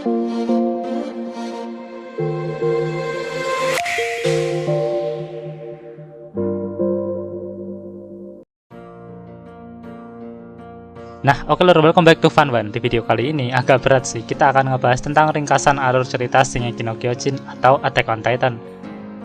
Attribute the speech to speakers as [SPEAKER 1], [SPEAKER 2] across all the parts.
[SPEAKER 1] Nah, oke lor, welcome back to Fun One. Di video kali ini agak berat sih. Kita akan ngebahas tentang ringkasan alur cerita Shingeki no Kyojin atau Attack on Titan.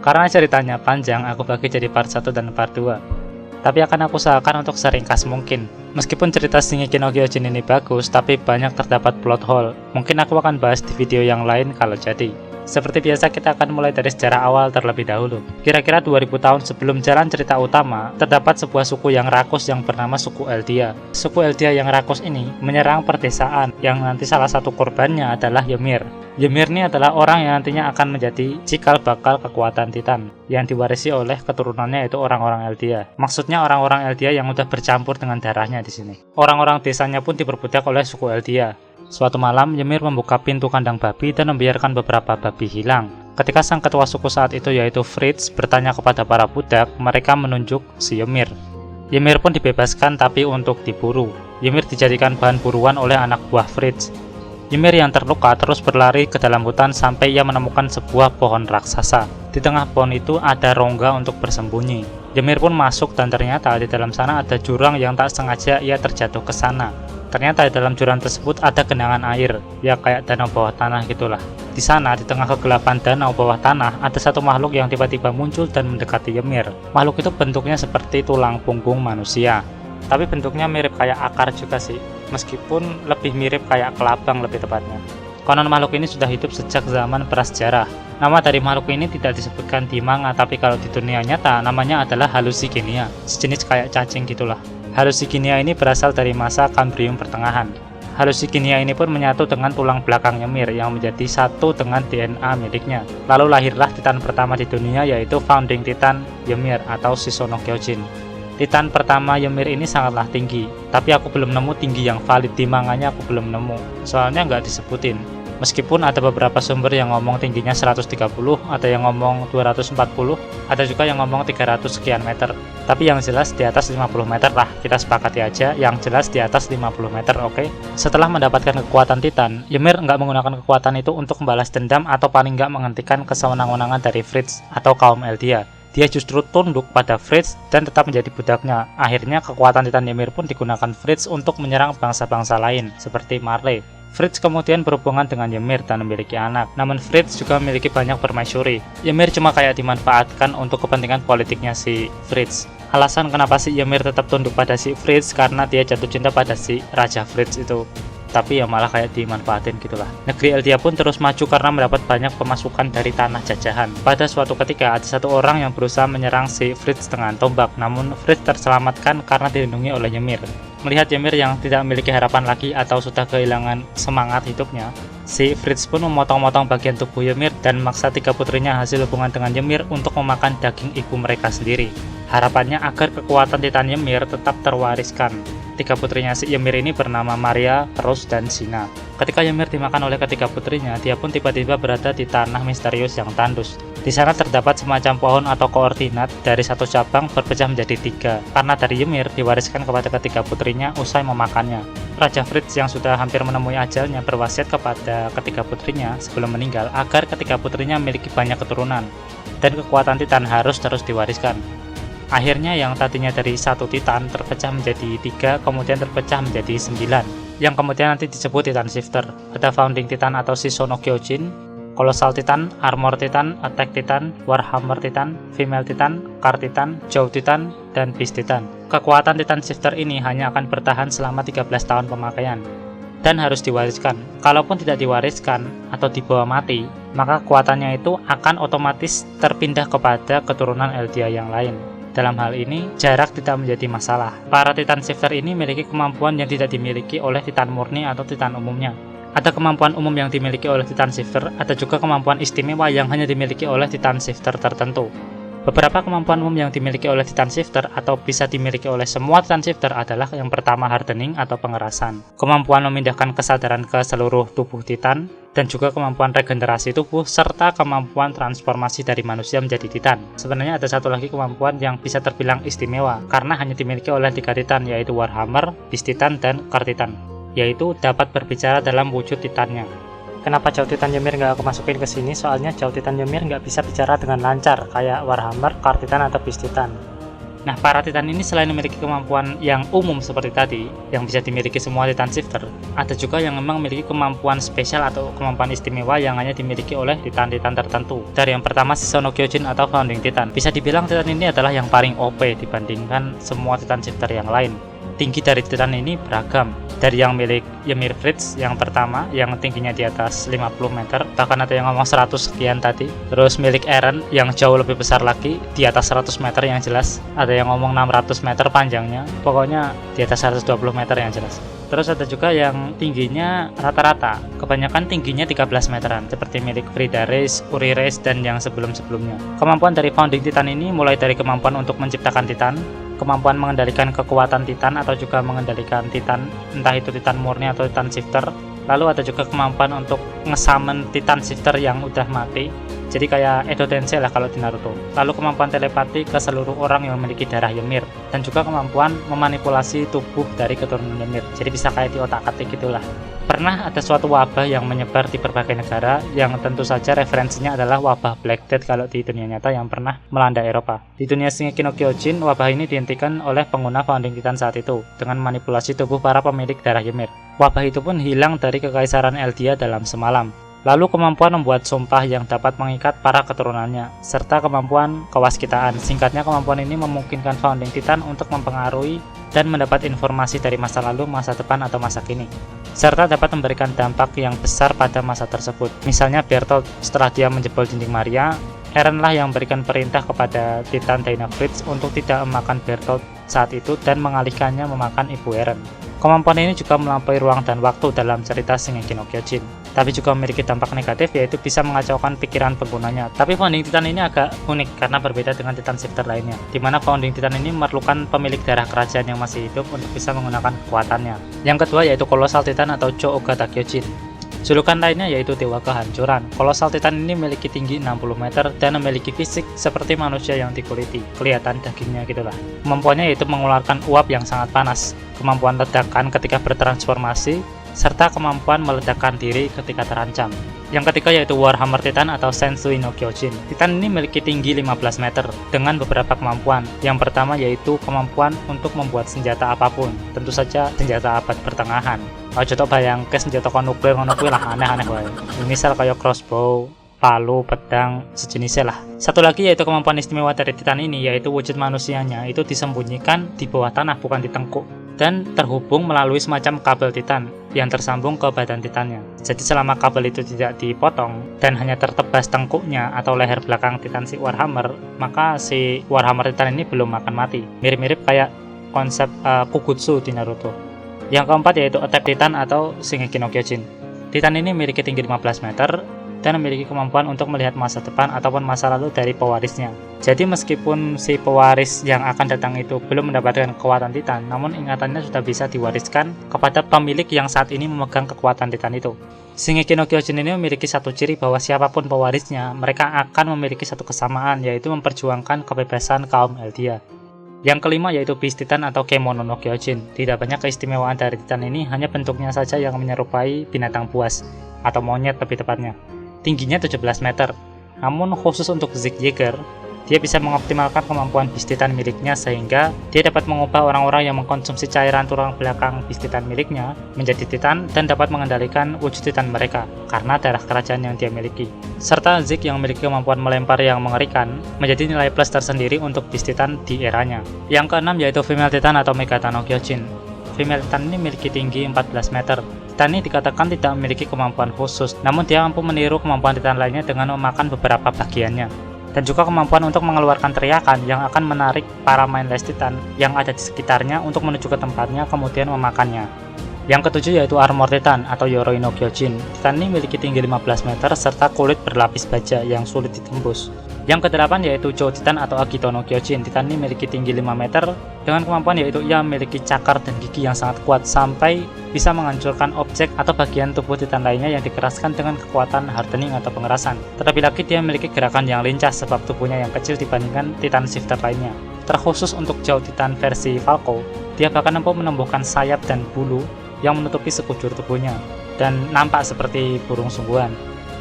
[SPEAKER 1] Karena ceritanya panjang, aku bagi jadi part 1 dan part 2. Tapi akan aku usahakan untuk seringkas mungkin. Meskipun cerita Shingeki no Kyojin ini bagus, tapi banyak terdapat plot hole. Mungkin aku akan bahas di video yang lain kalau jadi. Seperti biasa, kita akan mulai dari sejarah awal terlebih dahulu. Kira-kira 2000 tahun sebelum jalan cerita utama, terdapat sebuah suku yang rakus yang bernama suku Eldia. Suku Eldia yang rakus ini menyerang perdesaan, yang nanti salah satu korbannya adalah Ymir. Ymir ini adalah orang yang nantinya akan menjadi cikal bakal kekuatan Titan, yang diwarisi oleh keturunannya yaitu orang-orang Eldia. Maksudnya orang-orang Eldia yang udah bercampur dengan darahnya di sini. Orang-orang desanya pun diperbudak oleh suku Eldia. Suatu malam, Ymir membuka pintu kandang babi dan membiarkan beberapa babi hilang. Ketika sang ketua suku saat itu yaitu Fritz bertanya kepada para budak, mereka menunjuk si Ymir. Ymir pun dibebaskan tapi untuk diburu. Ymir dijadikan bahan buruan oleh anak buah Fritz. Ymir yang terluka terus berlari ke dalam hutan sampai ia menemukan sebuah pohon raksasa. Di tengah pohon itu ada rongga untuk bersembunyi. Ymir pun masuk dan ternyata di dalam sana ada jurang yang tak sengaja ia terjatuh ke sana. Ternyata di dalam jurang tersebut ada genangan air, ya kayak danau bawah tanah gitulah. Di sana, di tengah kegelapan danau bawah tanah, ada satu makhluk yang tiba-tiba muncul dan mendekati Ymir. Makhluk itu bentuknya seperti tulang punggung manusia, tapi bentuknya mirip kayak akar juga sih, meskipun lebih mirip kayak kelabang lebih tepatnya. Konon makhluk ini sudah hidup sejak zaman prasejarah. Nama dari makhluk ini tidak disebutkan di manga, tapi kalau di dunia nyata namanya adalah Hallucigenia, sejenis kayak cacing gitulah. Hallucigenia ini berasal dari masa Kambrium pertengahan. Hallucigenia ini pun menyatu dengan tulang belakang Ymir yang menjadi satu dengan DNA miliknya. Lalu lahirlah Titan pertama di dunia yaitu Founding Titan Ymir atau Shisono Kyojin. Titan pertama Ymir ini sangatlah tinggi, tapi aku belum nemu tinggi yang valid di manganya, aku belum nemu. Soalnya nggak disebutin. Meskipun ada beberapa sumber yang ngomong tingginya 130, ada yang ngomong 240, ada juga yang ngomong 300 sekian meter. Tapi yang jelas di atas 50 meter lah, kita sepakati aja yang jelas di atas 50 meter, oke? Setelah mendapatkan kekuatan Titan, Ymir nggak menggunakan kekuatan itu untuk membalas dendam atau paling nggak menghentikan kesewenang-wenangan dari Fritz atau kaum Eldia. Dia justru tunduk pada Fritz dan tetap menjadi budaknya. Akhirnya kekuatan Titan Ymir pun digunakan Fritz untuk menyerang bangsa-bangsa lain, seperti Marley. Fritz kemudian berhubungan dengan Ymir dan memiliki anak. Namun Fritz juga memiliki banyak permaisuri. Ymir cuma kayak dimanfaatkan untuk kepentingan politiknya si Fritz. Alasan kenapa si Ymir tetap tunduk pada si Fritz karena dia jatuh cinta pada si Raja Fritz itu. Tapi ya malah kayak dimanfaatin gitulah. Negeri Eldia pun terus maju karena mendapat banyak pemasukan dari tanah jajahan. Pada suatu ketika ada satu orang yang berusaha menyerang si Fritz dengan tombak, namun Fritz terselamatkan karena dilindungi oleh Ymir. Melihat Ymir yang tidak memiliki harapan lagi atau sudah kehilangan semangat hidupnya, si Fritz pun memotong-motong bagian tubuh Ymir dan memaksa 3 putrinya hasil hubungan dengan Ymir untuk memakan daging ibu mereka sendiri. Harapannya agar kekuatan Titan Ymir tetap terwariskan. 3 putrinya si Ymir ini bernama Maria, Rose, dan Sina. Ketika Ymir dimakan oleh ketiga putrinya, dia pun tiba-tiba berada di tanah misterius yang tandus. Di sana terdapat semacam pohon atau koordinat dari satu cabang berpecah menjadi 3, karena dari Ymir diwariskan kepada ketiga putrinya usai memakannya. Raja Fritz yang sudah hampir menemui ajalnya berwasiat kepada ketiga putrinya sebelum meninggal agar ketiga putrinya memiliki banyak keturunan, dan kekuatan Titan harus terus diwariskan. Akhirnya yang tadinya dari 1 Titan terpecah menjadi 3, kemudian terpecah menjadi 9, yang kemudian nanti disebut Titan Shifter. Ada Founding Titan atau Shisono Kyojin, Colossal Titan, Armor Titan, Attack Titan, Warhammer Titan, Female Titan, Car Titan, Jow Titan, dan Beast Titan. Kekuatan Titan Shifter ini hanya akan bertahan selama 13 tahun pemakaian dan harus diwariskan. Kalaupun tidak diwariskan atau dibawa mati, maka kekuatannya itu akan otomatis terpindah kepada keturunan Eldia yang lain. Dalam hal ini, jarak tidak menjadi masalah. Para Titan Shifter ini memiliki kemampuan yang tidak dimiliki oleh Titan murni atau Titan umumnya. Ada kemampuan umum yang dimiliki oleh Titan Shifter, ada juga kemampuan istimewa yang hanya dimiliki oleh Titan Shifter tertentu. Beberapa kemampuan umum yang dimiliki oleh Titan Shifter atau bisa dimiliki oleh semua Titan Shifter adalah yang pertama hardening atau pengerasan, kemampuan memindahkan kesadaran ke seluruh tubuh Titan, dan juga kemampuan regenerasi tubuh serta kemampuan transformasi dari manusia menjadi Titan. Sebenarnya ada satu lagi kemampuan yang bisa terbilang istimewa karena hanya dimiliki oleh 3 Titan, yaitu Warhammer, Beast Titan, dan Car Titan, yaitu dapat berbicara dalam wujud Titannya. Kenapa Jauh Titan Ymir nggak aku masukin ke sini? Soalnya Jauh Titan Ymir nggak bisa bicara dengan lancar kayak Warhammer, Car Titan, atau Beast Titan. Nah, para Titan ini selain memiliki kemampuan yang umum seperti tadi, yang bisa dimiliki semua Titan Shifter, ada juga yang memang memiliki kemampuan spesial atau kemampuan istimewa yang hanya dimiliki oleh Titan-Titan tertentu. Dari yang pertama, Shisono Kyojin atau Founding Titan. Bisa dibilang Titan ini adalah yang paling OP dibandingkan semua Titan Shifter yang lain. Tinggi dari Titan ini beragam, dari yang milik Ymir Fritz yang pertama yang tingginya di atas 50 meter, bahkan ada yang ngomong 100 sekian tadi. Terus milik Eren yang jauh lebih besar lagi, di atas 100 meter yang jelas. Ada yang ngomong 600 meter panjangnya, pokoknya di atas 120 meter yang jelas. Terus ada juga yang tingginya rata-rata, kebanyakan tingginya 13 meteran, seperti milik Frida Reis, Uri Reis, dan yang sebelum-sebelumnya. Kemampuan dari Founding Titan ini mulai dari kemampuan untuk menciptakan Titan, kemampuan mengendalikan kekuatan Titan atau juga mengendalikan Titan, entah itu Titan murni atau Titan Shifter. Lalu ada juga kemampuan untuk ngesummon Titan Shifter yang udah mati, jadi kayak Edo Tensei lah kalau di Naruto. Lalu kemampuan telepati ke seluruh orang yang memiliki darah Ymir, dan juga kemampuan memanipulasi tubuh dari keturunan Ymir, jadi bisa kayak di otak-atik gitulah. Pernah ada suatu wabah yang menyebar di berbagai negara, yang tentu saja referensinya adalah wabah Black Death kalau di dunia nyata yang pernah melanda Eropa. Di dunia Shingeki no Kyojin, wabah ini dihentikan oleh pengguna Founding Titan saat itu dengan manipulasi tubuh para pemilik darah Ymir. Wabah itu pun hilang dari kekaisaran Eldia dalam semalam. Lalu kemampuan membuat sumpah yang dapat mengikat para keturunannya, serta kemampuan kewaskitaan. Singkatnya, kemampuan ini memungkinkan Founding Titan untuk mempengaruhi dan mendapat informasi dari masa lalu, masa depan, atau masa kini, serta dapat memberikan dampak yang besar pada masa tersebut. Misalnya Bertolt setelah dia menjebol dinding Maria, Eren lah yang memberikan perintah kepada Titan Dynafritz untuk tidak memakan Bertolt saat itu dan mengalihkannya memakan ibu Eren. Kemampuan ini juga melampaui ruang dan waktu dalam cerita Shingeki no Kyojin, tapi juga memiliki dampak negatif, yaitu bisa mengacaukan pikiran penggunanya. Tapi Founding Titan ini agak unik karena berbeda dengan Titan Shifter lainnya, di mana Founding Titan ini memerlukan pemilik darah kerajaan yang masih hidup untuk bisa menggunakan kekuatannya. Yang kedua yaitu Colossal Titan atau Cho-Ogata Kyojin. Julukan lainnya yaitu Dewa Kehancuran. Colossal Titan ini memiliki tinggi 60 meter dan memiliki fisik seperti manusia yang dikuliti, kelihatan dagingnya gitulah. Kemampuannya yaitu mengeluarkan uap yang sangat panas, kemampuan ledakan ketika bertransformasi, serta kemampuan meledakkan diri ketika terancam. Yang ketiga yaitu Warhammer Titan atau Sensui no Kyojin. Titan ini memiliki tinggi 15 meter dengan beberapa kemampuan. Yang pertama yaitu kemampuan untuk membuat senjata apapun, tentu saja senjata abad pertengahan. Coba bayangke senjata nuklir ngono kuwi lah, aneh-aneh wae. Misal kayak crossbow, palu, pedang, sejenisnya lah. Satu lagi yaitu kemampuan istimewa dari Titan ini, yaitu wujud manusianya itu disembunyikan di bawah tanah, bukan di tengkuk, dan terhubung melalui semacam kabel Titan yang tersambung ke badan Titannya. Jadi selama kabel itu tidak dipotong dan hanya tertebas tengkuknya atau leher belakang Titan si Warhammer, maka si Warhammer Titan ini belum akan mati. Mirip-mirip kayak konsep Kugutsu di Naruto. Yang keempat yaitu Attack Titan atau Shingeki no Kyojin. Titan ini memiliki tinggi 15 meter dan memiliki kemampuan untuk melihat masa depan ataupun masa lalu dari pewarisnya. Jadi meskipun si pewaris yang akan datang itu belum mendapatkan kekuatan Titan, namun ingatannya sudah bisa diwariskan kepada pemilik yang saat ini memegang kekuatan Titan itu. Shingeki no Kyojin ini memiliki satu ciri bahwa siapapun pewarisnya, mereka akan memiliki satu kesamaan, yaitu memperjuangkan kebebasan kaum Eldia. Yang kelima yaitu Beast Titan atau Kemono no Kyojin. Tidak banyak keistimewaan dari Titan ini, hanya bentuknya saja yang menyerupai binatang buas atau monyet lebih tepatnya. Tingginya 17 meter. Namun khusus untuk Zeke Yeager, dia bisa mengoptimalkan kemampuan Beast Titan miliknya sehingga dia dapat mengubah orang-orang yang mengkonsumsi cairan tulang belakang Beast Titan miliknya menjadi Titan dan dapat mengendalikan wujud Titan mereka karena darah kerajaan yang dia miliki. Serta Zeke yang memiliki kemampuan melempar yang mengerikan menjadi nilai plus tersendiri untuk Beast Titan di eranya. Yang keenam yaitu Female Titan atau Megata no Kyojin. Female Titan ini memiliki tinggi 14 meter. Titan ini dikatakan tidak memiliki kemampuan khusus, namun dia mampu meniru kemampuan Titan lainnya dengan memakan beberapa bagiannya. Dan juga kemampuan untuk mengeluarkan teriakan yang akan menarik para mindless Titan yang ada di sekitarnya untuk menuju ke tempatnya kemudian memakannya. Yang ketujuh yaitu Armor Titan atau Yoroi no Kyojin. Titan ini memiliki tinggi 15 meter serta kulit berlapis baja yang sulit ditembus. Yang kedelapan yaitu Joe Titan atau Agito no Kyojin. Titan ini memiliki tinggi 5 meter dengan kemampuan yaitu ia memiliki cakar dan gigi yang sangat kuat sampai bisa menghancurkan objek atau bagian tubuh Titan lainnya yang dikeraskan dengan kekuatan hardening atau pengerasan. Terlebih lagi dia memiliki gerakan yang lincah sebab tubuhnya yang kecil dibandingkan Titan Shifter lainnya. Terkhusus untuk Joe Titan versi Falco, dia bahkan mampu menumbuhkan sayap dan bulu yang menutupi sekujur tubuhnya. dan nampak seperti burung sungguhan.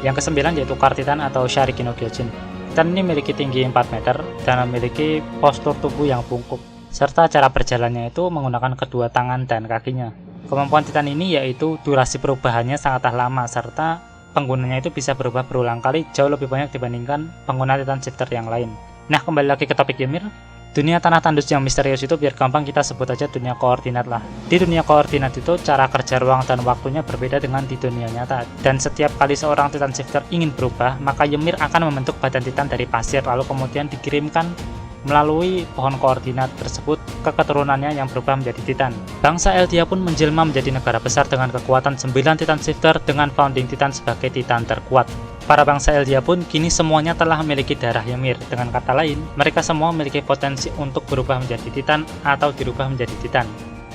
[SPEAKER 1] Yang kesembilan yaitu Car Titan atau Shari Kinokyojin. Titan ini memiliki tinggi 4 meter dan memiliki postur tubuh yang bungkuk, serta cara berjalannya itu menggunakan kedua tangan dan kakinya. Kemampuan Titan ini yaitu durasi perubahannya sangatlah lama, serta penggunanya itu bisa berubah berulang kali jauh lebih banyak dibandingkan pengguna Titan Shifter yang lain. Nah, kembali lagi ke topik Ymir. Dunia tanah tandus yang misterius itu biar gampang kita sebut aja dunia koordinat lah. Di dunia koordinat itu cara kerja ruang dan waktunya berbeda dengan di dunia nyata. Dan setiap kali seorang Titan Shifter ingin berubah, maka Ymir akan membentuk badan Titan dari pasir lalu kemudian dikirimkan melalui pohon koordinat tersebut ke keturunannya yang berubah menjadi Titan. Bangsa Eldia pun menjelma menjadi negara besar dengan kekuatan 9 Titan Shifter dengan Founding Titan sebagai Titan terkuat. Para bangsa Eldia pun kini semuanya telah memiliki darah Ymir. Dengan kata lain, mereka semua memiliki potensi untuk berubah menjadi Titan atau dirubah menjadi Titan.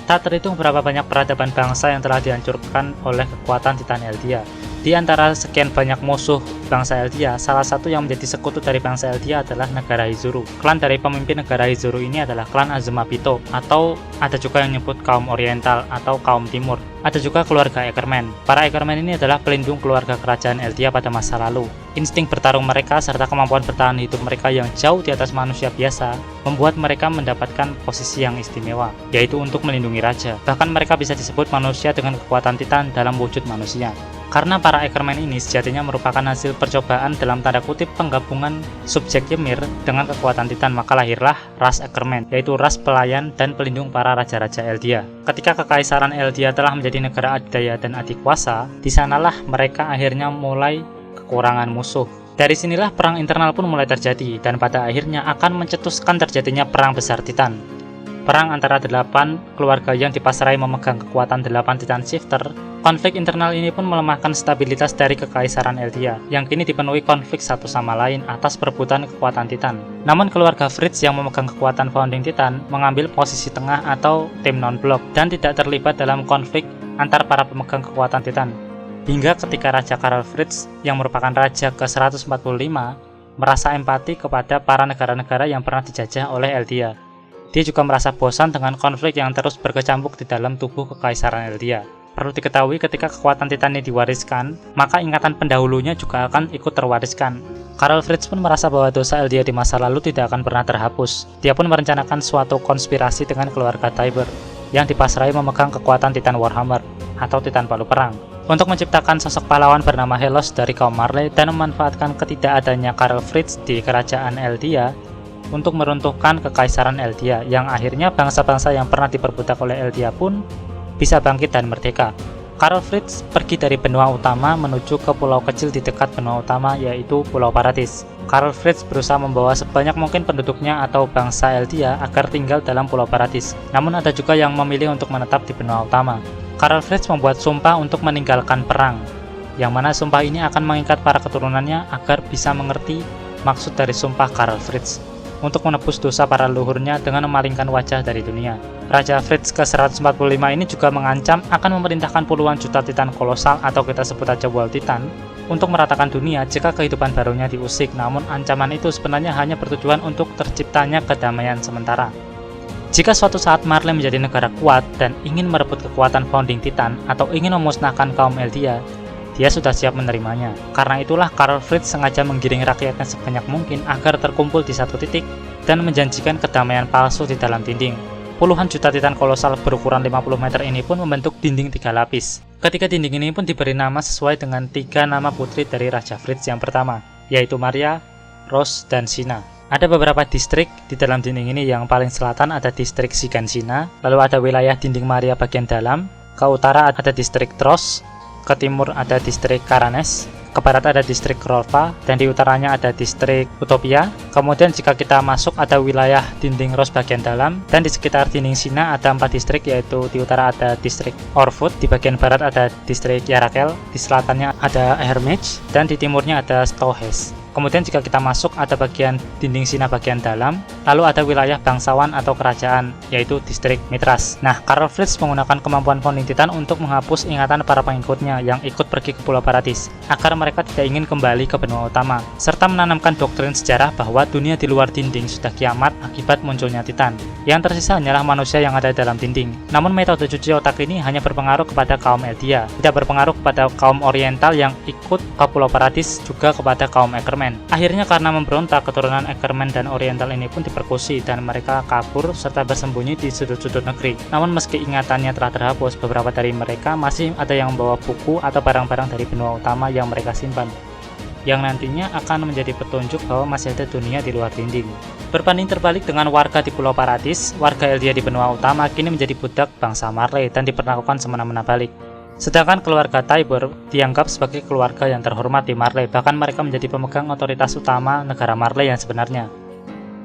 [SPEAKER 1] Tak terhitung berapa banyak peradaban bangsa yang telah dihancurkan oleh kekuatan Titan Eldia. Di antara sekian banyak musuh bangsa Eldia, salah satu yang menjadi sekutu dari bangsa Eldia adalah negara Hizuru. Klan dari pemimpin negara Hizuru ini adalah klan Azumabito, atau ada juga yang menyebut kaum Oriental atau kaum Timur. Ada juga keluarga Ackerman. Para Ackerman ini adalah pelindung keluarga kerajaan Eldia pada masa lalu. Insting bertarung mereka serta kemampuan bertahan hidup mereka yang jauh di atas manusia biasa membuat mereka mendapatkan posisi yang istimewa, yaitu untuk melindungi raja. Bahkan mereka bisa disebut manusia dengan kekuatan Titan dalam wujud manusia. Karena para Ackerman ini sejatinya merupakan hasil percobaan dalam tanda kutip penggabungan subjek Ymir dengan kekuatan Titan, maka lahirlah ras Ackerman, yaitu ras pelayan dan pelindung para raja-raja Eldia. Ketika kekaisaran Eldia telah menjadi negara adidaya dan adikuasa, di sanalah mereka akhirnya mulai kekurangan musuh. Dari sinilah perang internal pun mulai terjadi dan pada akhirnya akan mencetuskan terjadinya perang besar Titan. Perang antara 8 keluarga yang dipasrai memegang kekuatan 8 Titan Shifter. Konflik internal ini pun melemahkan stabilitas dari kekaisaran Eldia, yang kini dipenuhi konflik satu sama lain atas perebutan kekuatan Titan. Namun keluarga Fritz yang memegang kekuatan Founding Titan mengambil posisi tengah atau tim non-blok dan tidak terlibat dalam konflik antar para pemegang kekuatan Titan. Hingga ketika Raja Karl Fritz yang merupakan raja ke-145 merasa empati kepada para negara-negara yang pernah dijajah oleh Eldia. Dia juga merasa bosan dengan konflik yang terus berkecamuk di dalam tubuh kekaisaran Eldia. Perlu diketahui ketika kekuatan Titan ini diwariskan, maka ingatan pendahulunya juga akan ikut terwariskan. Karl Fritz pun merasa bahwa dosa Eldia di masa lalu tidak akan pernah terhapus. Dia pun merencanakan suatu konspirasi dengan keluarga Tybur yang dipasrai memegang kekuatan Titan Warhammer atau Titan Palu Perang untuk menciptakan sosok pahlawan bernama Helos dari kaum Marley dan memanfaatkan ketidakadanya Karl Fritz di kerajaan Eldia untuk meruntuhkan kekaisaran Eldia, yang akhirnya bangsa-bangsa yang pernah diperbudak oleh Eldia pun bisa bangkit dan merdeka. Karl Fritz pergi dari benua utama menuju ke pulau kecil di dekat benua utama, yaitu Pulau Paradis. Karl Fritz berusaha membawa sebanyak mungkin penduduknya atau bangsa Eldia agar tinggal dalam Pulau Paradis. Namun ada juga yang memilih untuk menetap di benua utama. Karl Fritz membuat sumpah untuk meninggalkan perang, yang mana sumpah ini akan mengikat para keturunannya agar bisa mengerti maksud dari sumpah Karl Fritz untuk menebus dosa para leluhurnya dengan memalingkan wajah dari dunia. Raja Fritz ke-145 ini juga mengancam akan memerintahkan puluhan juta Titan kolosal atau kita sebut aja Wall Titan untuk meratakan dunia jika kehidupan barunya diusik. Namun ancaman itu sebenarnya hanya bertujuan untuk terciptanya kedamaian sementara. Jika suatu saat Marley menjadi negara kuat dan ingin merebut kekuatan Founding Titan atau ingin memusnahkan kaum Eldia, dia sudah siap menerimanya. Karena itulah Karl Fritz sengaja menggiring rakyatnya sebanyak mungkin agar terkumpul di satu titik dan menjanjikan kedamaian palsu di dalam dinding. Puluhan juta Titan kolosal berukuran 50 meter ini pun membentuk dinding 3 lapis. Ketika dinding ini pun diberi nama sesuai dengan 3 nama putri dari Raja Fritz yang pertama, yaitu Maria, Rose, dan Sina. Ada beberapa distrik di dalam dinding ini. Yang paling selatan ada distrik Shigansina, lalu ada wilayah dinding Maria bagian dalam, ke utara ada distrik Tros, ke timur ada distrik Karanes, ke barat ada distrik Rolfa, dan di utaranya ada distrik Utopia. Kemudian jika kita masuk ada wilayah dinding Ros bagian dalam, dan di sekitar dinding Sina ada 4 distrik, yaitu di utara ada distrik Orfut, di bagian barat ada distrik Yarakel, di selatannya ada Hermage, dan di timurnya ada Stohes. Kemudian jika kita masuk ada bagian dinding Cina bagian dalam, lalu ada wilayah bangsawan atau kerajaan, yaitu distrik Mitras. Nah, Karl Fritz menggunakan kemampuan Founding Titan untuk menghapus ingatan para pengikutnya yang ikut pergi ke Pulau Paradis, agar mereka tidak ingin kembali ke benua utama, serta menanamkan doktrin sejarah bahwa dunia di luar dinding sudah kiamat akibat munculnya Titan. Yang tersisa hanyalah manusia yang ada dalam dinding. Namun metode cuci otak ini hanya berpengaruh kepada kaum Eldia, tidak berpengaruh kepada kaum Oriental yang ikut ke Pulau Paradis, juga kepada kaum Ackerman. Akhirnya karena memberontak, keturunan Ackerman dan Oriental ini pun dipersekusi dan mereka kabur serta bersembunyi di sudut-sudut negeri. Namun meski ingatannya telah terhapus, beberapa dari mereka masih ada yang membawa buku atau barang-barang dari benua utama yang mereka simpan, yang nantinya akan menjadi petunjuk bahwa masih ada dunia di luar dinding. Berbanding terbalik dengan warga di Pulau Paradis, warga Eldia di benua utama kini menjadi budak bangsa Marley dan diperlakukan semena-mena balik. Sedangkan keluarga Tybur dianggap sebagai keluarga yang terhormat di Marley, bahkan mereka menjadi pemegang otoritas utama negara Marley yang sebenarnya.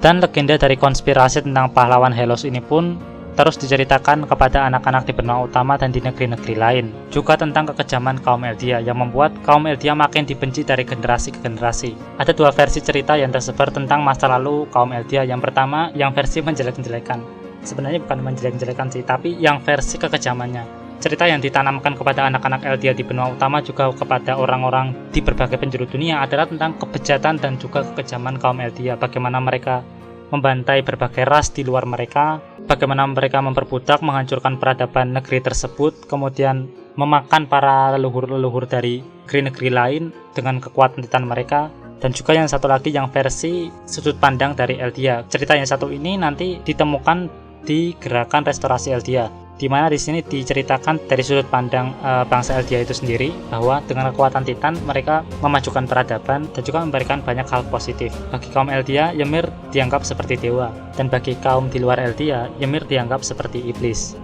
[SPEAKER 1] Dan legenda dari konspirasi tentang pahlawan Helos ini pun terus diceritakan kepada anak-anak di benua utama dan di negeri-negeri lain. Juga tentang kekejaman kaum Eldia yang membuat kaum Eldia makin dibenci dari generasi ke generasi. Ada dua versi cerita yang tersebar tentang masa lalu kaum Eldia. Yang pertama, yang versi menjelek-jelekan. Sebenarnya bukan menjelek-jelekan sih, tapi yang versi kekejamannya. Cerita yang ditanamkan kepada anak-anak Eldia di benua utama juga kepada orang-orang di berbagai penjuru dunia adalah tentang kebejatan dan juga kekejaman kaum Eldia. Bagaimana mereka membantai berbagai ras di luar mereka, bagaimana mereka memperbudak, menghancurkan peradaban negeri tersebut, kemudian memakan para leluhur-leluhur dari negeri-negeri lain dengan kekuatan titan mereka. Dan juga yang satu lagi yang versi sudut pandang dari Eldia. Cerita yang satu ini nanti ditemukan di gerakan restorasi Eldia, di mana di sini diceritakan dari sudut pandang bangsa Eldia itu sendiri, bahwa dengan kekuatan Titan mereka memajukan peradaban dan juga memberikan banyak hal positif. Bagi kaum Eldia, Ymir dianggap seperti dewa, dan bagi kaum di luar Eldia, Ymir dianggap seperti iblis.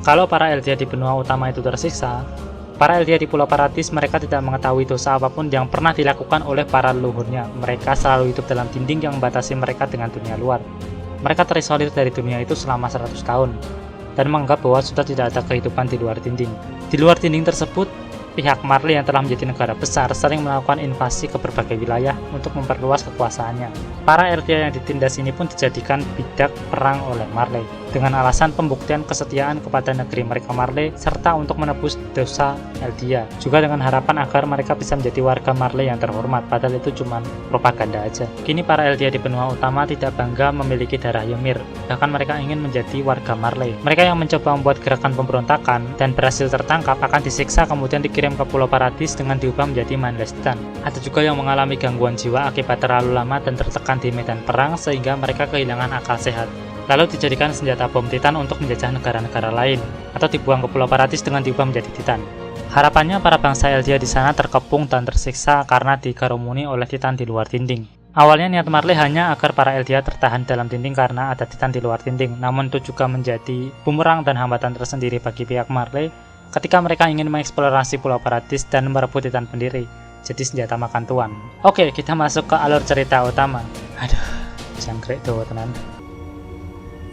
[SPEAKER 1] Kalau para Eldia di benua utama itu tersiksa, para Eldia di Pulau Paradis mereka tidak mengetahui dosa apapun yang pernah dilakukan oleh para leluhurnya. Mereka selalu hidup dalam dinding yang membatasi mereka dengan dunia luar. Mereka terisolir dari dunia itu selama 100 tahun. Dan menganggap bahwa sudah tidak ada kehidupan di luar dinding. Di luar dinding tersebut, pihak Marley yang telah menjadi negara besar sering melakukan invasi ke berbagai wilayah untuk memperluas kekuasaannya. Para Eldia yang ditindas ini pun dijadikan bidak perang oleh Marley dengan alasan pembuktian kesetiaan kepada negeri mereka Marley serta untuk menebus dosa Eldia, juga dengan harapan agar mereka bisa menjadi warga Marley yang terhormat, padahal itu cuma propaganda aja. Kini para Eldia di benua utama tidak bangga memiliki darah Ymir, bahkan mereka ingin menjadi warga Marley. Mereka yang mencoba membuat gerakan pemberontakan dan berhasil tertangkap akan disiksa kemudian dikirim ke Pulau Paradis dengan diubah menjadi Mindless Titan. Ada juga yang mengalami gangguan jiwa akibat terlalu lama dan tertekan di medan perang sehingga mereka kehilangan akal sehat, lalu dijadikan senjata bom Titan untuk menjajah negara-negara lain, atau dibuang ke Pulau Paradis dengan diubah menjadi Titan. Harapannya para bangsa Eldia di sana terkepung dan tersiksa karena dikerumuni oleh Titan di luar dinding. Awalnya niat Marley hanya agar para Eldia tertahan dalam dinding karena ada Titan di luar dinding, namun itu juga menjadi bumerang dan hambatan tersendiri bagi pihak Marley ketika mereka ingin mengeksplorasi Pulau Paradis dan merebut Titan pendiri, jadi senjata makan tuan. Oke, kita masuk ke alur cerita utama. Aduh, jangkrik tuh tenan.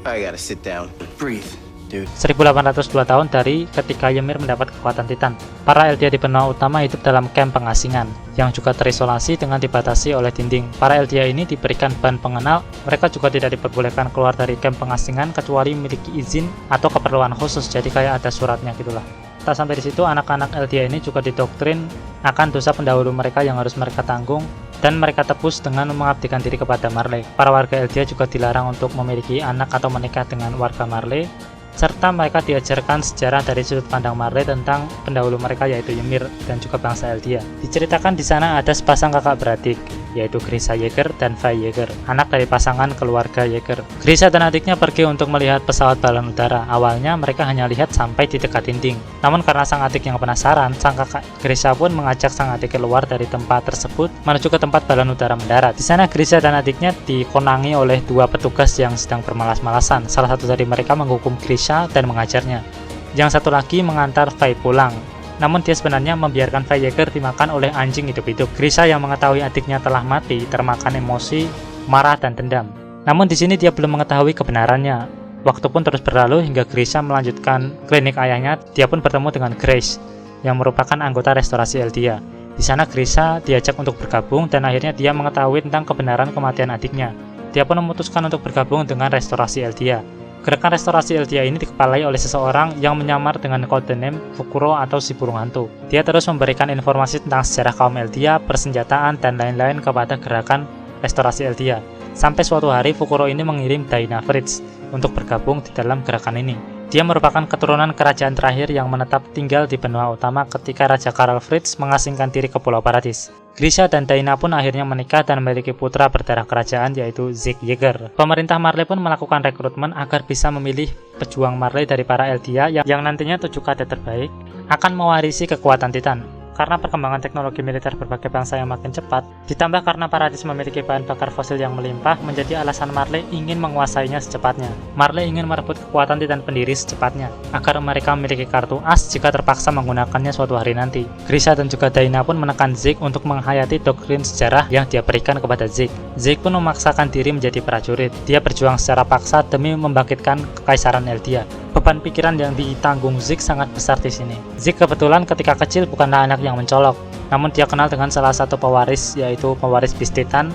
[SPEAKER 2] I gotta sit down. Breathe, dude.
[SPEAKER 1] 1802 tahun dari ketika Ymir mendapat kekuatan Titan. Para Eldia di benua utama hidup dalam camp pengasingan, yang juga terisolasi dengan dibatasi oleh dinding. Para Eldia ini diberikan ban pengenal, mereka juga tidak diperbolehkan keluar dari camp pengasingan kecuali memiliki izin atau keperluan khusus, jadi kayak ada suratnya gitulah. Tak sampai di situ, anak-anak Eldia ini juga didoktrin akan dosa pendahulu mereka yang harus mereka tanggung, dan mereka tebus dengan mengabdikan diri kepada Marley. Para warga Eldia juga dilarang untuk memiliki anak atau menikah dengan warga Marley, serta mereka diajarkan sejarah dari sudut pandang Marley tentang pendahulu mereka yaitu Ymir dan juga bangsa Eldia. Diceritakan di sana ada sepasang kakak beradik, yaitu Grisha Yeager dan Fay Yeager, anak dari pasangan keluarga Yeager. Grisha dan adiknya pergi untuk melihat pesawat balon udara. Awalnya mereka hanya lihat sampai di dekat dinding. Namun karena sang adik yang penasaran, sang kakak Grisha pun mengajak sang adik keluar dari tempat tersebut menuju ke tempat balon udara mendarat. Di sana Grisha dan adiknya dikonangi oleh dua petugas yang sedang bermalas-malasan. Salah satu dari mereka menghukum Grisha dan mengajarnya. Yang satu lagi mengantar Fay pulang. Namun dia sebenarnya membiarkan Fay Yeager dimakan oleh anjing hidup-hidup. Grisha yang mengetahui adiknya telah mati termakan emosi, marah dan dendam. Namun di sini dia belum mengetahui kebenarannya. Waktu pun terus berlalu hingga Grisha melanjutkan klinik ayahnya. Dia pun bertemu dengan Grace yang merupakan anggota restorasi Eldia. Di sana Grisha diajak untuk bergabung dan akhirnya dia mengetahui tentang kebenaran kematian adiknya. Dia pun memutuskan untuk bergabung dengan restorasi Eldia. Gerakan restorasi Eldia ini dikepalai oleh seseorang yang menyamar dengan kode name Fukuro atau si burung hantu. Dia terus memberikan informasi tentang sejarah kaum Eldia, persenjataan, dan lain-lain kepada gerakan restorasi Eldia. Sampai suatu hari Fukuro ini mengirim Daina Fritz untuk bergabung di dalam gerakan ini. Dia merupakan keturunan kerajaan terakhir yang menetap tinggal di benua utama ketika Raja Karl Fritz mengasingkan diri ke Pulau Paradis. Grisha dan Daina pun akhirnya menikah dan memiliki putra berdarah kerajaan yaitu Zeke Yeager. Pemerintah Marley pun melakukan rekrutmen agar bisa memilih pejuang Marley dari para Eldia yang nantinya 7 kadet terbaik akan mewarisi kekuatan Titan. Karena perkembangan teknologi militer berbagai bangsa yang makin cepat, ditambah karena Paradis memiliki bahan bakar fosil yang melimpah, menjadi alasan Marley ingin menguasainya secepatnya. Marley ingin merebut kekuatan Titan pendiri secepatnya, agar mereka memiliki kartu as jika terpaksa menggunakannya suatu hari nanti. Grisha dan juga Daina pun menekan Zeke untuk menghayati doktrin sejarah yang dia berikan kepada Zeke. Zeke pun memaksakan diri menjadi prajurit. Dia berjuang secara paksa demi membangkitkan kekaisaran Eldia. Beban pikiran yang ditanggung Zeke sangat besar di sini. Zeke kebetulan ketika kecil bukanlah anak yang mencolok, namun dia kenal dengan salah satu pewaris, yaitu pewaris bis Titan,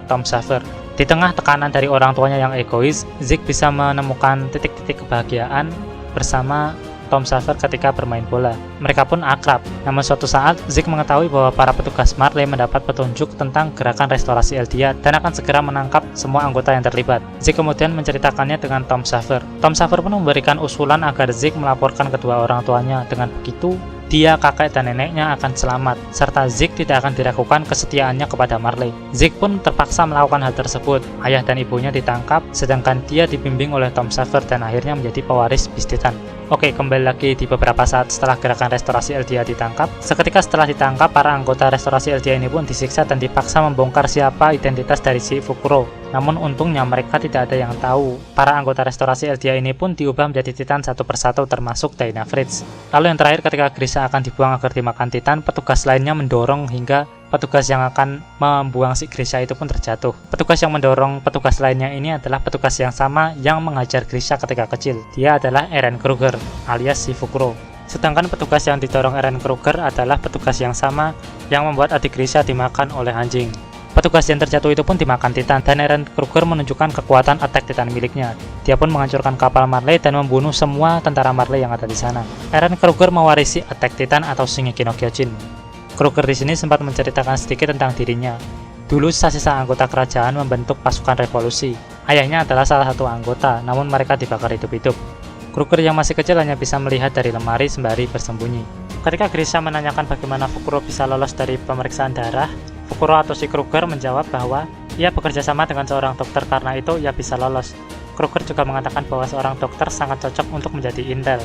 [SPEAKER 1] Tom Saver. Di tengah tekanan dari orang tuanya yang egois, Zeke bisa menemukan titik-titik kebahagiaan bersama Tom Saver ketika bermain bola. Mereka pun akrab. Namun suatu saat, Zeke mengetahui bahwa para petugas Marley mendapat petunjuk tentang gerakan restorasi Eldia dan akan segera menangkap semua anggota yang terlibat. Zeke kemudian menceritakannya dengan Tom Saver. Tom Saver pun memberikan usulan agar Zeke melaporkan kedua orang tuanya. Dengan begitu, dia, kakek, dan neneknya akan selamat, serta Zeke tidak akan diragukan kesetiaannya kepada Marley. Zeke pun terpaksa melakukan hal tersebut. Ayah dan ibunya ditangkap, sedangkan dia dibimbing oleh Tom Saver dan akhirnya menjadi pewaris bis Titan. Oke, kembali lagi di beberapa saat setelah gerakan restorasi Eldia ditangkap. Seketika setelah ditangkap, para anggota restorasi Eldia ini pun disiksa dan dipaksa membongkar siapa identitas dari si Fukuro. Namun untungnya mereka tidak ada yang tahu. Para anggota restorasi Eldia ini pun diubah menjadi Titan satu persatu termasuk Daina Fritz. Lalu yang terakhir ketika Grisha akan dibuang agar dimakan Titan, petugas lainnya mendorong hingga petugas yang akan membuang si Grisha itu pun terjatuh. Petugas yang mendorong petugas lainnya ini adalah petugas yang sama yang mengajar Grisha ketika kecil. Dia adalah Eren Kruger alias si Fukuro. Sedangkan petugas yang didorong Eren Kruger adalah petugas yang sama yang membuat adik Grisha dimakan oleh anjing. Petugas yang terjatuh itu pun dimakan Titan dan Eren Kruger menunjukkan kekuatan attack Titan miliknya. Dia pun menghancurkan kapal Marley dan membunuh semua tentara Marley yang ada di sana. Eren Kruger mewarisi attack Titan atau Shingeki no Kyojin. Kruger di sini sempat menceritakan sedikit tentang dirinya. Dulu sisa-sisa anggota kerajaan membentuk pasukan revolusi. Ayahnya adalah salah satu anggota, namun mereka dibakar hidup-hidup. Kruger yang masih kecil hanya bisa melihat dari lemari sembari bersembunyi. Ketika Grisha menanyakan bagaimana Fukuro bisa lolos dari pemeriksaan darah, Fukuro atau si Kruger menjawab bahwa ia bekerja sama dengan seorang dokter, karena itu ia bisa lolos. Kruger juga mengatakan bahwa seorang dokter sangat cocok untuk menjadi intel.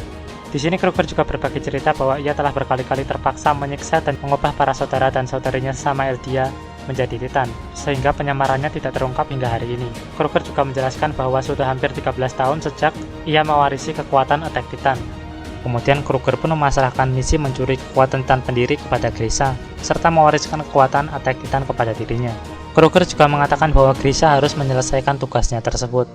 [SPEAKER 1] Di sini Kruger juga berbagi cerita bahwa ia telah berkali-kali terpaksa menyiksa dan mengubah para saudara dan saudarinya sama Eldia menjadi Titan, sehingga penyamarannya tidak terungkap hingga hari ini. Kruger juga menjelaskan bahwa sudah hampir 13 tahun sejak ia mewarisi kekuatan attack Titan. Kemudian Kruger pun memasrahkan misi mencuri kekuatan Titan pendiri kepada Grisha, serta mewariskan kekuatan attack Titan kepada dirinya. Kruger juga mengatakan bahwa Grisha harus menyelesaikan tugasnya tersebut.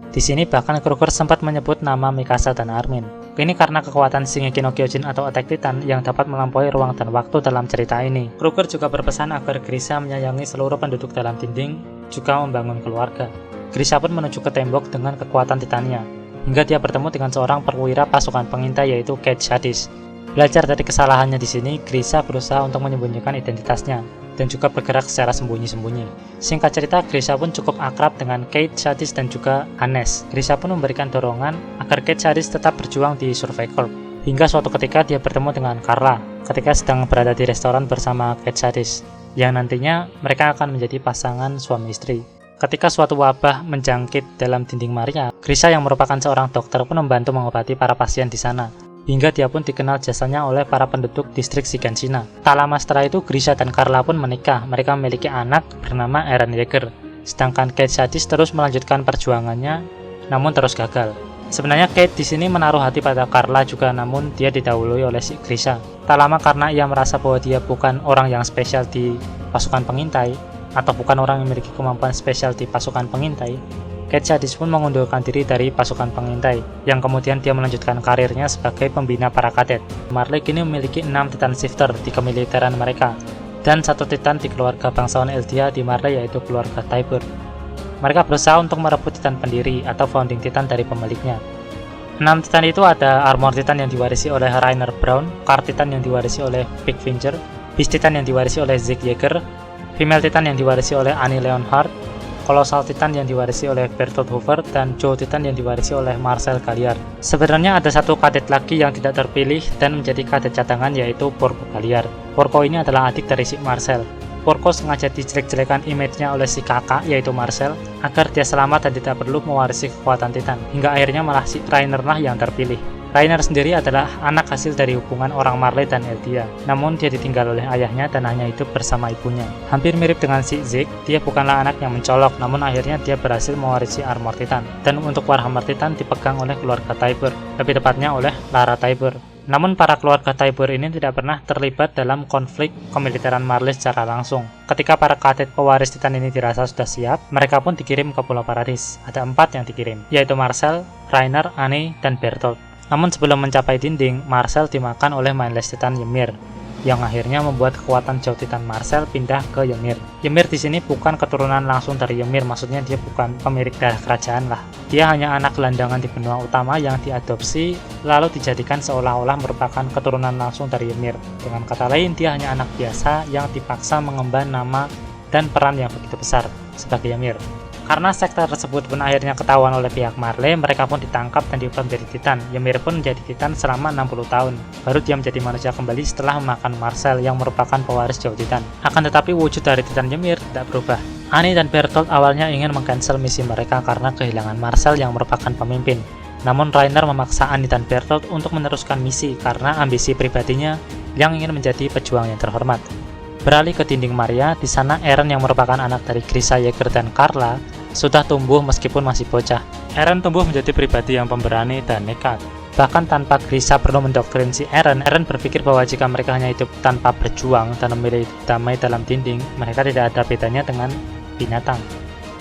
[SPEAKER 1] Di sini bahkan Kruger sempat menyebut nama Mikasa dan Armin. Ini karena kekuatan Shingeki no Kyojin atau Attack Titan yang dapat melampaui ruang dan waktu dalam cerita ini. Kruger juga berpesan agar Grisha menyayangi seluruh penduduk dalam dinding, juga membangun keluarga. Grisha pun menuju ke tembok dengan kekuatan Titannya, hingga dia bertemu dengan seorang perwira pasukan pengintai yaitu Cait Shadis. Belajar dari kesalahannya di sini, Grisha berusaha untuk menyembunyikan identitasnya dan juga bergerak secara sembunyi-sembunyi. Singkat cerita, Grisha pun cukup akrab dengan Cait Shadis dan juga Hannes. Grisha pun memberikan dorongan agar Cait Shadis tetap berjuang di Survey Corps. Hingga suatu ketika dia bertemu dengan Carla ketika sedang berada di restoran bersama Cait Shadis, yang nantinya mereka akan menjadi pasangan suami istri. Ketika suatu wabah menjangkit dalam dinding Maria, Grisha yang merupakan seorang dokter pun membantu mengobati para pasien di sana. Hingga dia pun dikenal jasanya oleh para penduduk distrik Shiganshina. Tak lama setelah itu, Grisha dan Carla pun menikah. Mereka memiliki anak bernama Eren Yeager. Sedangkan Cait Shadis terus melanjutkan perjuangannya, namun terus gagal. Sebenarnya Cait di sini menaruh hati pada Carla juga, namun dia didahului oleh si Grisha. Tak lama karena ia merasa bahwa dia bukan orang yang spesial di pasukan pengintai, atau bukan orang yang memiliki kemampuan spesial di pasukan pengintai, Cait Shadis pun mengundurkan diri dari pasukan pengintai, yang kemudian dia melanjutkan karirnya sebagai pembina para kadet. Marley kini memiliki 6 Titan Shifter di kemiliteran mereka. dan satu Titan di keluarga bangsawan Eldia di Marley, yaitu keluarga Tybur. Mereka berusaha untuk merebut Titan pendiri atau founding Titan dari pemiliknya. 6 Titan itu ada Armor Titan yang diwarisi oleh Rainer Braun, Car Titan yang diwarisi oleh Big Finger, Beast Titan yang diwarisi oleh Zeke Yeager, Female Titan yang diwarisi oleh Annie Leonhardt, Colossal Titan yang diwarisi oleh Bertolt Hoover, dan Joe Titan yang diwarisi oleh Marcel Galliard. Sebenarnya ada satu kadet lagi yang tidak terpilih dan menjadi kadet cadangan, yaitu Porco Galliard. Porco ini adalah adik dari si Marcel. Porco sengaja dijelek-jelekan image-nya oleh si kakak, yaitu Marcel, agar dia selamat dan tidak perlu mewarisi kekuatan Titan, hingga akhirnya malah si Rainer lah yang terpilih. Rainer sendiri adalah anak hasil dari hubungan orang Marley dan Eldia, namun dia ditinggal oleh ayahnya dan hanya hidup bersama ibunya. Hampir mirip dengan si Zeke, dia bukanlah anak yang mencolok, namun akhirnya dia berhasil mewarisi Armor Titan. Dan untuk Warhammer Titan dipegang oleh keluarga Tybur, lebih tepatnya oleh Lara Tybur. Namun para keluarga Tybur ini tidak pernah terlibat dalam konflik kemiliteran Marley secara langsung. Ketika para kadet pewaris Titan ini dirasa sudah siap, mereka pun dikirim ke Pulau Paradis. Ada 4 yang dikirim, yaitu Marcel, Rainer, Annie, dan Bertolt. Namun sebelum mencapai dinding, Marcel dimakan oleh Mindless Titan Ymir, yang akhirnya membuat kekuatan Jauh Titan Marcel pindah ke Ymir. Ymir di sini bukan keturunan langsung dari Ymir, maksudnya dia bukan pemilik darah kerajaan lah. Dia hanya anak gelandangan di benua utama yang diadopsi lalu dijadikan seolah-olah merupakan keturunan langsung dari Ymir. Dengan kata lain, dia hanya anak biasa yang dipaksa mengemban nama dan peran yang begitu besar sebagai Ymir. Karena sekte tersebut pun akhirnya ketahuan oleh pihak Marley, mereka pun ditangkap dan diubah menjadi Titan. Ymir pun menjadi Titan selama 60 tahun. Baru dia menjadi manusia kembali setelah memakan Marcel yang merupakan pewaris Jauh Titan. Akan tetapi wujud dari Titan Ymir tidak berubah. Annie dan Bertolt awalnya ingin mengcancel misi mereka karena kehilangan Marcel yang merupakan pemimpin. Namun Rainer memaksa Annie dan Bertolt untuk meneruskan misi karena ambisi pribadinya yang ingin menjadi pejuang yang terhormat. Beralih ke dinding Maria, di sana Eren yang merupakan anak dari Grisha Yeager dan Carla sudah tumbuh meskipun masih bocah. Eren tumbuh menjadi pribadi yang pemberani dan nekat. Bahkan tanpa Grisha perlu mendoktrin si Eren berpikir bahwa jika mereka hanya hidup tanpa berjuang dan memilih damai dalam dinding, mereka tidak ada bedanya dengan binatang.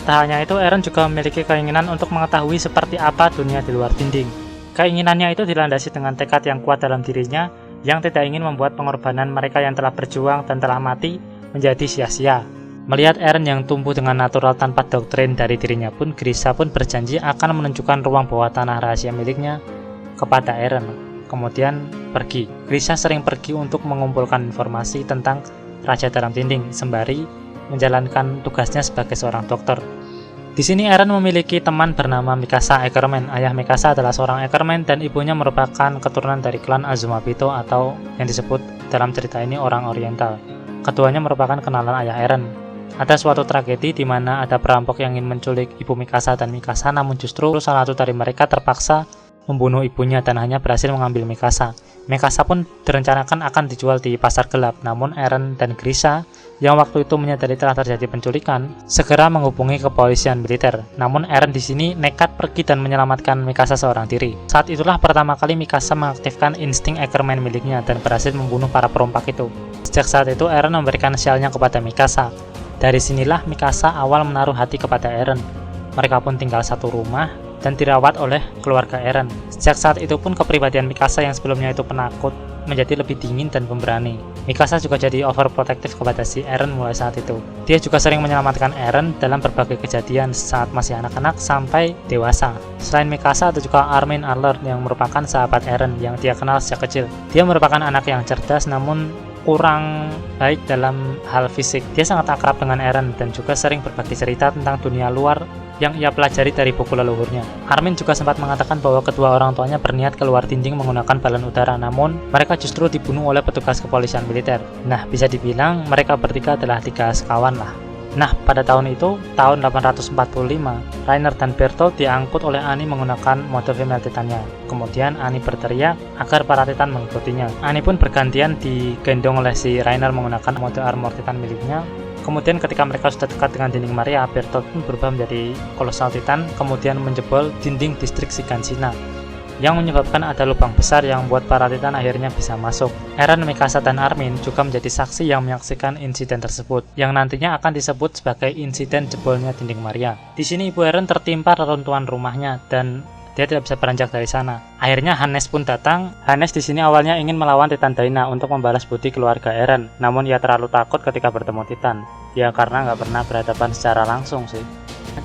[SPEAKER 1] Tak hanya itu, Eren juga memiliki keinginan untuk mengetahui seperti apa dunia di luar dinding. Keinginannya itu dilandasi dengan tekad yang kuat dalam dirinya, yang tidak ingin membuat pengorbanan mereka yang telah berjuang dan telah mati menjadi sia-sia. Melihat Eren yang tumbuh dengan natural tanpa doktrin dari dirinya pun, Grisha pun berjanji akan menunjukkan ruang bawah tanah rahasia miliknya kepada Eren, kemudian pergi. Grisha sering pergi untuk mengumpulkan informasi tentang Raja Dalam Dinding, sembari menjalankan tugasnya sebagai seorang dokter. Di sini Eren memiliki teman bernama Mikasa Ackerman. Ayah Mikasa adalah seorang Ackerman dan ibunya merupakan keturunan dari klan Azumabito atau yang disebut dalam cerita ini orang Oriental. Keduanya merupakan kenalan ayah Eren. Ada suatu tragedi di mana ada perampok yang ingin menculik ibu Mikasa dan Mikasa, namun justru salah satu dari mereka terpaksa membunuh ibunya dan hanya berhasil mengambil Mikasa. Mikasa pun direncanakan akan dijual di pasar gelap, namun Eren dan Grisha yang waktu itu menyadari telah terjadi penculikan segera menghubungi kepolisian militer. Namun Eren di sini nekat pergi dan menyelamatkan Mikasa seorang diri. Saat itulah pertama kali Mikasa mengaktifkan insting Ackerman miliknya dan berhasil membunuh para perompak itu. Sejak saat itu Eren memberikan sialnya kepada Mikasa. Dari sinilah Mikasa awal menaruh hati kepada Eren. Mereka pun tinggal satu rumah dan dirawat oleh keluarga Eren. Sejak saat itu pun kepribadian Mikasa yang sebelumnya itu penakut menjadi lebih dingin dan pemberani. Mikasa juga jadi overprotective kepada si Eren mulai saat itu. Dia juga sering menyelamatkan Eren dalam berbagai kejadian saat masih anak-anak sampai dewasa. Selain Mikasa, ada juga Armin Arler yang merupakan sahabat Eren yang dia kenal sejak kecil. Dia merupakan anak yang cerdas namun kurang baik dalam hal fisik. Dia sangat akrab dengan Eren dan juga sering berbagi cerita tentang dunia luar yang ia pelajari dari buku leluhurnya. Armin juga sempat mengatakan bahwa kedua orang tuanya berniat keluar dinding menggunakan balon udara, namun mereka justru dibunuh oleh petugas kepolisian militer. Nah, bisa dibilang mereka bertiga adalah tiga sekawan lah. Nah, pada tahun itu, tahun 845, Rainer dan Bertolt diangkut oleh Annie menggunakan mode female Titannya. Kemudian Annie berteriak agar para Titan mengikutinya. Annie pun bergantian digendong oleh si Rainer menggunakan mode armor Titan miliknya. Kemudian ketika mereka sudah dekat dengan dinding Maria, Bertolt pun berubah menjadi Colossal Titan, kemudian menjebol dinding distrik Shiganshina, yang menyebabkan ada lubang besar yang membuat para Titan akhirnya bisa masuk. Eren, Mikasa, dan Armin juga menjadi saksi yang menyaksikan insiden tersebut, yang nantinya akan disebut sebagai insiden jebolnya dinding Maria. Di sini Ibu Eren tertimpa reruntuhan rumahnya dan dia tidak bisa beranjak dari sana. Akhirnya Hannes pun datang. Hannes di sini awalnya ingin melawan Titan Dyna untuk membalas budi keluarga Eren, namun ia terlalu takut ketika bertemu Titan. Ya karena nggak pernah berhadapan secara langsung sih.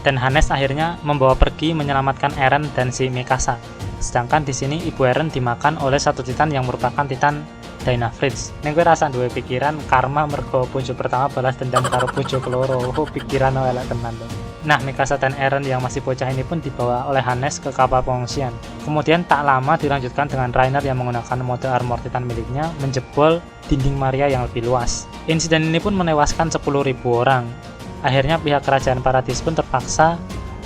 [SPEAKER 1] Dan Hannes akhirnya membawa pergi menyelamatkan Eren dan si Mikasa. Sedangkan di sini ibu Eren dimakan oleh satu Titan yang merupakan Titan Dynafritz. Ini gue rasa dua pikiran karma mergo pucuk pertama balas dendam karo pucuk keloro. Pikiran elek tenan tuh. Nah, Mikasa dan Eren yang masih bocah ini pun dibawa oleh Hannes ke kapal pengungsian. Kemudian tak lama dilanjutkan dengan Reiner yang menggunakan mode armor Titan miliknya menjebol dinding Maria yang lebih luas. Insiden ini pun menewaskan 10.000 orang. Akhirnya pihak kerajaan Paradis pun terpaksa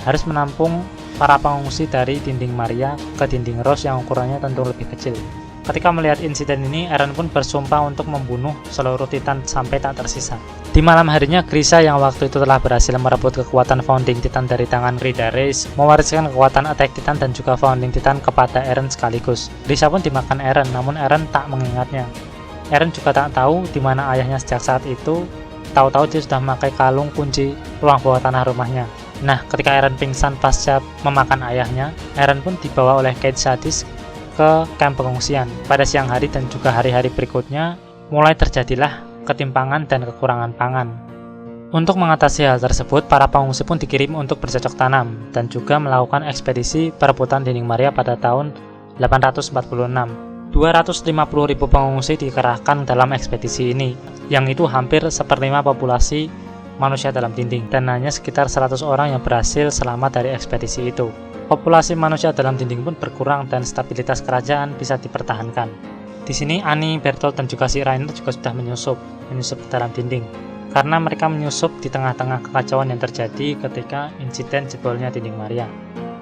[SPEAKER 1] harus menampung para pengungsi dari dinding Maria ke dinding Rose yang ukurannya tentu lebih kecil. Ketika melihat insiden ini, Eren pun bersumpah untuk membunuh seluruh Titan sampai tak tersisa. Di malam harinya, Grisha yang waktu itu telah berhasil merebut kekuatan Founding Titan dari tangan Rida Reis, mewariskan kekuatan Attack Titan dan juga Founding Titan kepada Eren sekaligus. Grisha pun dimakan Eren, namun Eren tak mengingatnya. Eren juga tak tahu di mana ayahnya sejak saat itu. Tahu-tahu dia sudah memakai kalung kunci ruang bawah tanah rumahnya. Nah, ketika Eren pingsan pasca memakan ayahnya, Eren pun dibawa oleh Cait Sadis ke kamp pengungsian. Pada siang hari dan juga hari-hari berikutnya, mulai terjadilah ketimpangan dan kekurangan pangan. Untuk mengatasi hal tersebut, para pengungsi pun dikirim untuk bercocok tanam dan juga melakukan ekspedisi perebutan dinding Maria pada tahun 846. 250.000 pengungsi dikerahkan dalam ekspedisi ini, yang itu hampir seperlima populasi manusia dalam dinding, dan hanya sekitar 100 orang yang berhasil selamat dari ekspedisi itu. Populasi manusia dalam dinding pun berkurang dan stabilitas kerajaan bisa dipertahankan. Di sini Annie, Bertolt, dan juga si Reiner juga sudah menyusup ke dalam dinding. Karena mereka menyusup di tengah-tengah kekacauan yang terjadi ketika insiden jebolnya dinding Maria.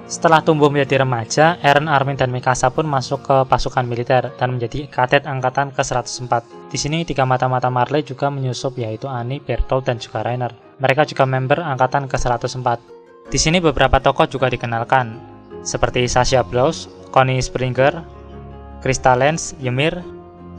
[SPEAKER 1] Setelah tumbuh menjadi remaja, Eren, Armin, dan Mikasa pun masuk ke pasukan militer dan menjadi kadet angkatan ke-104. Di sini 3 mata-mata Marley juga menyusup, yaitu Annie, Bertolt, dan juga Reiner. Mereka juga member angkatan ke-104. Di sini beberapa tokoh juga dikenalkan, seperti Sasha Blouse, Connie Springer, Krista Lenz, Ymir,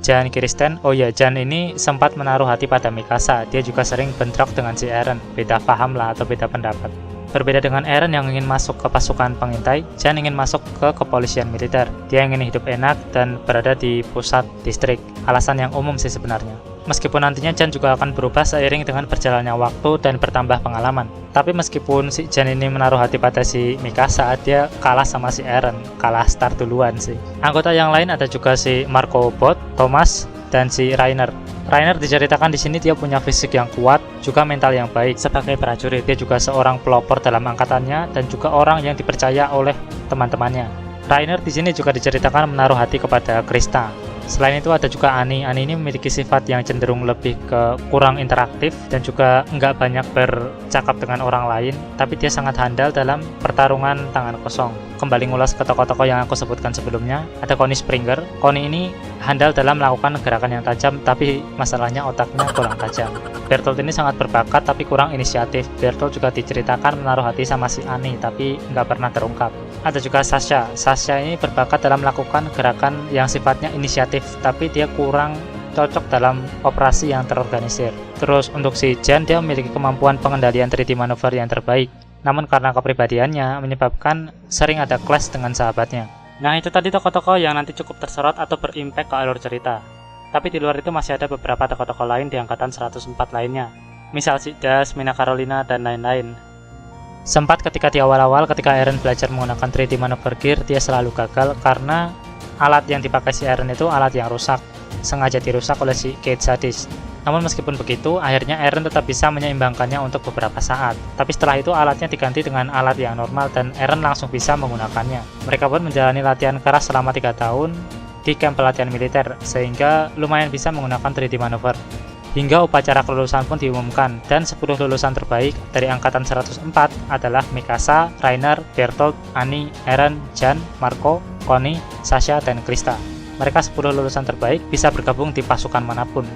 [SPEAKER 1] Jan Kirsten. Oh ya, Jan ini sempat menaruh hati pada Mikasa. Dia juga sering bentrok dengan si Eren, beda paham lah atau beda pendapat. Berbeda dengan Eren yang ingin masuk ke pasukan pengintai, Jan ingin masuk ke kepolisian militer. Dia ingin hidup enak dan berada di pusat distrik. Alasan yang umum sih sebenarnya. Meskipun nantinya Jan juga akan berubah seiring dengan berjalannya waktu dan bertambah pengalaman. Tapi meskipun si Jan ini menaruh hati pada si Mikasa, dia kalah sama si Eren, kalah start duluan sih. Anggota yang lain ada juga si Marco Bot, Thomas, dan si Reiner. Reiner diceritakan di sini dia punya fisik yang kuat, juga mental yang baik sebagai prajurit. Dia juga seorang pelopor dalam angkatannya dan juga orang yang dipercaya oleh teman-temannya. Reiner di sini juga diceritakan menaruh hati kepada Krista. Selain itu ada juga Annie. Annie ini memiliki sifat yang cenderung lebih ke kurang interaktif dan juga nggak banyak bercakap dengan orang lain, tapi dia sangat handal dalam pertarungan tangan kosong. Kembali ngulas ke tokoh-tokoh yang aku sebutkan sebelumnya, ada Connie Springer. Connie ini handal dalam melakukan gerakan yang tajam, tapi masalahnya otaknya kurang tajam. Bertolt ini sangat berbakat tapi kurang inisiatif. Bertolt juga diceritakan menaruh hati sama si Annie, tapi nggak pernah terungkap. Ada juga Sasha. Sasha ini berbakat dalam melakukan gerakan yang sifatnya inisiatif, tapi dia kurang cocok dalam operasi yang terorganisir. Terus untuk si Jan, dia memiliki kemampuan pengendalian 3D manuver yang terbaik. Namun karena kepribadiannya menyebabkan sering ada clash dengan sahabatnya. Nah, itu tadi tokoh-tokoh yang nanti cukup tersorot atau berimpact ke alur cerita. Tapi di luar itu masih ada beberapa tokoh-tokoh lain di angkatan 104 lainnya. Misal si Das, Mina Carolina, dan lain-lain. Sempat ketika di awal-awal ketika Eren belajar menggunakan 3D maneuver gear, dia selalu gagal karena alat yang dipakai si Eren itu alat yang rusak, sengaja dirusak oleh si Cait Sadis. Namun meskipun begitu, akhirnya Eren tetap bisa menyeimbangkannya untuk beberapa saat. Tapi setelah itu alatnya diganti dengan alat yang normal dan Eren langsung bisa menggunakannya. Mereka pun menjalani latihan keras selama 3 tahun di kamp pelatihan militer, sehingga lumayan bisa menggunakan 3D maneuver. Hingga upacara kelulusan pun diumumkan, dan 10 lulusan terbaik dari angkatan 104 adalah Mikasa, Reiner, Bertolt, Annie, Eren, Jan, Marco, Connie, Sasha, dan Krista. Mereka 10 lulusan terbaik bisa bergabung di pasukan manapun.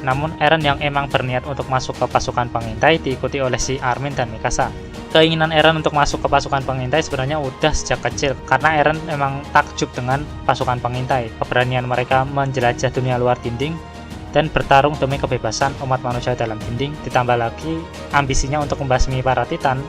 [SPEAKER 1] Namun Eren yang emang berniat untuk masuk ke pasukan pengintai diikuti oleh si Armin dan Mikasa. Keinginan Eren untuk masuk ke pasukan pengintai sebenarnya udah sejak kecil, karena Eren emang takjub dengan pasukan pengintai. Keberanian mereka menjelajah dunia luar dinding dan bertarung demi kebebasan umat manusia dalam dinding, ditambah lagi ambisinya untuk membasmi para Titan.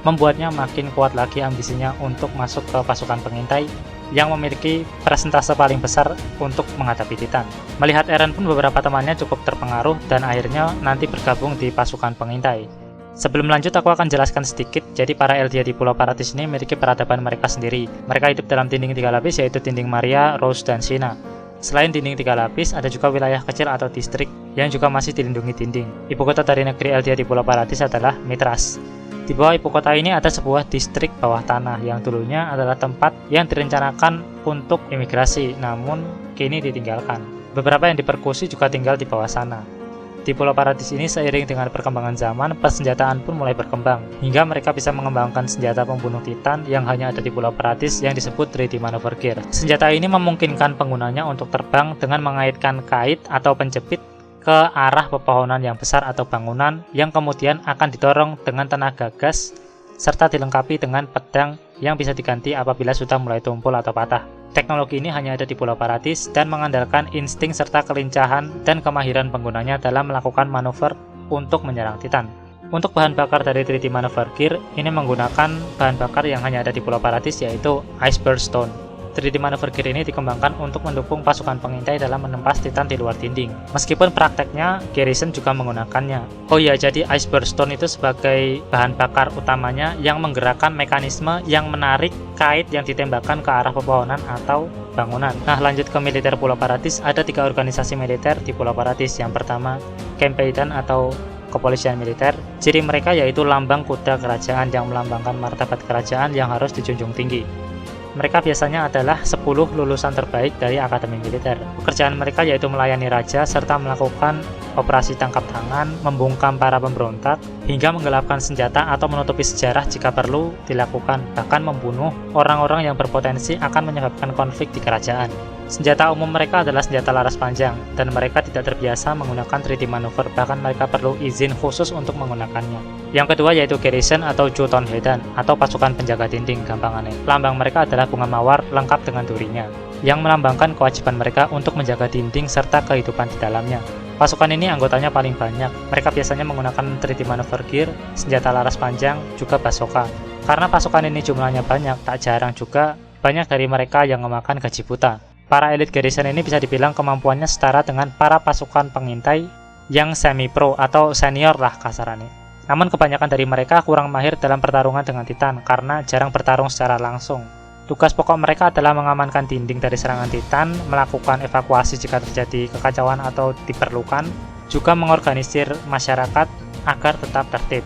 [SPEAKER 1] membuatnya makin kuat lagi ambisinya untuk masuk ke pasukan pengintai yang memiliki persentase paling besar untuk menghadapi Titan. Melihat Eren pun beberapa temannya cukup terpengaruh dan akhirnya nanti bergabung di pasukan pengintai. Sebelum lanjut aku akan jelaskan sedikit, jadi para Eldia di Pulau Paratis ini memiliki peradaban mereka sendiri. Mereka hidup dalam dinding 3 lapis yaitu dinding Maria, Rose, dan Sina. Selain dinding 3 lapis, ada juga wilayah kecil atau distrik yang juga masih dilindungi dinding. Ibu kota dari negeri Eldia di Pulau Paratis adalah Mitras. Di bawah ibu kota ini ada sebuah distrik bawah tanah yang dulunya adalah tempat yang direncanakan untuk imigrasi, namun kini ditinggalkan. Beberapa yang dipersekusi juga tinggal di bawah sana. Di Pulau Paratis ini seiring dengan perkembangan zaman, persenjataan pun mulai berkembang, hingga mereka bisa mengembangkan senjata pembunuh Titan yang hanya ada di Pulau Paratis yang disebut 3D Maneuver Gear. Senjata ini memungkinkan penggunanya untuk terbang dengan mengaitkan kait atau penjepit ke arah pepohonan yang besar atau bangunan yang kemudian akan didorong dengan tenaga gas serta dilengkapi dengan pedang yang bisa diganti apabila sudah mulai tumpul atau patah. Teknologi ini hanya ada di Pulau Paratis dan mengandalkan insting serta kelincahan dan kemahiran penggunanya dalam melakukan manuver untuk menyerang Titan. Untuk bahan bakar dari 3D Maneuver Gear, ini menggunakan bahan bakar yang hanya ada di Pulau Paratis yaitu Iceberg Stone. 3D Maneuver Gear ini dikembangkan untuk mendukung pasukan pengintai dalam menempas Titan di luar dinding. Meskipun prakteknya, Garrison juga menggunakannya. Oh iya, jadi Iceberg Stone itu sebagai bahan bakar utamanya yang menggerakkan mekanisme yang menarik kait yang ditembakkan ke arah pepohonan atau bangunan. Nah, lanjut ke militer Pulau Paratis, ada 3 organisasi militer di Pulau Paratis. Yang pertama, Kempeidan atau kepolisian militer. Ciri mereka yaitu lambang kuda kerajaan yang melambangkan martabat kerajaan yang harus dijunjung tinggi. Mereka biasanya adalah 10 lulusan terbaik dari akademi militer. Pekerjaan mereka yaitu melayani raja serta melakukan operasi tangkap tangan, membungkam para pemberontak, hingga menggelapkan senjata atau menutupi sejarah jika perlu dilakukan, bahkan membunuh orang-orang yang berpotensi akan menyebabkan konflik di kerajaan. Senjata umum mereka adalah senjata laras panjang, dan mereka tidak terbiasa menggunakan 3D manuver, bahkan mereka perlu izin khusus untuk menggunakannya. Yang kedua yaitu Garrison atau Jotunheim atau pasukan penjaga dinding gampangannya. Lambang mereka adalah bunga mawar lengkap dengan durinya, yang melambangkan kewajiban mereka untuk menjaga dinding serta kehidupan di dalamnya. Pasukan ini anggotanya paling banyak. Mereka biasanya menggunakan 3D Maneuver Gear, senjata laras panjang, juga bazooka. Karena pasukan ini jumlahnya banyak, tak jarang juga banyak dari mereka yang memakan gaji buta. Para elit Garrison ini bisa dibilang kemampuannya setara dengan para pasukan pengintai yang semi-pro atau senior lah kasarannya. Namun kebanyakan dari mereka kurang mahir dalam pertarungan dengan Titan karena jarang bertarung secara langsung. Tugas pokok mereka adalah mengamankan dinding dari serangan Titan, melakukan evakuasi jika terjadi kekacauan atau diperlukan, juga mengorganisir masyarakat agar tetap tertib.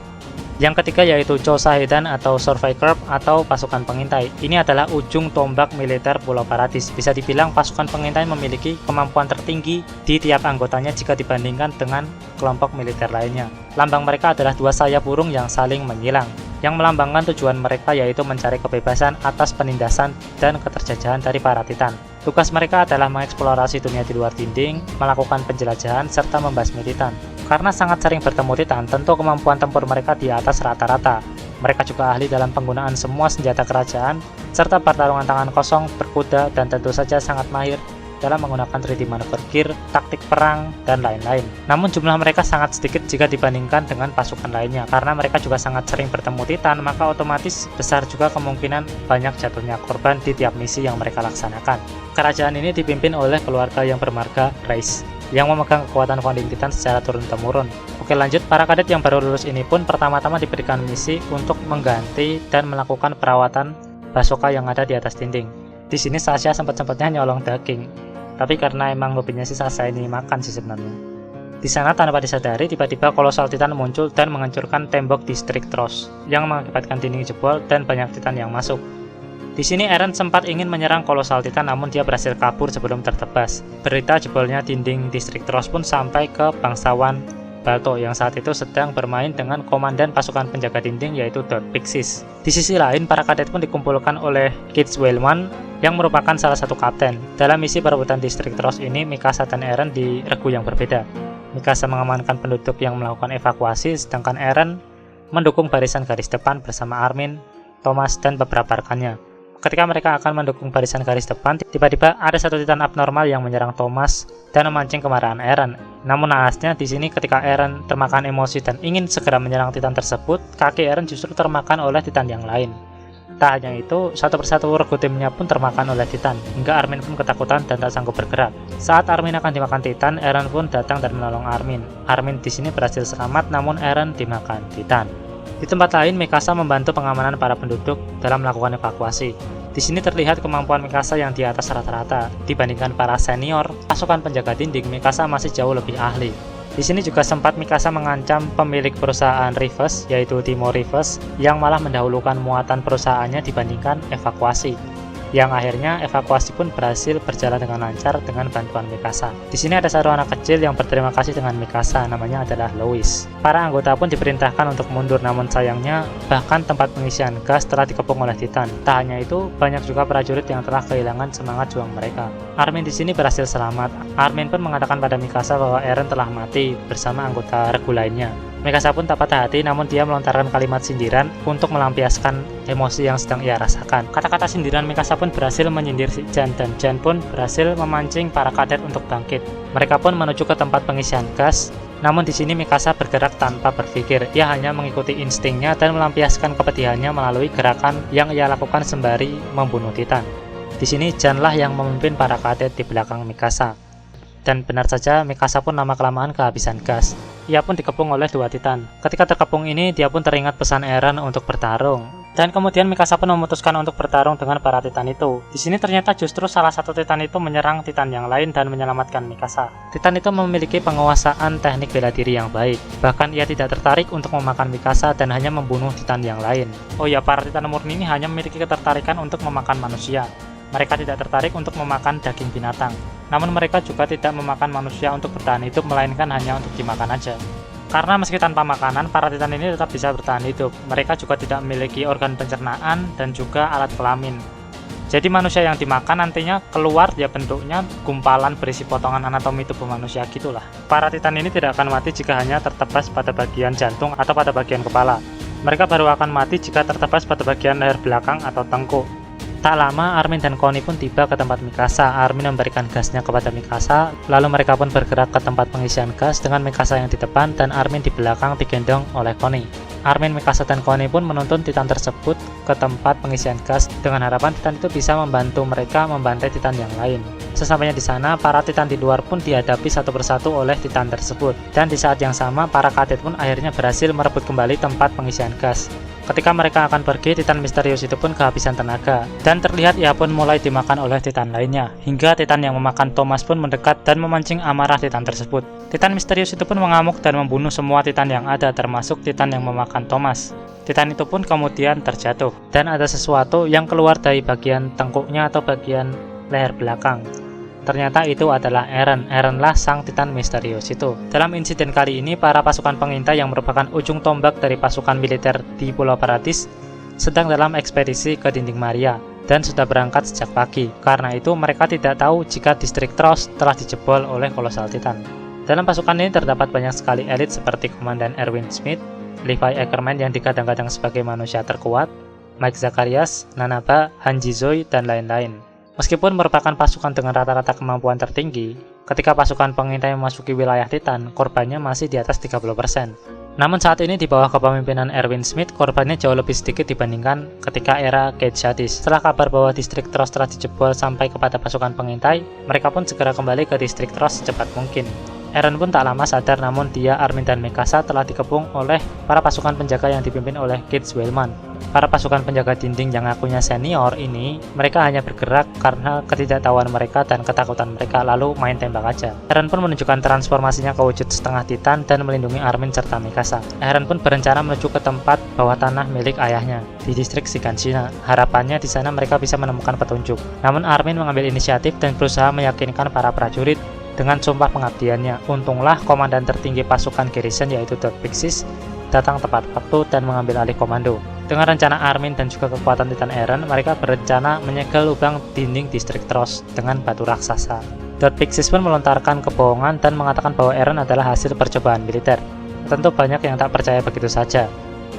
[SPEAKER 1] Yang ketiga yaitu Chosahedan atau Survey Corps atau pasukan pengintai. Ini adalah ujung tombak militer Pulau Paratis. Bisa dibilang pasukan pengintai memiliki kemampuan tertinggi di tiap anggotanya jika dibandingkan dengan kelompok militer lainnya. Lambang mereka adalah 2 sayap burung yang saling menyilang, yang melambangkan tujuan mereka yaitu mencari kebebasan atas penindasan dan keterjajahan dari para Titan. Tugas mereka adalah mengeksplorasi dunia di luar dinding, melakukan penjelajahan, serta membasmi Titan. Karena sangat sering bertemu Titan, tentu kemampuan tempur mereka di atas rata-rata. Mereka juga ahli dalam penggunaan semua senjata kerajaan, serta pertarungan tangan kosong, berkuda, dan tentu saja sangat mahir dalam menggunakan 3D Maneuver Gear, taktik perang, dan lain-lain. Namun jumlah mereka sangat sedikit jika dibandingkan dengan pasukan lainnya. Karena mereka juga sangat sering bertemu Titan, maka otomatis besar juga kemungkinan banyak jatuhnya korban di tiap misi yang mereka laksanakan. Kerajaan ini dipimpin oleh keluarga yang bermarga Reiss, yang memegang kekuatan founding Titan secara turun-temurun. Oke, lanjut, para kadet yang baru lulus ini pun pertama-tama diberikan misi untuk mengganti dan melakukan perawatan bazooka yang ada di atas dinding. Di sini Sasha sempat-sempatnya nyolong daging, tapi karena emang hobinya si Sasha ini makan sih sebenarnya. Di sana tanpa disadari, tiba-tiba kolosal Titan muncul dan menghancurkan tembok distrik Trost, yang mengakibatkan dinding jebol dan banyak Titan yang masuk. Di sini Eren sempat ingin menyerang kolosal Titan, namun dia berhasil kabur sebelum tertebas. Berita jebolnya dinding distrik Trost pun sampai ke bangsawan Balto yang saat itu sedang bermain dengan komandan pasukan penjaga dinding yaitu Dark Pixis. Di sisi lain, para kadet pun dikumpulkan oleh Kid Wellman yang merupakan salah satu kapten. Dalam misi perebutan distrik Trost ini, Mikasa dan Eren di regu yang berbeda. Mikasa mengamankan penduduk yang melakukan evakuasi, sedangkan Eren mendukung barisan garis depan bersama Armin, Thomas, dan beberapa rekannya. Ketika mereka akan mendukung barisan garis depan, tiba-tiba ada satu Titan abnormal yang menyerang Thomas dan memancing kemarahan Eren. Namun naasnya di sini ketika Eren termakan emosi dan ingin segera menyerang Titan tersebut, kaki Eren justru termakan oleh Titan yang lain. Tak hanya itu, satu persatu regu timnya pun termakan oleh Titan, hingga Armin pun ketakutan dan tak sanggup bergerak. Saat Armin akan dimakan Titan, Eren pun datang dan menolong Armin. Armin di sini berhasil selamat, namun Eren dimakan Titan. Di tempat lain, Mikasa membantu pengamanan para penduduk dalam melakukan evakuasi. Di sini terlihat kemampuan Mikasa yang di atas rata-rata. Dibandingkan para senior, pasukan penjaga dinding, Mikasa masih jauh lebih ahli. Di sini juga sempat Mikasa mengancam pemilik perusahaan Rivers, yaitu Timo Rivers, yang malah mendahulukan muatan perusahaannya dibandingkan evakuasi. Yang akhirnya evakuasi pun berhasil berjalan dengan lancar dengan bantuan Mikasa. Di sini ada satu anak kecil yang berterima kasih dengan Mikasa, namanya adalah Louis. Para anggota pun diperintahkan untuk mundur, namun sayangnya bahkan tempat pengisian gas telah dikepung oleh Titan. Tak hanya itu, banyak juga prajurit yang telah kehilangan semangat juang mereka. Armin di sini berhasil selamat. Armin pun mengatakan pada Mikasa bahwa Eren telah mati bersama anggota regu lainnya. Mikasa pun tak patah hati, namun dia melontarkan kalimat sindiran untuk melampiaskan emosi yang sedang ia rasakan. Kata-kata sindiran Mikasa pun berhasil menyindir si Jan, dan Jan pun berhasil memancing para kadet untuk bangkit. Mereka pun menuju ke tempat pengisian gas, namun di sini Mikasa bergerak tanpa berpikir. Ia hanya mengikuti instingnya dan melampiaskan kepedihannya melalui gerakan yang ia lakukan sembari membunuh Titan. Di sini Janlah yang memimpin para kadet di belakang Mikasa. Dan benar saja, Mikasa pun lama-kelamaan kehabisan gas. Ia pun dikepung oleh dua Titan. Ketika terkepung ini, dia pun teringat pesan Eren untuk bertarung. Dan kemudian Mikasa pun memutuskan untuk bertarung dengan para Titan itu. Di sini ternyata justru salah satu Titan itu menyerang Titan yang lain dan menyelamatkan Mikasa. Titan itu memiliki penguasaan teknik bela diri yang baik. Bahkan ia tidak tertarik untuk memakan Mikasa dan hanya membunuh Titan yang lain. Oh ya, para Titan murni ini hanya memiliki ketertarikan untuk memakan manusia. Mereka tidak tertarik untuk memakan daging binatang. Namun mereka juga tidak memakan manusia untuk bertahan hidup, melainkan hanya untuk dimakan aja. Karena meski tanpa makanan, para Titan ini tetap bisa bertahan hidup. Mereka juga tidak memiliki organ pencernaan dan juga alat kelamin. Jadi manusia yang dimakan nantinya keluar ya bentuknya gumpalan berisi potongan anatomi tubuh manusia gitulah. Para Titan ini tidak akan mati jika hanya tertebas pada bagian jantung atau pada bagian kepala. Mereka baru akan mati jika tertebas pada bagian leher belakang atau tengkuk. Tak lama, Armin dan Connie pun tiba ke tempat Mikasa. Armin memberikan gasnya kepada Mikasa, lalu mereka pun bergerak ke tempat pengisian gas dengan Mikasa yang di depan dan Armin di belakang digendong oleh Connie. Armin, Mikasa, dan Connie pun menuntun Titan tersebut ke tempat pengisian gas dengan harapan Titan itu bisa membantu mereka membantai Titan yang lain. Sesampainya di sana, para Titan di luar pun dihadapi satu persatu oleh Titan tersebut. Dan di saat yang sama, para kadet pun akhirnya berhasil merebut kembali tempat pengisian gas. Ketika mereka akan pergi, Titan misterius itu pun kehabisan tenaga. Dan terlihat ia pun mulai dimakan oleh Titan lainnya. Hingga Titan yang memakan Thomas pun mendekat dan memancing amarah Titan tersebut. Titan misterius itu pun mengamuk dan membunuh semua Titan yang ada, termasuk Titan yang memakan Thomas. Titan itu pun kemudian terjatuh. Dan ada sesuatu yang keluar dari bagian tengkuknya atau bagian leher belakang. Ternyata itu adalah Eren. Erenlah sang Titan misterius itu. Dalam insiden kali ini, para pasukan pengintai yang merupakan ujung tombak dari pasukan militer di Pulau Paradis sedang dalam ekspedisi ke Dinding Maria dan sudah berangkat sejak pagi. Karena itu mereka tidak tahu jika distrik Trost telah dijebol oleh Colossal Titan. Dalam pasukan ini terdapat banyak sekali elit seperti Komandan Erwin Smith, Levi Ackerman yang digadang-gadang sebagai manusia terkuat, Mike Zacharias, Nanaba, Hanji Zoe, dan lain-lain. Meskipun merupakan pasukan dengan rata-rata kemampuan tertinggi, ketika pasukan pengintai memasuki wilayah Titan, korbannya masih di atas 30%. Namun saat ini di bawah kepemimpinan Erwin Smith, korbannya jauh lebih sedikit dibandingkan ketika era Cage Jadis. Setelah kabar bahwa distrik Trost telah dijebol sampai kepada pasukan pengintai, mereka pun segera kembali ke distrik Trost secepat mungkin. Eren pun tak lama sadar, namun dia, Armin, dan Mikasa telah dikepung oleh para pasukan penjaga yang dipimpin oleh Kids Wellman. Para pasukan penjaga dinding yang ngakunya senior ini, mereka hanya bergerak karena ketidaktahuan mereka dan ketakutan mereka, lalu main tembak aja. Eren pun menunjukkan transformasinya ke wujud setengah Titan dan melindungi Armin serta Mikasa. Eren pun berencana menuju ke tempat bawah tanah milik ayahnya di distrik Shiganshina. Harapannya di sana mereka bisa menemukan petunjuk. Namun Armin mengambil inisiatif dan berusaha meyakinkan para prajurit dengan sumpah pengabdiannya. Untunglah komandan tertinggi pasukan Garrison yaitu Dot Pixis datang tepat waktu dan mengambil alih komando. Dengan rencana Armin dan juga kekuatan Titan Eren, mereka berencana menyegel lubang dinding distrik Trost dengan batu raksasa. Dot Pixis pun melontarkan kebohongan dan mengatakan bahwa Eren adalah hasil percobaan militer. Tentu banyak yang tak percaya begitu saja.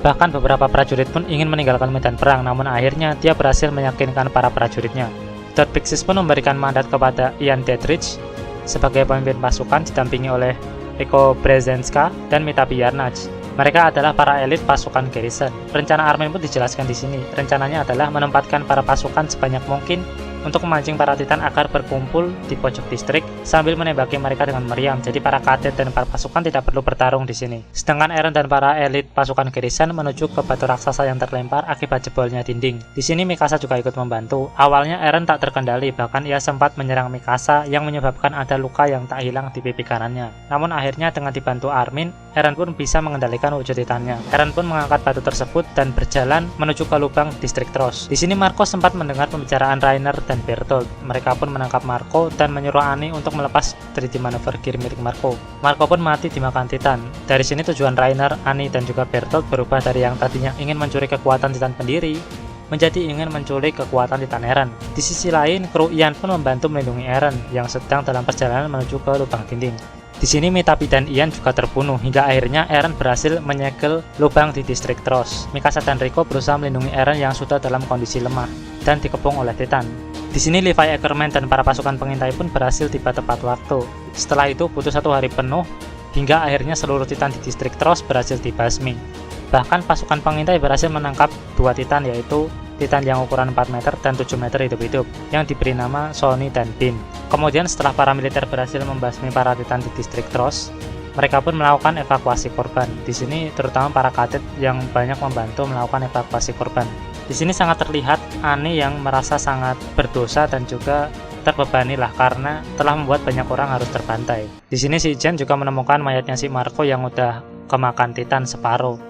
[SPEAKER 1] Bahkan beberapa prajurit pun ingin meninggalkan medan perang, namun akhirnya dia berhasil meyakinkan para prajuritnya. Lord Pixis pun memberikan mandat kepada Ian Detrich sebagai pemimpin pasukan didampingi oleh Eko Brzezinska dan Mitapi Yarnach. Mereka adalah para elit pasukan garrison. Rencana Armin pun dijelaskan di sini. Rencananya adalah menempatkan para pasukan sebanyak mungkin untuk memancing para titan agar berkumpul di pojok distrik sambil menembaki mereka dengan meriam. Jadi para kadet dan para pasukan tidak perlu bertarung di sini. Sedangkan Eren dan para elit pasukan garrison menuju ke batu raksasa yang terlempar akibat jebolnya dinding. Di sini Mikasa juga ikut membantu. Awalnya Eren tak terkendali, bahkan ia sempat menyerang Mikasa yang menyebabkan ada luka yang tak hilang di pipi kanannya. Namun akhirnya dengan dibantu Armin, Eren pun bisa mengendalikan wujud titannya. Eren pun mengangkat batu tersebut dan berjalan menuju ke lubang distrik Trost. Di sini Marco sempat mendengar pembicaraan Reiner dan Bertolt. Mereka pun menangkap Marco dan menyuruh Annie untuk melepas 3D maneuver gear milik Marco. Marco pun mati dimakan Titan. Dari sini tujuan Reiner, Annie, dan juga Bertolt berubah dari yang tadinya ingin mencuri kekuatan Titan pendiri menjadi ingin menculik kekuatan Titan Eren. Di sisi lain, kru Ian pun membantu melindungi Eren yang sedang dalam perjalanan menuju ke lubang dinding. Di sini Mitapi dan Ian juga terbunuh hingga akhirnya Eren berhasil menyegel lubang di distrik Trost. Mikasa dan Rico berusaha melindungi Eren yang sudah dalam kondisi lemah dan dikepung oleh Titan. Di sini Levi Ackerman dan para pasukan pengintai pun berhasil tiba tepat waktu. Setelah itu butuh 1 hari penuh hingga akhirnya seluruh Titan di distrik Trost berhasil dibasmi. Bahkan pasukan pengintai berhasil menangkap 2 Titan, yaitu Titan yang ukuran 4 meter dan 7 meter hidup-hidup yang diberi nama Sony dan Bin. Kemudian setelah para militer berhasil membasmi para Titan di distrik Trost, mereka pun melakukan evakuasi korban. Di sini terutama para kadet yang banyak membantu melakukan evakuasi korban. Di sini sangat terlihat Annie yang merasa sangat berdosa dan juga terbebani lah karena telah membuat banyak orang harus terbantai. Di sini si Jen juga menemukan mayatnya si Marco yang udah kemakan Titan separuh.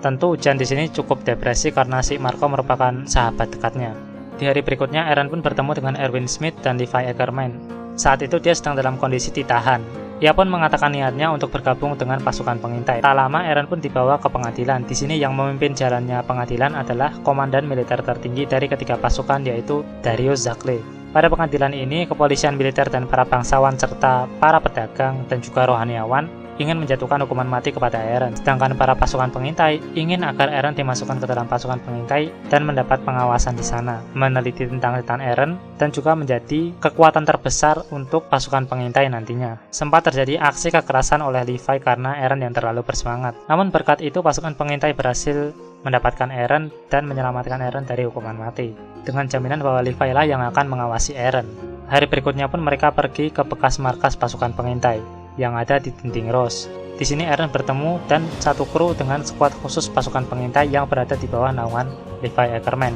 [SPEAKER 1] Tentu Jen di sini cukup depresi karena si Marco merupakan sahabat dekatnya. Di hari berikutnya Eren pun bertemu dengan Erwin Smith dan Levi Ackerman. Saat itu dia sedang dalam kondisi ditahan. Ia pun mengatakan niatnya untuk bergabung dengan pasukan pengintai. Tak lama Eren pun dibawa ke pengadilan. Di sini yang memimpin jalannya pengadilan adalah komandan militer tertinggi dari ketiga pasukan, yaitu Darius Zakle. Pada pengadilan ini, kepolisian militer dan para bangsawan serta para pedagang dan juga rohaniawan ingin menjatuhkan hukuman mati kepada Eren. Sedangkan para pasukan pengintai ingin agar Eren dimasukkan ke dalam pasukan pengintai dan mendapat pengawasan di sana, meneliti tentang Titan Eren dan juga menjadi kekuatan terbesar untuk pasukan pengintai nantinya. Sempat terjadi aksi kekerasan oleh Levi karena Eren yang terlalu bersemangat. Namun berkat itu pasukan pengintai berhasil mendapatkan Eren dan menyelamatkan Eren dari hukuman mati dengan jaminan bahwa Levi lah yang akan mengawasi Eren. Hari berikutnya pun mereka pergi ke bekas markas pasukan pengintai yang ada di dinding Rose. Di sini Eren bertemu dan satu kru dengan skuad khusus pasukan pengintai yang berada di bawah naungan Levi Ackerman.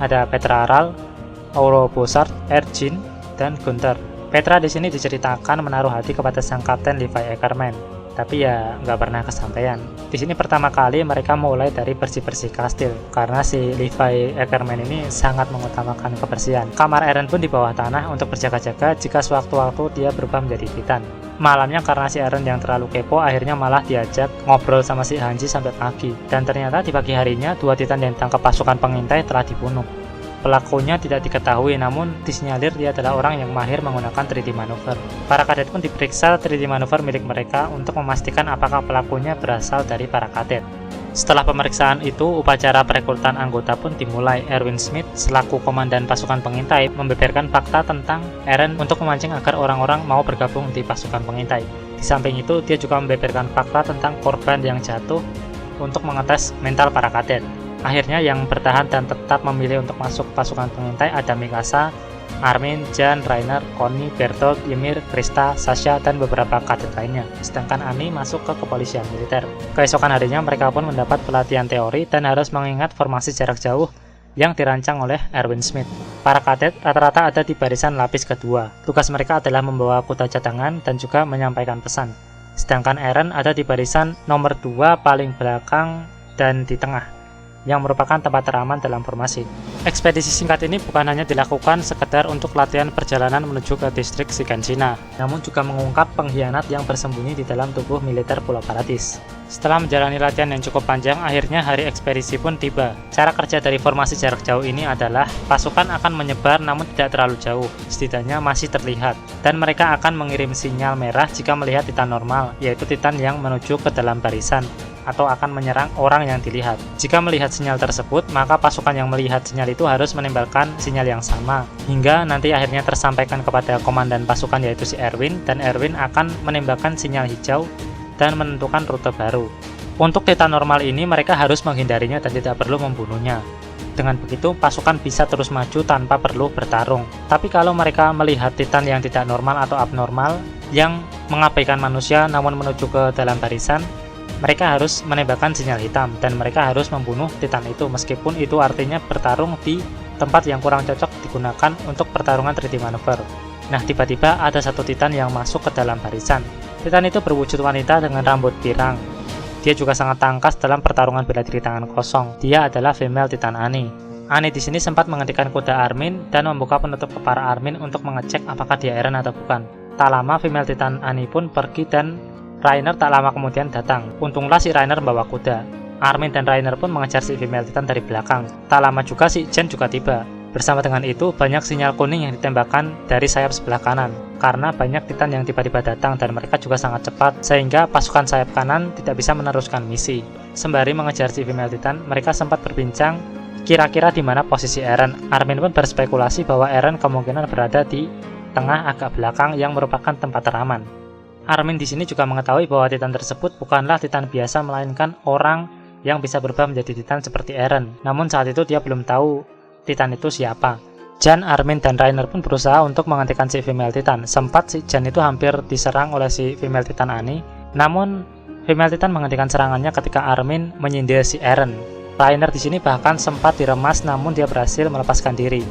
[SPEAKER 1] Ada Petra Aral, Auro Bossart, Erjin, dan Gunther. Petra di sini diceritakan menaruh hati kepada sang kapten Levi Ackerman, tapi ya nggak pernah kesampaian. Di sini pertama kali mereka mulai dari bersih-bersih kastil karena si Levi Ackerman ini sangat mengutamakan kebersihan. Kamar Eren pun di bawah tanah untuk berjaga-jaga jika sewaktu-waktu dia berubah menjadi Titan. Malamnya karena si Eren yang terlalu kepo, akhirnya malah diajak ngobrol sama si Hanji sampai pagi. Dan ternyata di pagi harinya 2 Titan yang ditangkap pasukan pengintai telah dibunuh. Pelakunya tidak diketahui, namun disinyalir dia adalah orang yang mahir menggunakan 3D maneuver. Para kadet pun diperiksa 3D maneuver milik mereka untuk memastikan apakah pelakunya berasal dari para kadet. Setelah pemeriksaan itu, upacara perekrutan anggota pun dimulai. Erwin Smith selaku komandan pasukan pengintai membeberkan fakta tentang Eren untuk memancing agar orang-orang mau bergabung di pasukan pengintai. Di samping itu, dia juga membeberkan fakta tentang korban yang jatuh untuk mengetes mental para kadet. Akhirnya yang bertahan dan tetap memilih untuk masuk pasukan pengintai ada Mikasa, Armin, Jan, Reiner, Connie, Bertolt, Ymir, Krista, Sasha, dan beberapa kadet lainnya. Sedangkan Annie masuk ke kepolisian militer. Keesokan harinya mereka pun mendapat pelatihan teori dan harus mengingat formasi jarak jauh yang dirancang oleh Erwin Smith. Para kadet rata-rata ada di barisan lapis kedua. Tugas mereka adalah membawa kuda cadangan dan juga menyampaikan pesan. Sedangkan Eren ada di barisan nomor 2 paling belakang dan di tengah, yang merupakan tempat teraman dalam formasi. Ekspedisi singkat ini bukan hanya dilakukan sekedar untuk latihan perjalanan menuju ke distrik Shiganshina, namun juga mengungkap pengkhianat yang bersembunyi di dalam tubuh militer Pulau Paradis. Setelah menjalani latihan yang cukup panjang, akhirnya hari ekspedisi pun tiba. Cara kerja dari formasi jarak jauh ini adalah pasukan akan menyebar namun tidak terlalu jauh, setidaknya masih terlihat, dan mereka akan mengirim sinyal merah jika melihat Titan normal, yaitu Titan yang menuju ke dalam barisan, atau akan menyerang orang yang dilihat. Jika melihat sinyal tersebut, maka pasukan yang melihat sinyal itu harus menembakkan sinyal yang sama, hingga nanti akhirnya tersampaikan kepada komandan pasukan yaitu si Erwin, dan Erwin akan menembakkan sinyal hijau dan menentukan rute baru. Untuk Titan normal ini mereka harus menghindarinya dan tidak perlu membunuhnya. Dengan begitu, pasukan bisa terus maju tanpa perlu bertarung. Tapi kalau mereka melihat Titan yang tidak normal atau abnormal, yang mengabaikan manusia namun menuju ke dalam barisan, mereka harus menembakkan sinyal hitam dan mereka harus membunuh Titan itu, meskipun itu artinya bertarung di tempat yang kurang cocok digunakan untuk pertarungan 3D maneuver. Nah, tiba-tiba ada satu Titan yang masuk ke dalam barisan. Titan itu berwujud wanita dengan rambut pirang. Dia juga sangat tangkas dalam pertarungan bela diri tangan kosong. Dia adalah female Titan Annie. Annie di sini sempat menghentikan kuda Armin dan membuka penutup kepala Armin untuk mengecek apakah dia Eren atau bukan. Tak lama female Titan Annie pun pergi dan Rainer tak lama kemudian datang. Untunglah si Rainer membawa kuda. Armin dan Rainer pun mengejar si female Titan dari belakang. Tak lama juga si Jen juga tiba. Bersama dengan itu, banyak sinyal kuning yang ditembakkan dari sayap sebelah kanan. Karena banyak Titan yang tiba-tiba datang dan mereka juga sangat cepat, sehingga pasukan sayap kanan tidak bisa meneruskan misi. Sembari mengejar si female Titan, mereka sempat berbincang kira-kira di mana posisi Eren. Armin pun berspekulasi bahwa Eren kemungkinan berada di tengah agak belakang yang merupakan tempat teraman. Armin di sini juga mengetahui bahwa Titan tersebut bukanlah Titan biasa, melainkan orang yang bisa berubah menjadi Titan seperti Eren. Namun saat itu dia belum tahu Titan itu siapa. Jan, Armin, dan Rainer pun berusaha untuk menghentikan si female Titan. Sempat si Jan itu hampir diserang oleh si female Titan Annie, namun female Titan menghentikan serangannya ketika Armin menyindir si Eren. Rainer di sini bahkan sempat diremas, namun dia berhasil melepaskan diri.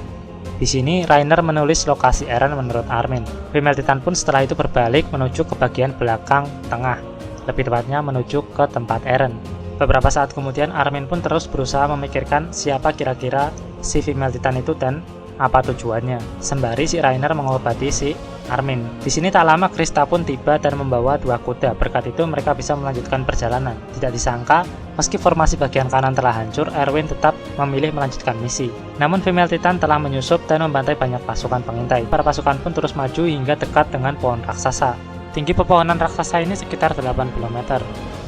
[SPEAKER 1] Di sini Rainer menulis lokasi Eren menurut Armin. Female Titan pun setelah itu berbalik menuju ke bagian belakang tengah, lebih tepatnya menuju ke tempat Eren. Beberapa saat kemudian Armin pun terus berusaha memikirkan siapa kira-kira si female Titan itu dan apa tujuannya, sembari si Rainer mengobati si Armin. Di sini tak lama Krista pun tiba dan membawa 2 kuda. Berkat itu mereka bisa melanjutkan perjalanan. Tidak disangka, meski formasi bagian kanan telah hancur, Erwin tetap memilih melanjutkan misi. Namun female Titan telah menyusup dan membantai banyak pasukan pengintai. Para pasukan pun terus maju hingga dekat dengan pohon raksasa. Tinggi pepohonan raksasa ini sekitar 80 meter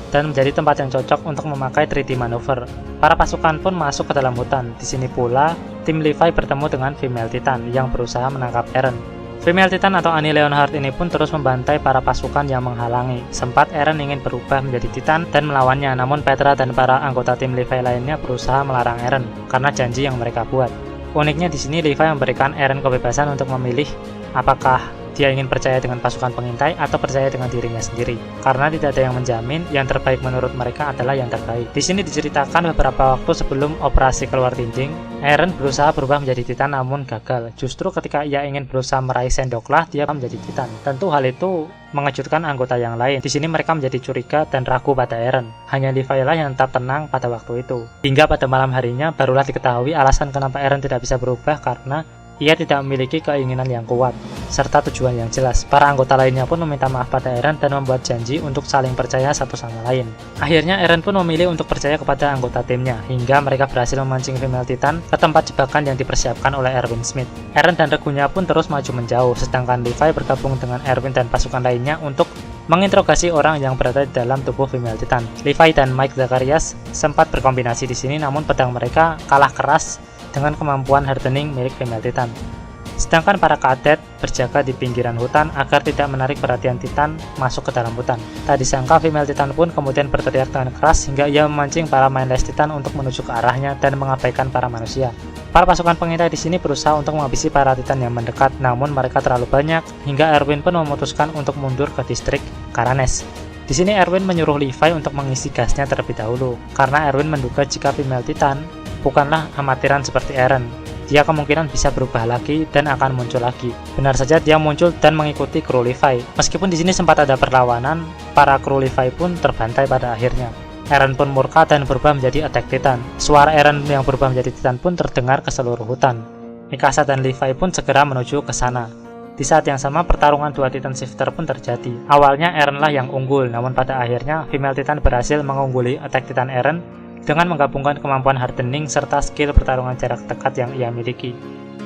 [SPEAKER 1] dan menjadi tempat yang cocok untuk memakai 3D maneuver. Para pasukan pun masuk ke dalam hutan. Di sini pula, tim Levi bertemu dengan female Titan yang berusaha menangkap Eren. Female Titan atau Annie Leonhardt ini pun terus membantai para pasukan yang menghalangi. Sempat Eren ingin berubah menjadi Titan dan melawannya, namun Petra dan para anggota tim Levi lainnya berusaha melarang Eren karena janji yang mereka buat. Uniknya di sini Levi memberikan Eren kebebasan untuk memilih apakah dia ingin percaya dengan pasukan pengintai atau percaya dengan dirinya sendiri. Karena tidak ada yang menjamin, yang terbaik menurut mereka adalah yang terbaik. Di sini diceritakan beberapa waktu sebelum operasi keluar dinding, Eren berusaha berubah menjadi Titan namun gagal. Justru ketika ia ingin berusaha meraih sendoklah, dia menjadi Titan. Tentu hal itu mengejutkan anggota yang lain. Di sini mereka menjadi curiga dan ragu pada Eren. Hanya Levi lah yang tetap tenang pada waktu itu. Hingga pada malam harinya barulah diketahui alasan kenapa Eren tidak bisa berubah, karena ia tidak memiliki keinginan yang kuat serta tujuan yang jelas. Para anggota lainnya pun meminta maaf pada Eren dan membuat janji untuk saling percaya satu sama lain. Akhirnya Eren pun memilih untuk percaya kepada anggota timnya, hingga mereka berhasil memancing female Titan ke tempat jebakan yang dipersiapkan oleh Erwin Smith. Eren dan regunya pun terus maju menjauh, sedangkan Levi bergabung dengan Erwin dan pasukan lainnya untuk menginterogasi orang yang berada di dalam tubuh female Titan. Levi dan Mike Zacharias sempat berkombinasi di sini, namun pedang mereka kalah keras dengan kemampuan hardening milik female Titan. Sedangkan para kadet berjaga di pinggiran hutan agar tidak menarik perhatian Titan masuk ke dalam hutan. Tak disangka female Titan pun kemudian berteriak dengan keras hingga ia memancing para mindless Titan untuk menuju ke arahnya dan mengabaikan para manusia. Para pasukan pengintai di sini berusaha untuk menghabisi para Titan yang mendekat, namun mereka terlalu banyak hingga Erwin pun memutuskan untuk mundur ke distrik Karanes. Di sini Erwin menyuruh Levi untuk mengisi gasnya terlebih dahulu, karena Erwin menduga jika female Titan bukanlah amatiran seperti Eren. Dia kemungkinan bisa berubah lagi dan akan muncul lagi. Benar saja dia muncul dan mengikuti kru Levi. Meskipun di sini sempat ada perlawanan, para kru Levi pun terbantai pada akhirnya. Eren pun murka dan berubah menjadi Attack Titan. Suara Eren yang berubah menjadi Titan pun terdengar ke seluruh hutan. Mikasa dan Levi pun segera menuju ke sana. Di saat yang sama, pertarungan 2 Titan Shifter pun terjadi. Awalnya Eren lah yang unggul, namun pada akhirnya female Titan berhasil mengungguli Attack Titan Eren dengan menggabungkan kemampuan hardening serta skill pertarungan jarak dekat yang ia miliki,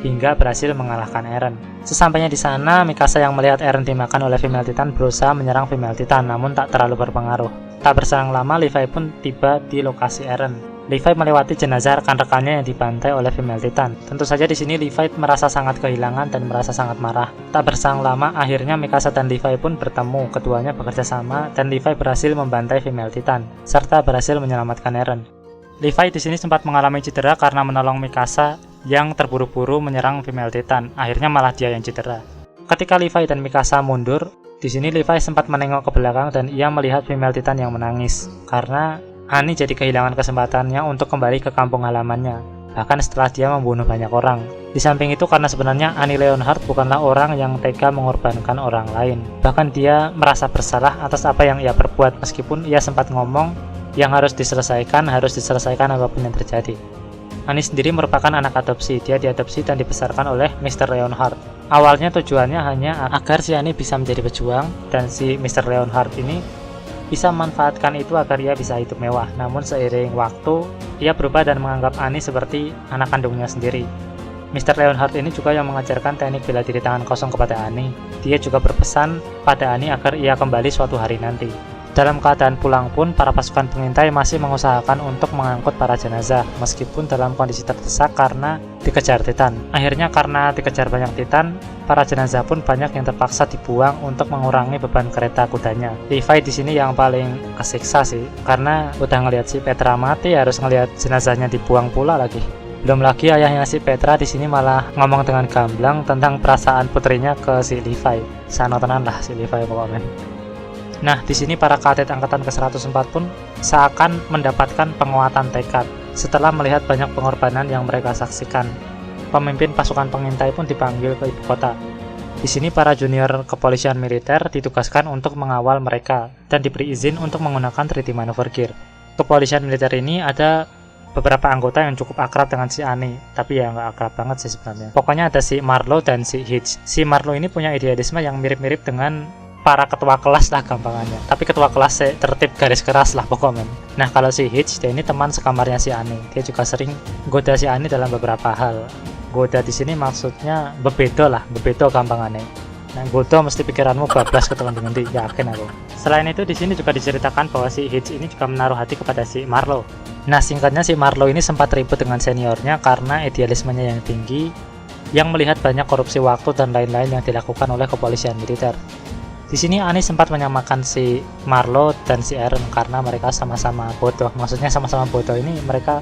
[SPEAKER 1] hingga berhasil mengalahkan Eren. Sesampainya di sana, Mikasa yang melihat Eren dimakan oleh female Titan berusaha menyerang female Titan, namun tak terlalu berpengaruh. Tak berselang lama, Levi pun tiba di lokasi Eren. Levi melewati jenazah rekan-rekannya yang dibantai oleh female Titan. Tentu saja di sini Levi merasa sangat kehilangan dan merasa sangat marah. Tak berselang lama, akhirnya Mikasa dan Levi pun bertemu. Keduanya bekerja sama dan Levi berhasil membantai female Titan serta berhasil menyelamatkan Eren. Levi di sini sempat mengalami cedera karena menolong Mikasa yang terburu-buru menyerang female Titan. Akhirnya malah dia yang cedera. Ketika Levi dan Mikasa mundur, di sini Levi sempat menengok ke belakang dan ia melihat female Titan yang menangis karena Annie jadi kehilangan kesempatannya untuk kembali ke kampung halamannya, bahkan setelah dia membunuh banyak orang. Di samping itu, karena sebenarnya Annie Leonhardt bukanlah orang yang tega mengorbankan orang lain. Bahkan dia merasa bersalah atas apa yang ia perbuat, meskipun ia sempat ngomong yang harus diselesaikan apapun yang terjadi. Annie sendiri merupakan anak adopsi. Dia diadopsi dan dibesarkan oleh Mr. Leonhardt. Awalnya tujuannya hanya agar si Annie bisa menjadi pejuang, dan si Mr. Leonhardt ini bisa memanfaatkan itu agar ia bisa hidup mewah. Namun seiring waktu, ia berubah dan menganggap Annie seperti anak kandungnya sendiri. Mr. Leonhardt ini juga yang mengajarkan teknik bela diri tangan kosong kepada Annie. Dia juga berpesan pada Annie agar ia kembali suatu hari nanti. Dalam keadaan pulang pun, para pasukan pengintai masih mengusahakan untuk mengangkut para jenazah, meskipun dalam kondisi terdesak karena dikejar Titan. Akhirnya karena dikejar banyak Titan, para jenazah pun banyak yang terpaksa dibuang untuk mengurangi beban kereta kudanya. Levi di sini yang paling kesiksa sih, karena udah ngelihat si Petra mati, harus ngelihat jenazahnya dibuang pula lagi. Belum lagi ayahnya si Petra di sini malah ngomong dengan gamblang tentang perasaan putrinya ke si Levi. Sano tenan lah si Levi pokoknya. Nah, di sini para kadet angkatan ke-104 pun seakan mendapatkan penguatan tekad setelah melihat banyak pengorbanan yang mereka saksikan. Pemimpin pasukan pengintai pun dipanggil ke ibu kota. Di sini para junior kepolisian militer ditugaskan untuk mengawal mereka dan diberi izin untuk menggunakan 3D maneuver gear. Kepolisian militer ini ada beberapa anggota yang cukup akrab dengan si Annie, tapi ya nggak akrab banget sih sebenarnya. Pokoknya ada si Marlowe dan si Hitch. Si Marlowe ini punya idealisme yang mirip-mirip dengan para ketua kelas lah gampangannya, tapi ketua kelas tertib garis keras lah pokoknya. Nah, kalau si Hitch, dia ini teman sekamarnya si Annie. Dia juga sering goda si Annie dalam beberapa hal. Goda di sini maksudnya bebedo gampangannya. Nah, goda mesti pikiranmu bablas ke teman nanti, yakin aku. Selain itu, di sini juga diceritakan bahwa si Hitch ini juga menaruh hati kepada si Marlowe. Nah, singkatnya si Marlowe ini sempat ribut dengan seniornya karena idealismenya yang tinggi, yang melihat banyak korupsi waktu dan lain-lain yang dilakukan oleh kepolisian militer. Di sini Annie sempat menyamakan si Marlowe dan si Eren karena mereka sama-sama bodoh. Maksudnya sama-sama bodoh ini mereka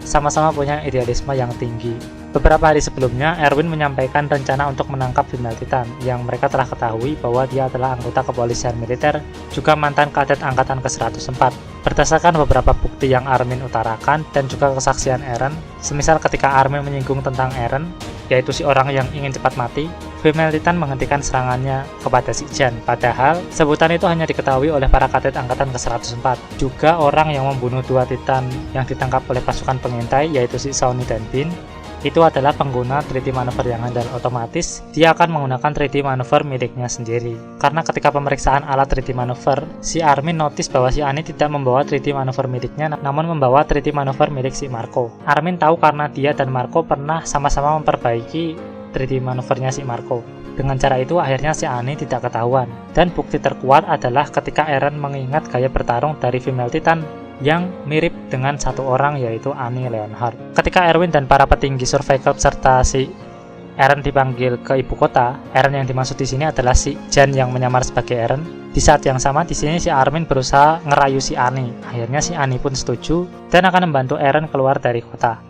[SPEAKER 1] sama-sama punya idealisme yang tinggi. Beberapa hari sebelumnya, Erwin menyampaikan rencana untuk menangkap female Titan yang mereka telah ketahui bahwa dia adalah anggota kepolisian militer, juga mantan kadet angkatan ke-104. Berdasarkan beberapa bukti yang Armin utarakan dan juga kesaksian Eren, semisal ketika Armin menyinggung tentang Eren, yaitu si orang yang ingin cepat mati, female Titan menghentikan serangannya kepada si Jan. Padahal, sebutan itu hanya diketahui oleh para kadet angkatan ke-104. Juga orang yang membunuh dua Titan yang ditangkap oleh pasukan pengintai, yaitu si Shawnee dan Bin, itu adalah pengguna 3D maneuver yang handal. Otomatis dia akan menggunakan 3D maneuver miliknya sendiri. Karena ketika pemeriksaan alat 3D maneuver, si Armin notice bahwa si Annie tidak membawa 3D maneuver miliknya, namun membawa 3D maneuver milik si Marco. Armin tahu karena dia dan Marco pernah sama-sama memperbaiki 3D maneuvernya si Marco. Dengan cara itu akhirnya si Annie tidak ketahuan. Dan bukti terkuat adalah ketika Eren mengingat gaya bertarung dari female Titan yang mirip dengan satu orang, yaitu Annie Leonhardt. Ketika Erwin dan para petinggi Survey Corps serta si Eren dipanggil ke ibu kota, Eren yang dimaksud di sini adalah si Jan yang menyamar sebagai Eren. Di saat yang sama di sini si Armin berusaha ngerayu si Annie. Akhirnya si Annie pun setuju dan akan membantu Eren keluar dari kota.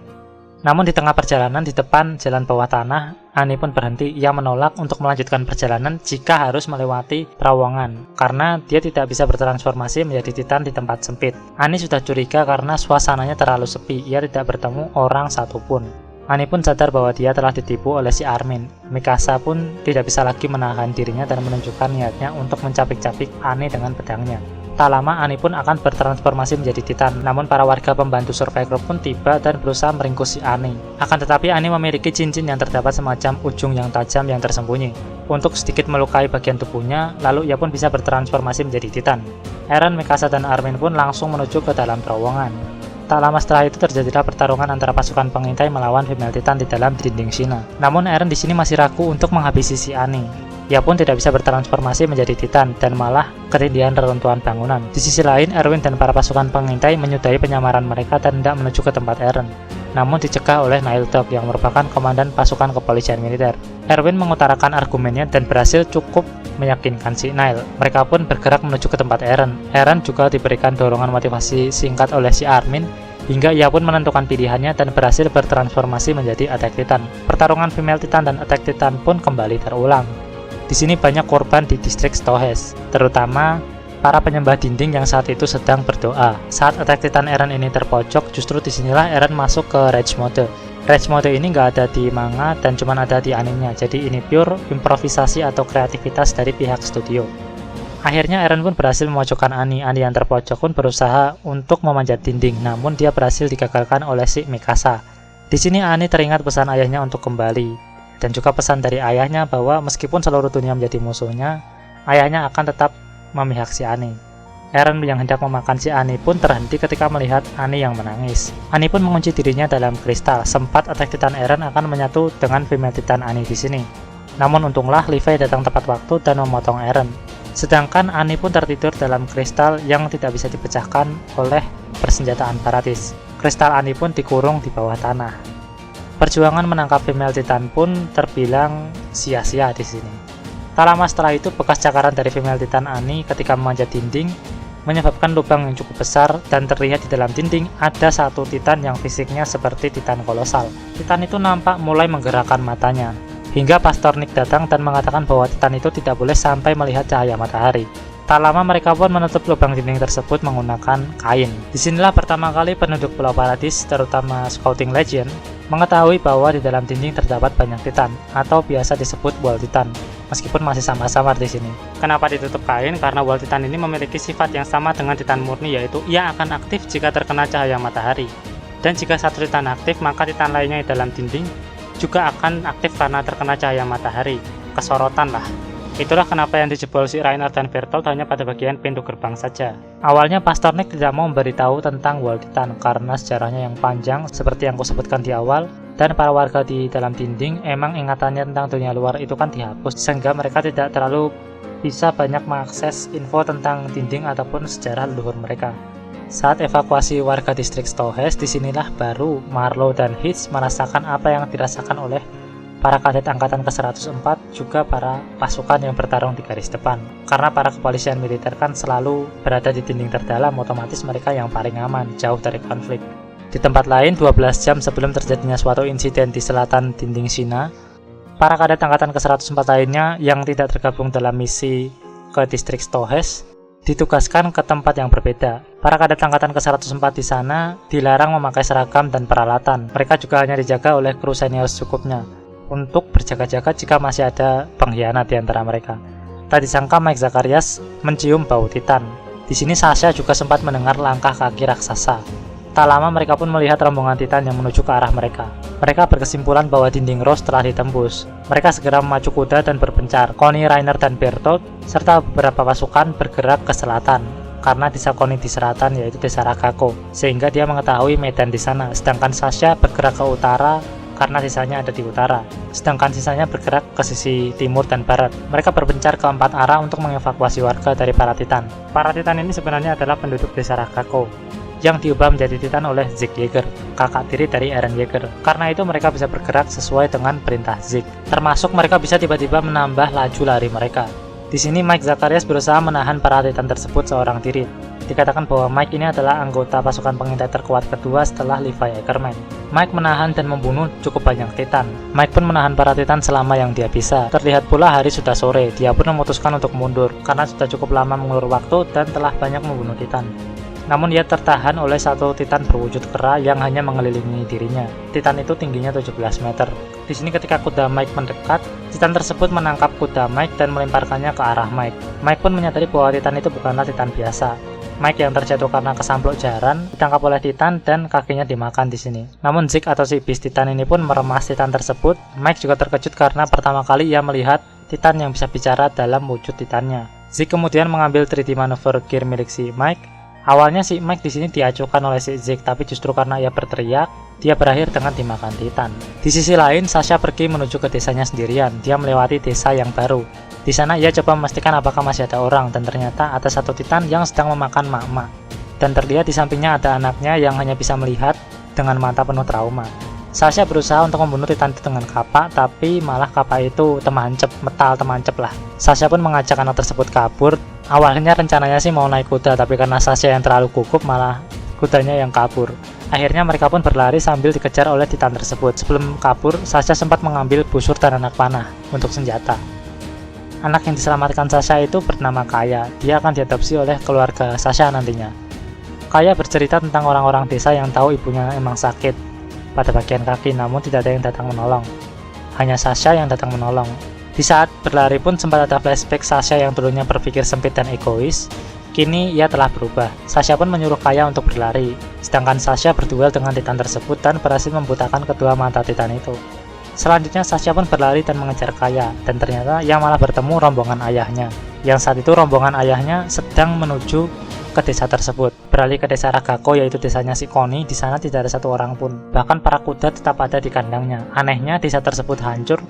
[SPEAKER 1] Namun di tengah perjalanan di depan jalan bawah tanah, Annie pun berhenti. Ia menolak untuk melanjutkan perjalanan jika harus melewati terowongan, karena dia tidak bisa bertransformasi menjadi Titan di tempat sempit. Annie sudah curiga karena suasananya terlalu sepi. Ia tidak bertemu orang satupun. Annie pun sadar bahwa dia telah ditipu oleh si Armin. Mikasa pun tidak bisa lagi menahan dirinya dan menunjukkan niatnya untuk mencapik-capik Annie dengan pedangnya. Tak lama Annie pun akan bertransformasi menjadi Titan, namun para warga pembantu Survivor pun tiba dan berusaha meringkus si Annie. Akan tetapi Annie memiliki cincin yang terdapat semacam ujung yang tajam yang tersembunyi. Untuk sedikit melukai bagian tubuhnya, lalu ia pun bisa bertransformasi menjadi Titan. Eren, Mikasa, dan Armin pun langsung menuju ke dalam terowongan. Tak lama setelah itu terjadilah pertarungan antara pasukan pengintai melawan female Titan di dalam dinding Shina. Namun Eren di sini masih ragu untuk menghabisi si Annie. Ia pun tidak bisa bertransformasi menjadi Titan dan malah ketindihan reruntuhan bangunan. Di sisi lain, Erwin dan para pasukan pengintai menyudahi penyamaran mereka dan hendak menuju ke tempat Eren. Namun dicegah oleh Nile Dog yang merupakan komandan pasukan kepolisian militer. Erwin mengutarakan argumennya dan berhasil cukup meyakinkan si Nile. Mereka pun bergerak menuju ke tempat Eren. Eren juga diberikan dorongan motivasi singkat oleh si Armin, hingga ia pun menentukan pilihannya dan berhasil bertransformasi menjadi Attack Titan. Pertarungan Female Titan dan Attack Titan pun kembali terulang. Di sini banyak korban di distrik Stohes, terutama para penyembah dinding yang saat itu sedang berdoa. Saat Attack Titan Eren ini terpojok, justru disinilah Eren masuk ke Rage Mode. Rage Mode ini nggak ada di manga dan cuma ada di animenya, jadi ini pure improvisasi atau kreativitas dari pihak studio. Akhirnya Eren pun berhasil memojokkan Annie. Annie yang terpojok pun berusaha untuk memanjat dinding, namun dia berhasil digagalkan oleh si Mikasa. Di sini Annie teringat pesan ayahnya untuk kembali, dan juga pesan dari ayahnya bahwa meskipun seluruh dunia menjadi musuhnya, ayahnya akan tetap memihak si Annie. Eren yang hendak memakan si Annie pun terhenti ketika melihat Annie yang menangis. Annie pun mengunci dirinya dalam kristal. Sempat Attack Titan Eren akan menyatu dengan Female Titan Annie di sini. Namun untunglah Levi datang tepat waktu dan memotong Eren. Sedangkan Annie pun tertidur dalam kristal yang tidak bisa dipecahkan oleh persenjataan Paratis. Kristal Annie pun dikurung di bawah tanah. Perjuangan menangkap Female Titan pun terbilang sia-sia di sini. Tak lama setelah itu, bekas cakaran dari Female Titan Annie ketika memanjat dinding menyebabkan lubang yang cukup besar, dan terlihat di dalam dinding ada satu Titan yang fisiknya seperti Titan kolosal. Titan itu nampak mulai menggerakkan matanya, hingga Pastor Nick datang dan mengatakan bahwa Titan itu tidak boleh sampai melihat cahaya matahari. Tak lama mereka pun menutup lubang dinding tersebut menggunakan kain. Disinilah pertama kali penduduk Pulau Paradis, terutama Scouting Legend, mengetahui bahwa di dalam dinding terdapat banyak Titan, atau biasa disebut Wall Titan, meskipun masih samar-samar di sini. Kenapa ditutup kain? Karena Wall Titan ini memiliki sifat yang sama dengan Titan murni, yaitu ia akan aktif jika terkena cahaya matahari. Dan jika satu Titan aktif, maka Titan lainnya di dalam dinding juga akan aktif karena terkena cahaya matahari. Kesorotan lah. Itulah kenapa yang dijebol si Reinhard dan Bertolt hanya pada bagian pintu gerbang saja. Awalnya Pastor Nick tidak mau memberitahu tentang Wall Titan karena sejarahnya yang panjang seperti yang kusebutkan di awal, dan para warga di dalam dinding emang ingatannya tentang dunia luar itu kan dihapus, sehingga mereka tidak terlalu bisa banyak mengakses info tentang dinding ataupun sejarah leluhur mereka. Saat evakuasi warga distrik Stohes, disinilah baru Marlowe dan Hitch merasakan apa yang dirasakan oleh para kadet angkatan ke-104, juga para pasukan yang bertarung di garis depan. Karena para kepolisian militer kan selalu berada di dinding terdalam, otomatis mereka yang paling aman, jauh dari konflik. Di tempat lain, 12 jam sebelum terjadinya suatu insiden di selatan dinding China, para kadet angkatan ke-104 lainnya yang tidak tergabung dalam misi ke distrik Stohes ditugaskan ke tempat yang berbeda. Para kadet angkatan ke-104 di sana dilarang memakai seragam dan peralatan. Mereka juga hanya dijaga oleh kru senior secukupnya untuk berjaga-jaga jika masih ada pengkhianat di antara mereka. Tak disangka Mike Zacharias mencium bau Titan. Di sini Sasha juga sempat mendengar langkah kaki raksasa. Tak lama mereka pun melihat rombongan Titan yang menuju ke arah mereka. Mereka berkesimpulan bahwa dinding Rose telah ditembus. Mereka segera memacu kuda dan berpencar. Connie, Rainer, dan Bertolt serta beberapa pasukan bergerak ke selatan, karena desa Connie di selatan yaitu desa Ragako, sehingga dia mengetahui medan di sana. Sedangkan Sasha bergerak ke utara karena sisanya ada di utara, sedangkan sisanya bergerak ke sisi timur dan barat. Mereka berpencar ke 4 arah untuk mengevakuasi warga dari para Titan. Para Titan ini sebenarnya adalah penduduk desa Ragako yang diubah menjadi Titan oleh Zeke Yeager, kakak tiri dari Eren Yeager. Karena itu mereka bisa bergerak sesuai dengan perintah Zeke. Termasuk mereka bisa tiba-tiba menambah laju lari mereka. Di sini Mike Zacharias berusaha menahan para Titan tersebut seorang diri. Dikatakan bahwa Mike ini adalah anggota pasukan pengintai terkuat kedua setelah Levi Ackerman. Mike menahan dan membunuh cukup banyak Titan. Mike pun menahan para Titan selama yang dia bisa. Terlihat pula hari sudah sore, dia pun memutuskan untuk mundur karena sudah cukup lama mengulur waktu dan telah banyak membunuh Titan. Namun ia tertahan oleh satu Titan berwujud kera yang hanya mengelilingi dirinya. Titan itu tingginya 17 meter. Di sini ketika kuda Mike mendekat, Titan tersebut menangkap kuda Mike dan melemparkannya ke arah Mike. Mike pun menyadari bahwa Titan itu bukanlah Titan biasa. Mike yang terjatuh karena kesamplok jaran ditangkap oleh Titan dan kakinya dimakan di sini. Namun Zeke atau si Beast Titan ini pun meremas Titan tersebut. Mike juga terkejut karena pertama kali ia melihat Titan yang bisa bicara dalam wujud Titannya. Zeke kemudian mengambil 3D maneuver gear milik si Mike. Awalnya si Mike di sini diacuhkan oleh si Zeke, tapi justru karena ia berteriak, dia berakhir dengan dimakan Titan. Di sisi lain, Sasha pergi menuju ke desanya sendirian. Dia melewati desa yang baru. Di sana ia coba memastikan apakah masih ada orang, dan ternyata ada satu Titan yang sedang memakan mak-mak. Dan terlihat di sampingnya ada anaknya yang hanya bisa melihat dengan mata penuh trauma. Sasha berusaha untuk membunuh Titan itu dengan kapak, tapi malah kapak itu temancep, metal temancep lah. Sasha pun mengajak anak tersebut kabur. Awalnya rencananya sih mau naik kuda, tapi karena Sasha yang terlalu gugup malah kudanya yang kabur. Akhirnya mereka pun berlari sambil dikejar oleh Titan tersebut. Sebelum kabur, Sasha sempat mengambil busur dan anak panah untuk senjata. Anak yang diselamatkan Sasha itu bernama Kaya. Dia akan diadopsi oleh keluarga Sasha nantinya. Kaya bercerita tentang orang-orang desa yang tahu ibunya emang sakit pada bagian kaki, namun tidak ada yang datang menolong. Hanya Sasha yang datang menolong. Di saat berlari pun sempat ada flashback Sasha yang dulunya berpikir sempit dan egois. Kini ia telah berubah. Sasha pun menyuruh Kaya untuk berlari, sedangkan Sasha berduel dengan Titan tersebut dan berhasil membutakan kedua mata Titan itu. Selanjutnya Sasha pun berlari dan mengejar Kaya, dan ternyata ia malah bertemu rombongan ayahnya, yang saat itu rombongan ayahnya sedang menuju ke desa tersebut. Beralih ke desa Ragako, yaitu desanya si Connie. Di sana tidak ada satu orang pun, bahkan para kuda tetap ada di kandangnya. Anehnya desa tersebut hancur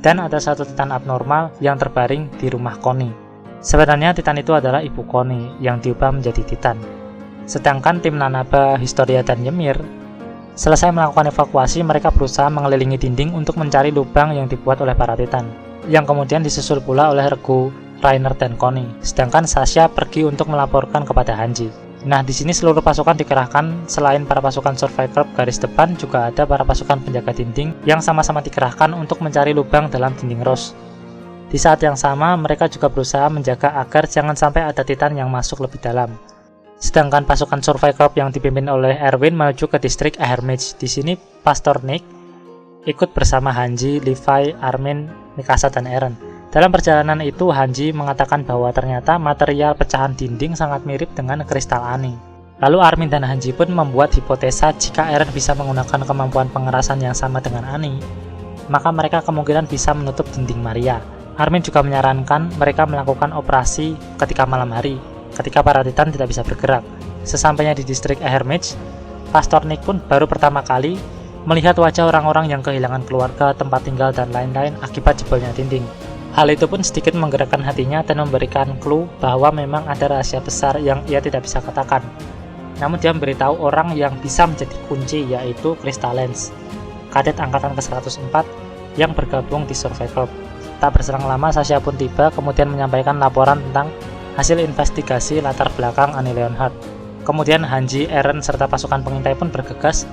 [SPEAKER 1] dan ada satu Titan abnormal yang terbaring di rumah Connie. Sebenarnya Titan itu adalah ibu Connie yang diubah menjadi Titan. Sedangkan tim Nanaba, Historia, dan Ymir selesai melakukan evakuasi. Mereka berusaha mengelilingi dinding untuk mencari lubang yang dibuat oleh para Titan, yang kemudian disusul pula oleh regu Reiner dan Connie. Sedangkan Sasha pergi untuk melaporkan kepada Hanji. Nah, di sini seluruh pasukan dikerahkan. Selain para pasukan Survivor garis depan, juga ada para pasukan penjaga dinding yang sama-sama dikerahkan untuk mencari lubang dalam dinding Rose. Di saat yang sama, mereka juga berusaha menjaga agar jangan sampai ada Titan yang masuk lebih dalam. Sedangkan pasukan Survivor yang dipimpin oleh Erwin menuju ke distrik Hermitage. Di sini Pastor Nick ikut bersama Hanji, Levi, Armin, Mikasa, dan Eren. Dalam perjalanan itu, Hanji mengatakan bahwa ternyata material pecahan dinding sangat mirip dengan kristal Ani. Lalu Armin dan Hanji pun membuat hipotesa jika Eren bisa menggunakan kemampuan pengerasan yang sama dengan Ani, maka mereka kemungkinan bisa menutup dinding Maria. Armin juga menyarankan mereka melakukan operasi ketika malam hari, ketika para Titan tidak bisa bergerak. Sesampainya di distrik Hermitage, Pastor Nick pun baru pertama kali melihat wajah orang-orang yang kehilangan keluarga, tempat tinggal, dan lain-lain akibat jebolnya dinding. Hal itu pun sedikit menggerakkan hatinya dan memberikan clue bahwa memang ada rahasia besar yang ia tidak bisa katakan. Namun dia memberitahu orang yang bisa menjadi kunci, yaitu Crystalens, kadet angkatan ke-104 yang bergabung di Survivor. Tak berselang lama, Sasha pun tiba, kemudian menyampaikan laporan tentang hasil investigasi latar belakang Annie Leonhardt. Kemudian Hanji, Eren, serta pasukan pengintai pun bergegas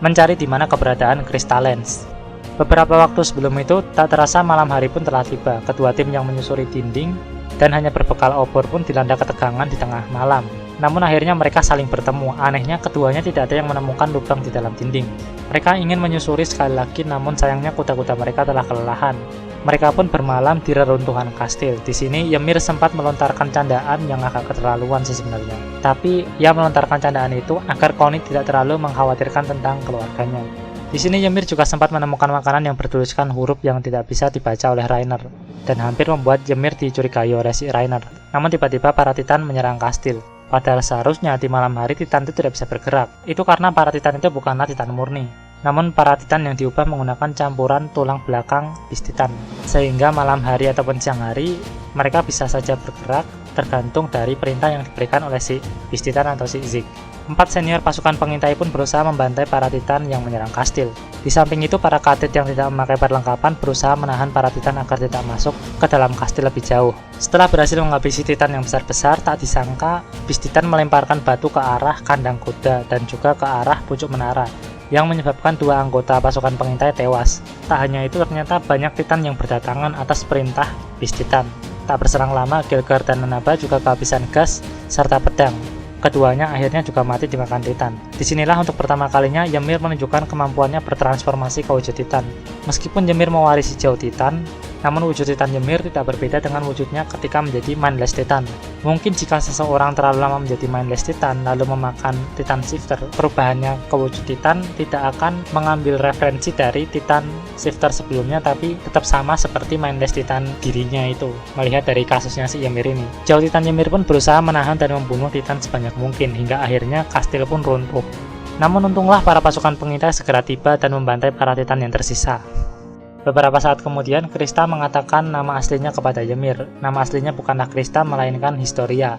[SPEAKER 1] mencari di mana keberadaan Crystalens. Beberapa waktu sebelum itu, tak terasa malam hari pun telah tiba. Kedua tim yang menyusuri dinding dan hanya berbekal obor pun dilanda ketegangan di tengah malam. Namun akhirnya mereka saling bertemu. Anehnya keduanya tidak ada yang menemukan lubang di dalam dinding. Mereka ingin menyusuri sekali lagi, namun sayangnya kuda-kuda mereka telah kelelahan. Mereka pun bermalam di reruntuhan kastil. Di sini Ymir sempat melontarkan candaan yang agak keterlaluan sih sebenarnya. Tapi ia melontarkan candaan itu agar Connie tidak terlalu mengkhawatirkan tentang keluarganya. Di sini Ymir juga sempat menemukan makanan yang bertuliskan huruf yang tidak bisa dibaca oleh Reiner, dan hampir membuat Ymir dicurigai oleh si Reiner. Namun tiba-tiba para Titan menyerang kastil. Padahal seharusnya di malam hari Titan itu tidak bisa bergerak. Itu karena para Titan itu bukanlah Titan murni, namun para Titan yang diubah menggunakan campuran tulang belakang Beast Titan. Sehingga malam hari ataupun siang hari mereka bisa saja bergerak tergantung dari perintah yang diberikan oleh si Beast Titan atau si Zeke. 4 senior pasukan pengintai pun berusaha membantai para Titan yang menyerang kastil. Di samping itu, para kadet yang tidak memakai perlengkapan berusaha menahan para Titan agar tidak masuk ke dalam kastil lebih jauh. Setelah berhasil menghabisi Titan yang besar-besar, tak disangka Beast Titan melemparkan batu ke arah kandang kuda dan juga ke arah pucuk menara, yang menyebabkan 2 anggota pasukan pengintai tewas. Tak hanya itu, ternyata banyak Titan yang berdatangan atas perintah Beast Titan. Tak berselang lama, Gilgar dan Nanaba juga kehabisan gas serta pedang. Keduanya akhirnya juga mati dimakan Titan. Disinilah untuk pertama kalinya Ymir menunjukkan kemampuannya bertransformasi ke wujud Titan. Meskipun Ymir mewarisi jauh Titan, namun wujud Titan Ymir tidak berbeda dengan wujudnya ketika menjadi Mindless Titan. Mungkin jika seseorang terlalu lama menjadi Mindless Titan lalu memakan Titan Shifter, perubahannya ke wujud Titan tidak akan mengambil referensi dari Titan Shifter sebelumnya, tapi tetap sama seperti Mindless Titan dirinya itu. Melihat dari kasusnya si Ymir ini, jauh Titan Ymir pun berusaha menahan dan membunuh Titan sebanyak mungkin hingga akhirnya kastil pun runtuh. Namun untunglah para pasukan pengintai segera tiba dan membantai para Titan yang tersisa. Beberapa saat kemudian, Krista mengatakan nama aslinya kepada Ymir. Nama aslinya bukanlah Krista, melainkan Historia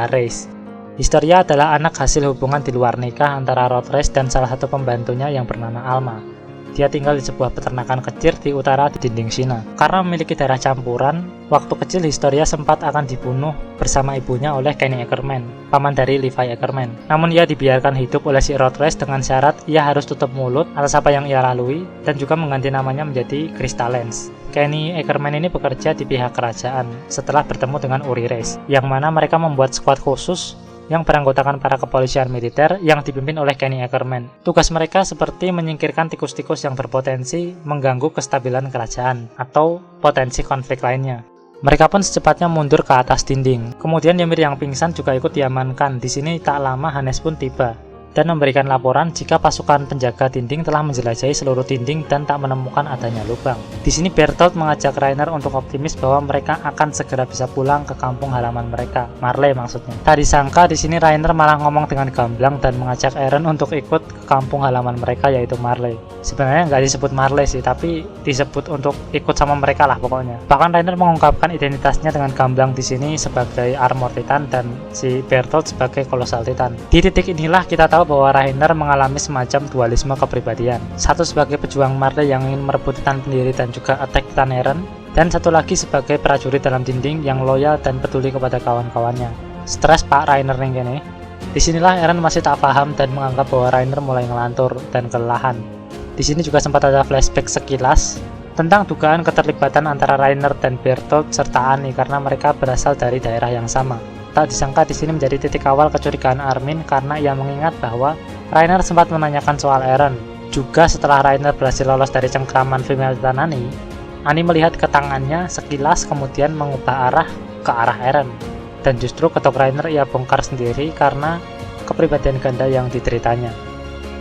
[SPEAKER 1] Reis. Historia adalah anak hasil hubungan di luar nikah antara Rod Reis dan salah satu pembantunya yang bernama Alma. Dia tinggal di sebuah peternakan kecil di utara dinding China. Karena memiliki darah campuran, waktu kecil Historia sempat akan dibunuh bersama ibunya oleh Kenny Ackerman, paman dari Levi Ackerman. Namun ia dibiarkan hidup oleh si Rod Reis dengan syarat ia harus tutup mulut atas apa yang ia lalui dan juga mengganti namanya menjadi Krista Lance. Kenny Ackerman ini bekerja di pihak kerajaan setelah bertemu dengan Uri Reis, yang mana mereka membuat skuad khusus yang beranggotakan para kepolisian militer yang dipimpin oleh Kenny Ackerman. Tugas mereka seperti menyingkirkan tikus-tikus yang berpotensi mengganggu kestabilan kerajaan atau potensi konflik lainnya. Mereka pun secepatnya mundur ke atas dinding. Kemudian Ymir yang pingsan juga ikut diamankan. Di sini tak lama Hannes pun tiba dan memberikan laporan jika pasukan penjaga dinding telah menjelajahi seluruh dinding dan tak menemukan adanya lubang. Di sini Bertolt mengajak Rainer untuk optimis bahwa mereka akan segera bisa pulang ke kampung halaman mereka, Marley maksudnya. Tak disangka di sini Rainer malah ngomong dengan gamblang dan mengajak Eren untuk ikut ke kampung halaman mereka, yaitu Marley. Sebenarnya nggak disebut Marley sih, tapi disebut untuk ikut sama mereka lah pokoknya. Bahkan Rainer mengungkapkan identitasnya dengan gamblang di sini sebagai Armor Titan dan si Bertolt sebagai Colossal Titan. Di titik inilah kita tahu bahwa Rainer mengalami semacam dualisme kepribadian. Satu sebagai pejuang Marley yang ingin merebut Titan pendiri dan juga attack Titan Eren, dan satu lagi sebagai prajurit dalam dinding yang loyal dan peduli kepada kawan-kawannya. Stres Pak Rainer nih gini. Disinilah Eren masih tak paham dan menganggap bahwa Rainer mulai ngelantur dan kelelahan. Di sini juga sempat ada flashback sekilas tentang dugaan keterlibatan antara Rainer dan Bertolt serta Annie karena mereka berasal dari daerah yang sama. Tak disangka di sini menjadi titik awal kecurigaan Armin karena ia mengingat bahwa Rainer sempat menanyakan soal Eren. Juga setelah Rainer berhasil lolos dari cengkraman female Titan Annie melihat ke tangannya sekilas kemudian mengubah arah ke arah Eren. Dan justru ketok Rainer ia bongkar sendiri karena kepribadian ganda yang dideritanya.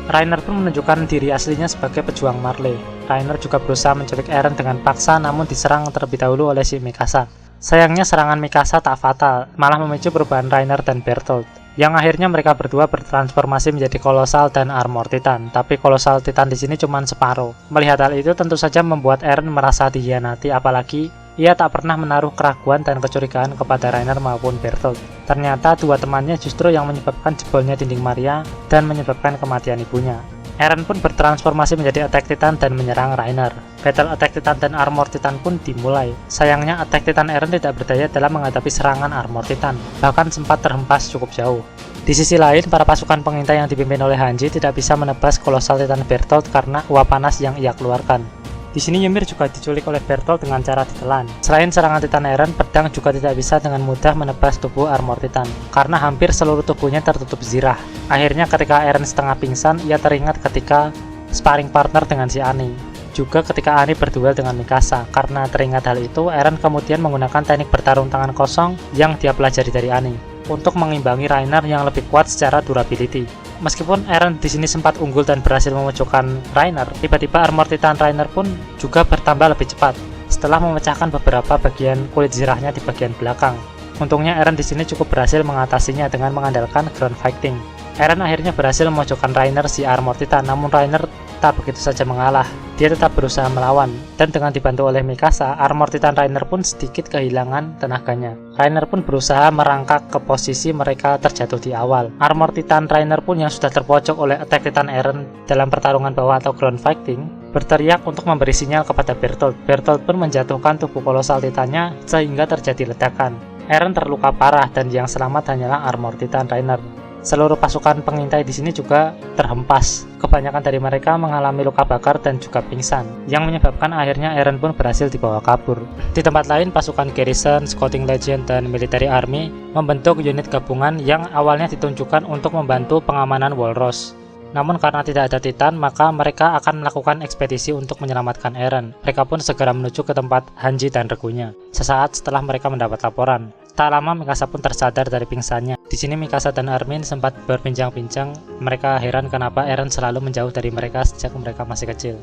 [SPEAKER 1] Rainer pun menunjukkan diri aslinya sebagai pejuang Marley. Rainer juga berusaha menculik Eren dengan paksa namun diserang terlebih dahulu oleh si Mikasa. Sayangnya serangan Mikasa tak fatal, malah memicu perubahan Rainer dan Bertolt, yang akhirnya mereka berdua bertransformasi menjadi Colossal dan Armor Titan. Tapi Colossal Titan di sini cuma separuh. Melihat hal itu tentu saja membuat Eren merasa dikhianati, apalagi ia tak pernah menaruh keraguan dan kecurigaan kepada Rainer maupun Bertolt. Ternyata dua temannya justru yang menyebabkan jebolnya dinding Maria dan menyebabkan kematian ibunya. Eren pun bertransformasi menjadi Attack Titan dan menyerang Rainer. Battle Attack Titan dan Armor Titan pun dimulai. Sayangnya Attack Titan Eren tidak berdaya dalam menghadapi serangan Armor Titan, bahkan sempat terhempas cukup jauh. Di sisi lain, para pasukan pengintai yang dipimpin oleh Hanji tidak bisa menebas Colossal Titan Bertolt karena uap panas yang ia keluarkan. Di sini Ymir juga diculik oleh Bertolt dengan cara ditelan. Selain serangan Titan Eren, pedang juga tidak bisa dengan mudah menebas tubuh Armor Titan karena hampir seluruh tubuhnya tertutup zirah. Akhirnya ketika Eren setengah pingsan, ia teringat ketika sparring partner dengan si Annie. Juga ketika Annie berduel dengan Mikasa. Karena teringat hal itu, Eren kemudian menggunakan teknik bertarung tangan kosong yang dia pelajari dari Annie untuk mengimbangi Rainer yang lebih kuat secara durability. Meskipun Eren di sini sempat unggul dan berhasil memojokkan Rainer, tiba-tiba Armor Titan Rainer pun juga bertambah lebih cepat setelah memecahkan beberapa bagian kulit zirahnya di bagian belakang. Untungnya Eren di sini cukup berhasil mengatasinya dengan mengandalkan ground fighting. Eren akhirnya berhasil memojokkan Rainer si Armor Titan, namun Rainer tak begitu saja mengalah. Dia tetap berusaha melawan, dan dengan dibantu oleh Mikasa, Armor Titan Rainer pun sedikit kehilangan tenaganya. Rainer pun berusaha merangkak ke posisi mereka terjatuh di awal. Armor Titan Rainer pun yang sudah terpojok oleh Attack Titan Eren dalam pertarungan bawah atau ground fighting, berteriak untuk memberi sinyal kepada Bertolt. Bertolt pun menjatuhkan tubuh kolosal Titannya sehingga terjadi ledakan. Eren terluka parah dan yang selamat hanyalah Armor Titan Rainer. Seluruh pasukan pengintai di sini juga terhempas. Kebanyakan dari mereka mengalami luka bakar dan juga pingsan, yang menyebabkan akhirnya Eren pun berhasil dibawa kabur. Di tempat lain, pasukan Garrison, Scouting Legion, dan Military Army membentuk unit gabungan yang awalnya ditunjukkan untuk membantu pengamanan Walros. Namun karena tidak ada Titan, maka mereka akan melakukan ekspedisi untuk menyelamatkan Eren. Mereka pun segera menuju ke tempat Hanji dan regunya. Sesaat setelah mereka mendapat laporan, tak lama Mikasa pun tersadar dari pingsannya. Di sini Mikasa dan Armin sempat berbincang-bincang. Mereka heran kenapa Eren selalu menjauh dari mereka sejak mereka masih kecil.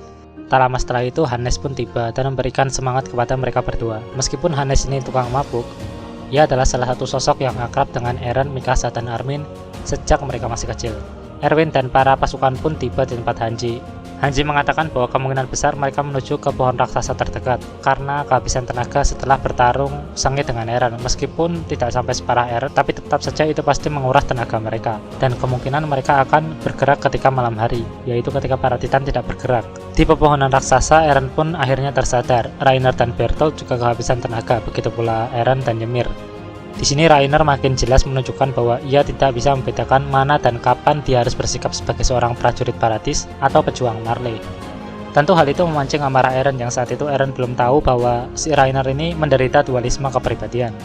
[SPEAKER 1] Tak lama setelah itu Hannes pun tiba dan memberikan semangat kepada mereka berdua. Meskipun Hannes ini tukang mabuk, ia adalah salah satu sosok yang akrab dengan Eren, Mikasa, dan Armin sejak mereka masih kecil. Erwin dan para pasukan pun tiba di tempat Hanji. Hanji mengatakan bahwa kemungkinan besar mereka menuju ke pohon raksasa terdekat karena kehabisan tenaga setelah bertarung sengit dengan Eren. Meskipun tidak sampai separah Eren, tapi tetap saja itu pasti menguras tenaga mereka. Dan kemungkinan mereka akan bergerak ketika malam hari, yaitu ketika para Titan tidak bergerak. Di pepohonan raksasa, Eren pun akhirnya tersadar. Reiner dan Bertolt juga kehabisan tenaga, begitu pula Eren dan Ymir. Di sini Reiner makin jelas menunjukkan bahwa ia tidak bisa membedakan mana dan kapan dia harus bersikap sebagai seorang prajurit Paradis atau pejuang Marley. Tentu hal itu memancing amarah Eren yang saat itu Eren belum tahu bahwa si Reiner ini menderita dualisme kepribadian.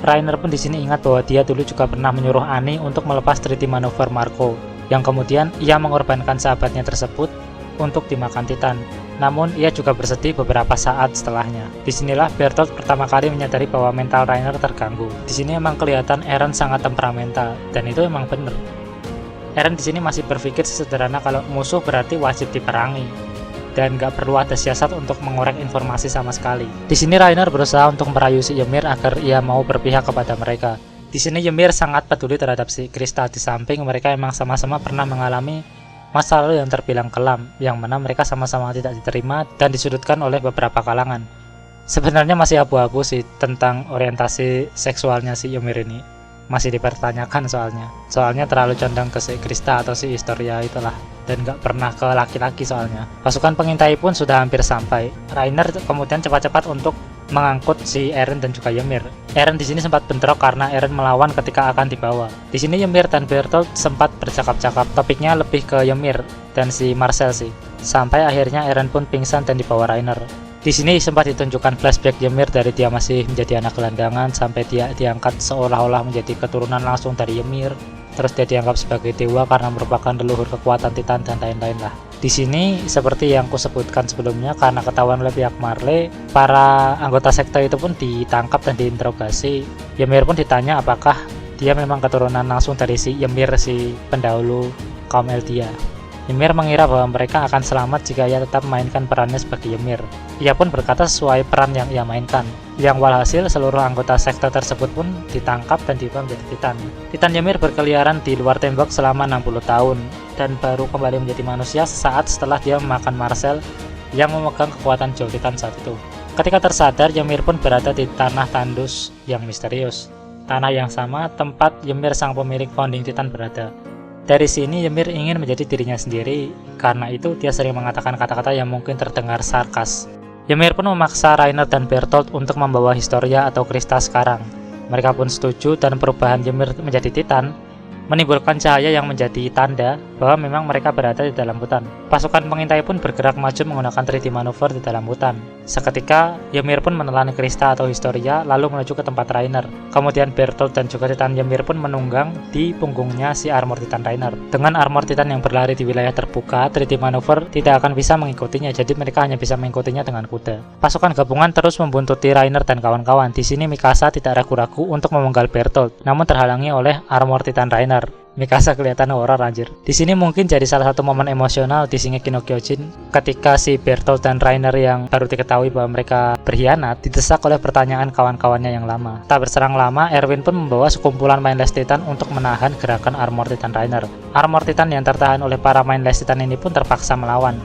[SPEAKER 1] Reiner pun di sini ingat bahwa dia dulu juga pernah menyuruh Annie untuk melepas treaty manuver Marco, yang kemudian ia mengorbankan sahabatnya tersebut untuk dimakan Titan. Namun ia juga bersedih beberapa saat setelahnya. Disinilah Bertolt pertama kali menyadari bahwa mental Reiner terganggu. Di sini emang kelihatan Eren sangat temperamental, dan itu emang bener. Eren di sini masih berpikir sesederhana kalau musuh berarti wajib diperangi, dan gak perlu ada siasat untuk mengorek informasi sama sekali. Di sini Reiner berusaha untuk merayu si Ymir agar ia mau berpihak kepada mereka. Di sini Ymir sangat peduli terhadap si Krista, di samping mereka emang sama-sama pernah mengalami masa lalu yang terbilang kelam, yang mana mereka sama-sama tidak diterima dan disudutkan oleh beberapa kalangan. Sebenarnya masih abu-abu sih tentang orientasi seksualnya si Ymir ini. Masih dipertanyakan soalnya terlalu condong ke si Krista atau si Historia itulah, dan gak pernah ke laki-laki soalnya. Pasukan pengintai pun sudah hampir sampai. Reiner kemudian cepat-cepat untuk mengangkut si Eren dan juga Ymir. Eren di sini sempat bentrok karena Eren melawan ketika akan dibawa. Di sini Ymir dan Bertolt sempat bercakap-cakap, topiknya lebih ke Ymir dan si Marcel sih. Sampai akhirnya Eren pun pingsan dan dibawa Reiner. Di sini sempat ditunjukkan flashback Ymir dari dia masih menjadi anak gelandangan sampai dia diangkat seolah-olah menjadi keturunan langsung dari Ymir. Terus dia dianggap sebagai dewa karena merupakan leluhur kekuatan Titan dan lain-lain lah. Di sini seperti yang kusebutkan sebelumnya, karena ketahuan oleh pihak Marley, para anggota sekte itu pun ditangkap dan diinterogasi. Ymir pun ditanya apakah dia memang keturunan langsung dari si Ymir, si pendahulu kaum Eldia. Ymir mengira bahwa mereka akan selamat jika ia tetap memainkan perannya sebagai Ymir. Ia pun berkata sesuai peran yang ia mainkan. Yang walhasil seluruh anggota sekte tersebut pun ditangkap dan dibawa menjadi Titan. Titan Ymir berkeliaran di luar tembok selama 60 tahun dan baru kembali menjadi manusia sesaat setelah dia memakan Marcel yang memegang kekuatan Jow Titan saat itu. Ketika tersadar, Ymir pun berada di tanah tandus yang misterius. Tanah yang sama tempat Ymir sang pemilik founding Titan berada. Dari sini Ymir ingin menjadi dirinya sendiri, karena itu dia sering mengatakan kata-kata yang mungkin terdengar sarkas. Ymir pun memaksa Reiner dan Bertolt untuk membawa Historia atau Krista sekarang. Mereka pun setuju dan perubahan Ymir menjadi Titan menimbulkan cahaya yang menjadi tanda bahwa memang mereka berada di dalam hutan. Pasukan pengintai pun bergerak maju menggunakan 3D manuver di dalam hutan. Seketika, Ymir pun menelan Krista atau Historia lalu menuju ke tempat Reiner. Kemudian Bertolt dan juga Titan Ymir pun menunggang di punggungnya si armor Titan Reiner. Dengan armor Titan yang berlari di wilayah terbuka, 3D manuver tidak akan bisa mengikutinya, jadi mereka hanya bisa mengikutinya dengan kuda. Pasukan gabungan terus membuntuti Reiner dan kawan-kawan. Di sini Mikasa tidak ragu-ragu untuk memenggal Bertolt, namun terhalangi oleh armor Titan Reiner. Mikasa kelihatan horor anjir. Di sini mungkin jadi salah satu momen emosional di Shingeki no Kyojin ketika si Bertolt dan Reiner yang baru diketahui bahwa mereka berkhianat didesak oleh pertanyaan kawan-kawannya yang lama. Tak berserang lama, Erwin pun membawa sekumpulan Mindless Titan untuk menahan gerakan armor Titan Reiner. Armor Titan yang tertahan oleh para Mindless Titan ini pun terpaksa melawan.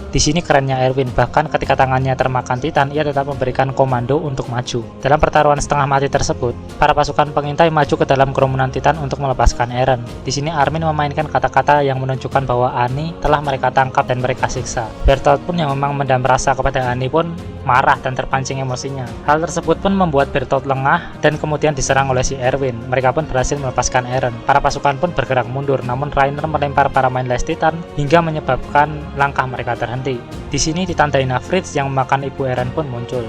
[SPEAKER 1] Di sini kerennya Erwin, bahkan ketika tangannya termakan Titan, ia tetap memberikan komando untuk maju. Dalam pertaruhan setengah mati tersebut, para pasukan pengintai maju ke dalam kerumunan Titan untuk melepaskan Eren. Di sini Armin memainkan kata-kata yang menunjukkan bahwa Annie telah mereka tangkap dan mereka siksa. Bertolt pun yang memang mendam rasa kepada Annie pun marah dan terpancing emosinya. Hal tersebut pun membuat Bertolt lengah dan kemudian diserang oleh si Erwin. Mereka pun berhasil melepaskan Eren. Para pasukan pun bergerak mundur, namun Reiner melempar para Mindless Titan hingga menyebabkan langkah mereka terhenti. Di sini Titan Dynafritz yang memakan ibu Eren pun muncul.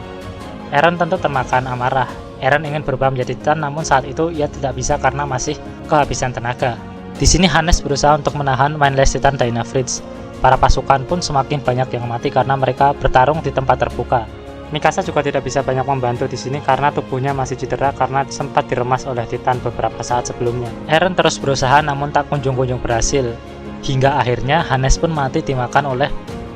[SPEAKER 1] Eren tentu termakan amarah. Eren ingin berubah menjadi Titan, namun saat itu ia tidak bisa karena masih kehabisan tenaga. Di sini Hannes berusaha untuk menahan Mindless Titan Dynafritz. Para pasukan pun semakin banyak yang mati karena mereka bertarung di tempat terbuka. Mikasa juga tidak bisa banyak membantu di sini karena tubuhnya masih cedera karena sempat diremas oleh Titan beberapa saat sebelumnya. Eren terus berusaha namun tak kunjung-kunjung berhasil. Hingga akhirnya Hannes pun mati dimakan oleh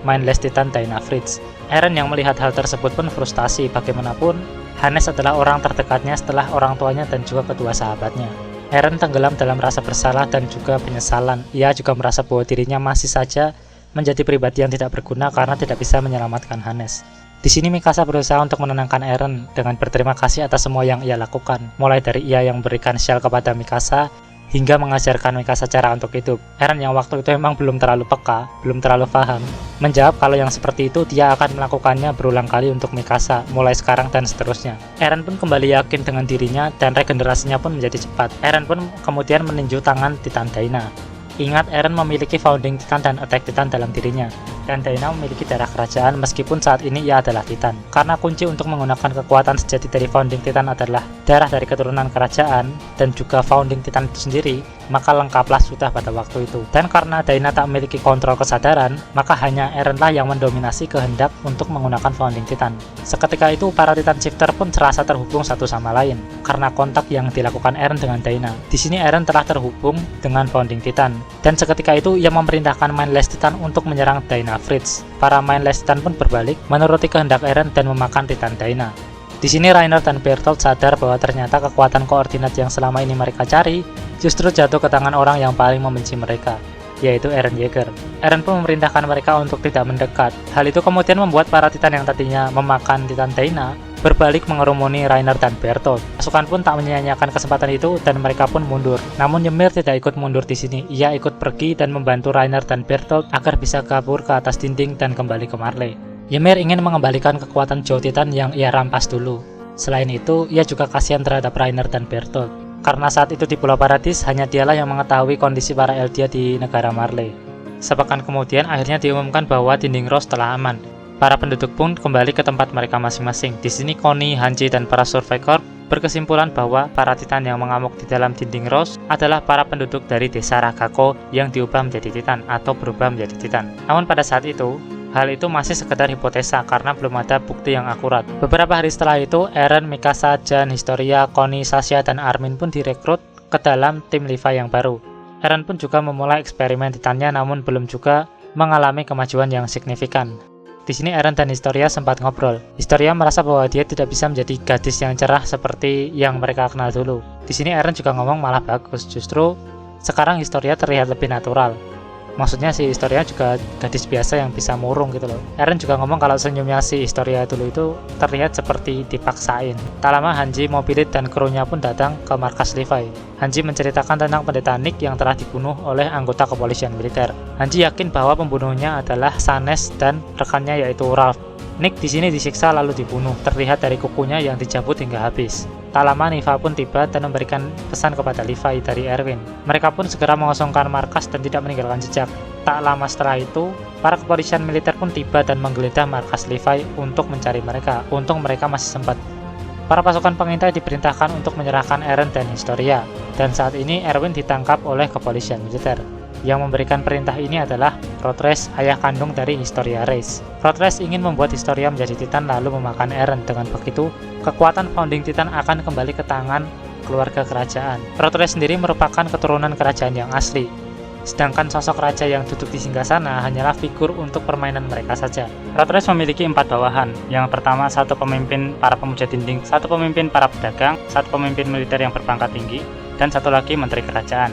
[SPEAKER 1] Mindless Titan Dynafritz. Eren yang melihat hal tersebut pun frustasi. Bagaimanapun, Hannes adalah orang terdekatnya setelah orang tuanya dan juga kedua sahabatnya. Eren tenggelam dalam rasa bersalah dan juga penyesalan. Ia juga merasa bahwa dirinya masih saja menjadi pribadi yang tidak berguna karena tidak bisa menyelamatkan Hannes. Di sini Mikasa berusaha untuk menenangkan Eren dengan berterima kasih atas semua yang ia lakukan, mulai dari ia yang memberikan shell kepada Mikasa hingga mengajarkan Mikasa cara untuk hidup. Eren yang waktu itu memang belum terlalu peka, belum terlalu paham, menjawab kalau yang seperti itu dia akan melakukannya berulang kali untuk Mikasa, mulai sekarang dan seterusnya. Eren pun kembali yakin dengan dirinya dan regenerasinya pun menjadi cepat. Eren pun kemudian meninju tangan Titan Daina. Ingat, Eren memiliki Founding Titan dan Attack Titan dalam dirinya, dan Daina memiliki darah kerajaan meskipun saat ini ia adalah Titan. Karena kunci untuk menggunakan kekuatan sejati dari Founding Titan adalah darah dari keturunan kerajaan dan juga Founding Titan itu sendiri, maka lengkaplah sudah pada waktu itu. Dan karena Daina tak memiliki kontrol kesadaran, maka hanya Erenlah yang mendominasi kehendak untuk menggunakan Founding Titan. Seketika itu para Titan Shifter pun serasa terhubung satu sama lain karena kontak yang dilakukan Eren dengan Daina. Di sini Eren telah terhubung dengan Founding Titan, dan seketika itu ia memerintahkan Mindless Titan untuk menyerang Daina Fritz. Para Mindless Titan pun berbalik menuruti kehendak Eren dan memakan Titan Daina. Di sini Reiner dan Bertolt sadar bahwa ternyata kekuatan koordinat yang selama ini mereka cari justru jatuh ke tangan orang yang paling membenci mereka, yaitu Eren Yeager. Eren pun memerintahkan mereka untuk tidak mendekat. Hal itu kemudian membuat para Titan yang tadinya memakan Titan Daina berbalik mengerumuni Reiner dan Bertolt. Pasukan pun tak menyia-nyiakan kesempatan itu dan mereka pun mundur. Namun Ymir tidak ikut mundur di sini. Ia ikut pergi dan membantu Reiner dan Bertolt agar bisa kabur ke atas dinding dan kembali ke Marley. Ymir ingin mengembalikan kekuatan Joe Titan yang ia rampas dulu. Selain itu, ia juga kasihan terhadap Reiner dan Bertolt, karena saat itu di Pulau Paradis hanya dialah yang mengetahui kondisi para Eldia di negara Marley. Sepekan kemudian akhirnya diumumkan bahwa dinding Rose telah aman. Para penduduk pun kembali ke tempat mereka masing-masing. Di sini Connie, Hanji, dan para Survivor berkesimpulan bahwa para Titan yang mengamuk di dalam dinding Rose adalah para penduduk dari desa Ragako yang diubah menjadi Titan atau berubah menjadi Titan. Namun pada saat itu, hal itu masih sekedar hipotesa karena belum ada bukti yang akurat. Beberapa hari setelah itu, Eren, Mikasa, Jan, Historia, Connie, Sasha, dan Armin pun direkrut ke dalam tim Levi yang baru. Eren pun juga memulai eksperimen Titannya namun belum juga mengalami kemajuan yang signifikan. Di sini Eren dan Historia sempat ngobrol. Historia merasa bahwa dia tidak bisa menjadi gadis yang cerah seperti yang mereka kenal dulu. Di sini Eren juga ngomong malah bagus, justru sekarang Historia terlihat lebih natural. Maksudnya si Historia juga gadis biasa yang bisa murung gitu loh. Eren juga ngomong kalau senyumnya si Historia dulu itu terlihat seperti dipaksain. Tak lama Hanji, Mobilit, dan krunya pun datang ke markas Levi. Hanji menceritakan tentang pendeta Nick yang telah dibunuh oleh anggota kepolisian militer. Hanji yakin bahwa pembunuhnya adalah Sanes dan rekannya yaitu Ralph. Nick di sini disiksa lalu dibunuh, terlihat dari kukunya yang dicabut hingga habis. Tak lama Niva pun tiba dan memberikan pesan kepada Levi dari Erwin. Mereka pun segera mengosongkan markas dan tidak meninggalkan jejak. Tak lama setelah itu, para kepolisian militer pun tiba dan menggeledah markas Levi untuk mencari mereka. Untung mereka masih sempat. Para pasukan pengintai diperintahkan untuk menyerahkan Eren dan Historia, dan saat ini Erwin ditangkap oleh kepolisian militer. Yang memberikan perintah ini adalah Rotres, ayah kandung dari Historia Reis. Rotres ingin membuat Historia menjadi Titan lalu memakan Eren. Dengan begitu, kekuatan Founding Titan akan kembali ke tangan keluarga kerajaan. Rotres sendiri merupakan keturunan kerajaan yang asli, sedangkan sosok raja yang duduk di singgasana hanyalah figur untuk permainan mereka saja. Rotres memiliki 4 bawahan. Yang pertama, satu pemimpin para pemuja dinding, satu pemimpin para pedagang, satu pemimpin militer yang berpangkat tinggi, dan satu lagi menteri kerajaan.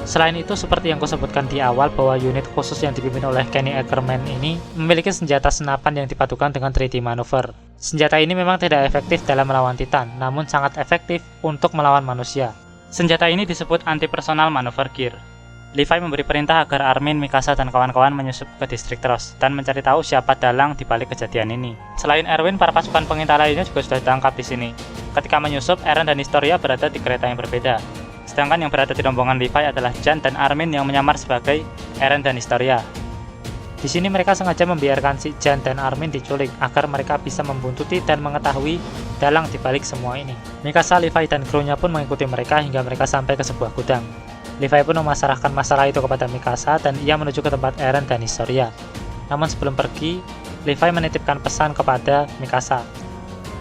[SPEAKER 1] Selain itu, seperti yang kusebutkan di awal bahwa unit khusus yang dipimpin oleh Kenny Ackerman ini memiliki senjata senapan yang dipadukan dengan 3D maneuver. Senjata ini memang tidak efektif dalam melawan Titan, namun sangat efektif untuk melawan manusia. Senjata ini disebut anti-personal maneuver gear. Levi memberi perintah agar Armin, Mikasa, dan kawan-kawan menyusup ke distrik Rose dan mencari tahu siapa dalang di balik kejadian ini. Selain Erwin, para pasukan pengintai lainnya juga sudah ditangkap di sini. Ketika menyusup, Eren dan Historia berada di kereta yang berbeda. Sedangkan yang berada di rombongan Levi adalah Jan dan Armin yang menyamar sebagai Eren dan Historia. Di sini mereka sengaja membiarkan si Jan dan Armin diculik agar mereka bisa membuntuti dan mengetahui dalang di balik semua ini. Mikasa, Levi, dan krunya pun mengikuti mereka hingga mereka sampai ke sebuah gudang. Levi pun memasrahkan masalah itu kepada Mikasa dan ia menuju ke tempat Eren dan Historia. Namun sebelum pergi, Levi menitipkan pesan kepada Mikasa